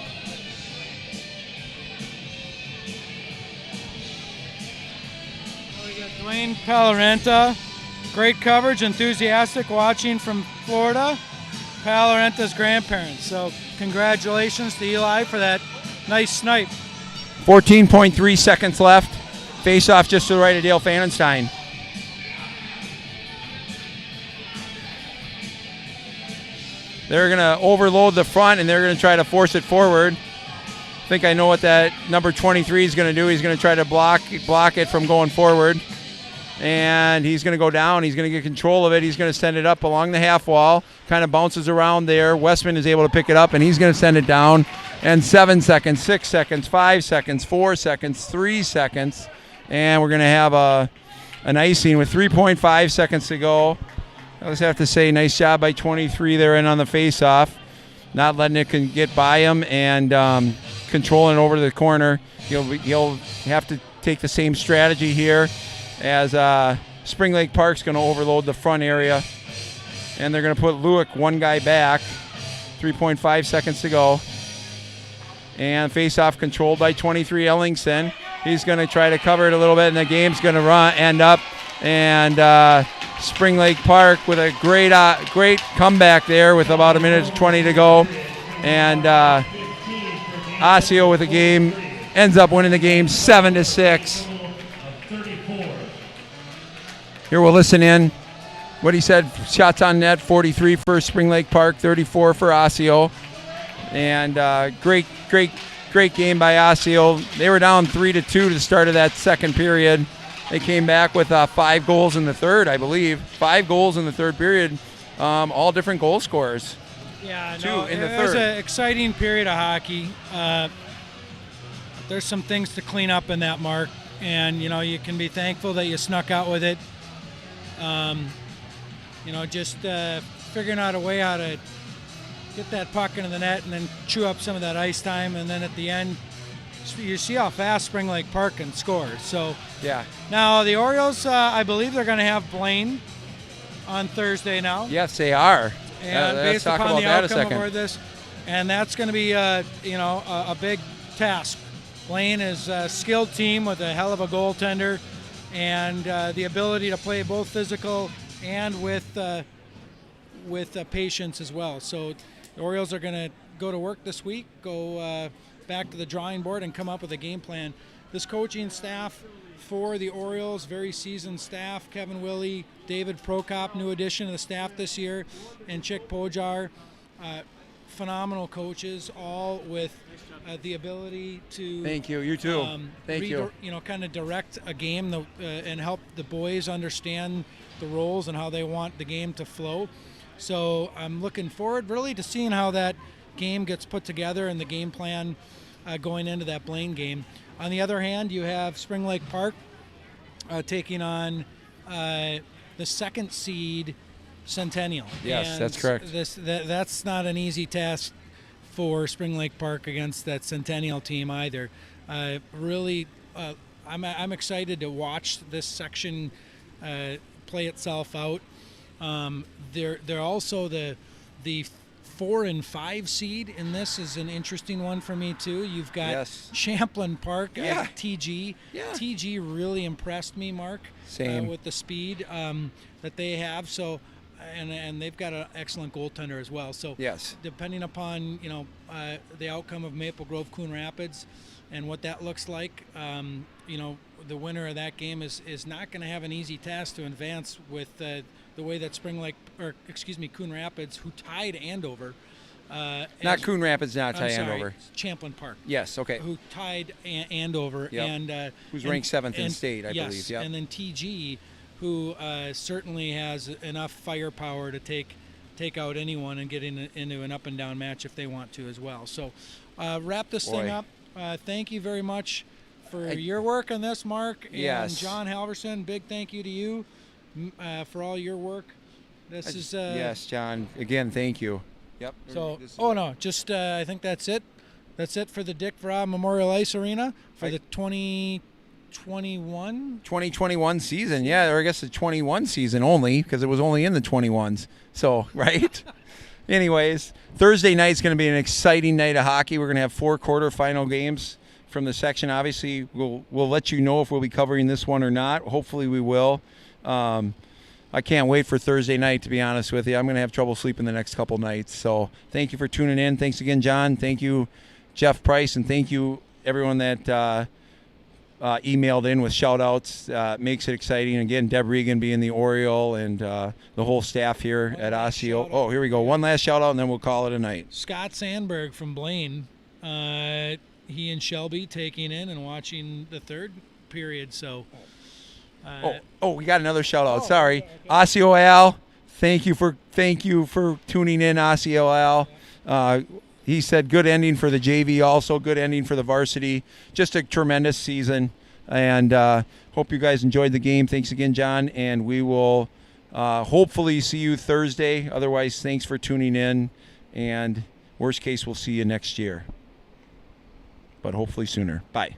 We got Dwayne Palarenta. Great coverage, enthusiastic watching from Florida. Palarenta's grandparents. So congratulations to Eli for that nice snipe. 14.3 seconds left. Face off just to the right of Dale Fanenstein. They're going to overload the front, and they're going to try to force it forward. I think I know what that number 23 is going to do. He's going to try to block it from going forward. And he's going to go down. He's going to get control of it. He's going to send it up along the half wall. Kind of bounces around there. Westman is able to pick it up, and he's going to send it down. And 7 seconds, 6 seconds, 5 seconds, 4 seconds, 3 seconds. And we're going to have an icing with 3.5 seconds to go. I just have to say, nice job by 23 there and on the face-off. Not letting it get by him and controlling it over to the corner. He'll have to take the same strategy here as Spring Lake Park's going to overload the front area. And they're going to put Lewick one guy back. 3.5 seconds to go. And face-off controlled by 23 Ellingson. He's going to try to cover it a little bit, and the game's going to end up. And Spring Lake Park with a great comeback there with about a minute 20 to go. And Osseo with the game ends up winning the game 7-6. Here we'll listen in. What he said, shots on net, 43 for Spring Lake Park, 34 for Osseo. And great game by Osseo. They were down 3-2 to the start of that second period. They came back with 5 goals in the third, I believe. 5 goals in the third period, all different goal scorers. Yeah, no, it was an exciting period of hockey. There's some things to clean up in that, Mark, and you can be thankful that you snuck out with it. Just figuring out a way how to get that puck into the net and then chew up some of that ice time, and then at the end, you see how fast Spring Lake Park can score. So yeah. Now the Orioles, I believe they're going to have Blaine on Thursday now. Yes, they are. And let's based talk upon about the that outcome a second. of this, and that's going to be a big task Blaine is a skilled team with a hell of a goaltender, and the ability to play both physical and with patience as well. So the Orioles are going to go to work this week, go back to the drawing board and come up with a game plan. This coaching staff for the Orioles, very seasoned staff. Kevin Willie, David Prokop, new addition to the staff this year, and Chick Pojar, phenomenal coaches, all with the ability to Thank you. You too. Thank you. Kind of direct a game and help the boys understand the roles and how they want the game to flow. So I'm looking forward really to seeing how that game gets put together and the game plan going into that Blaine game. On the other hand, you have Spring Lake Park taking on the second seed Centennial. Yes, and that's correct. That's not an easy task for Spring Lake Park against that Centennial team either. Really, I'm excited to watch this section play itself out. They're also the 4 and 5 seed, and this is an interesting one for me too. You've got Champlain Park at TG. Yeah. TG really impressed me, Mark. Same. With the speed that they have. So, and they've got an excellent goaltender as well. So depending upon the outcome of Maple Grove Coon Rapids and what that looks like, the winner of that game is not going to have an easy task to advance with the way that Coon Rapids, who tied Andover. Not Coon Rapids, not tied Andover. Champlain Park. Yes, okay. Who tied Andover. Yep. And who's ranked 7th in state, I believe. Yep. And then TG, who certainly has enough firepower to take out anyone and get into an up and down match if they want to as well. So wrap this thing up. Thank you very much for your work on this, Mark. And John Halverson, big thank you to you for all your work. Yes, John. Again, thank you. Yep. So, I think that's it. That's it for the Dick Vraa Memorial Ice Arena for the 2021 season. Yeah, or I guess the 21 season only, because it was only in the 21s. So, right? Anyways, Thursday night's going to be an exciting night of hockey. We're going to have 4 quarterfinal games from the section. Obviously, we'll let you know if we'll be covering this one or not. Hopefully we will. I can't wait for Thursday night, to be honest with you. I'm going to have trouble sleeping the next couple nights. So thank you for tuning in. Thanks again, John. Thank you, Jeff Price, and thank you, everyone that emailed in with shout-outs. Makes it exciting. Again, Deb Regan being the Oriole and the whole staff here at Osseo. Oh, here we go. One last shout-out, and then we'll call it a night. Scott Sandberg from Blaine. He and Shelby taking in and watching the third period. So... we got another shout out. Sorry. Okay. Osseo Al, thank you for tuning in, Osseo Al. He said good ending for the JV, also good ending for the varsity. Just a tremendous season, and hope you guys enjoyed the game. Thanks again, John, and we will hopefully see you Thursday. Otherwise, thanks for tuning in, and worst case, we'll see you next year, but hopefully sooner. Bye.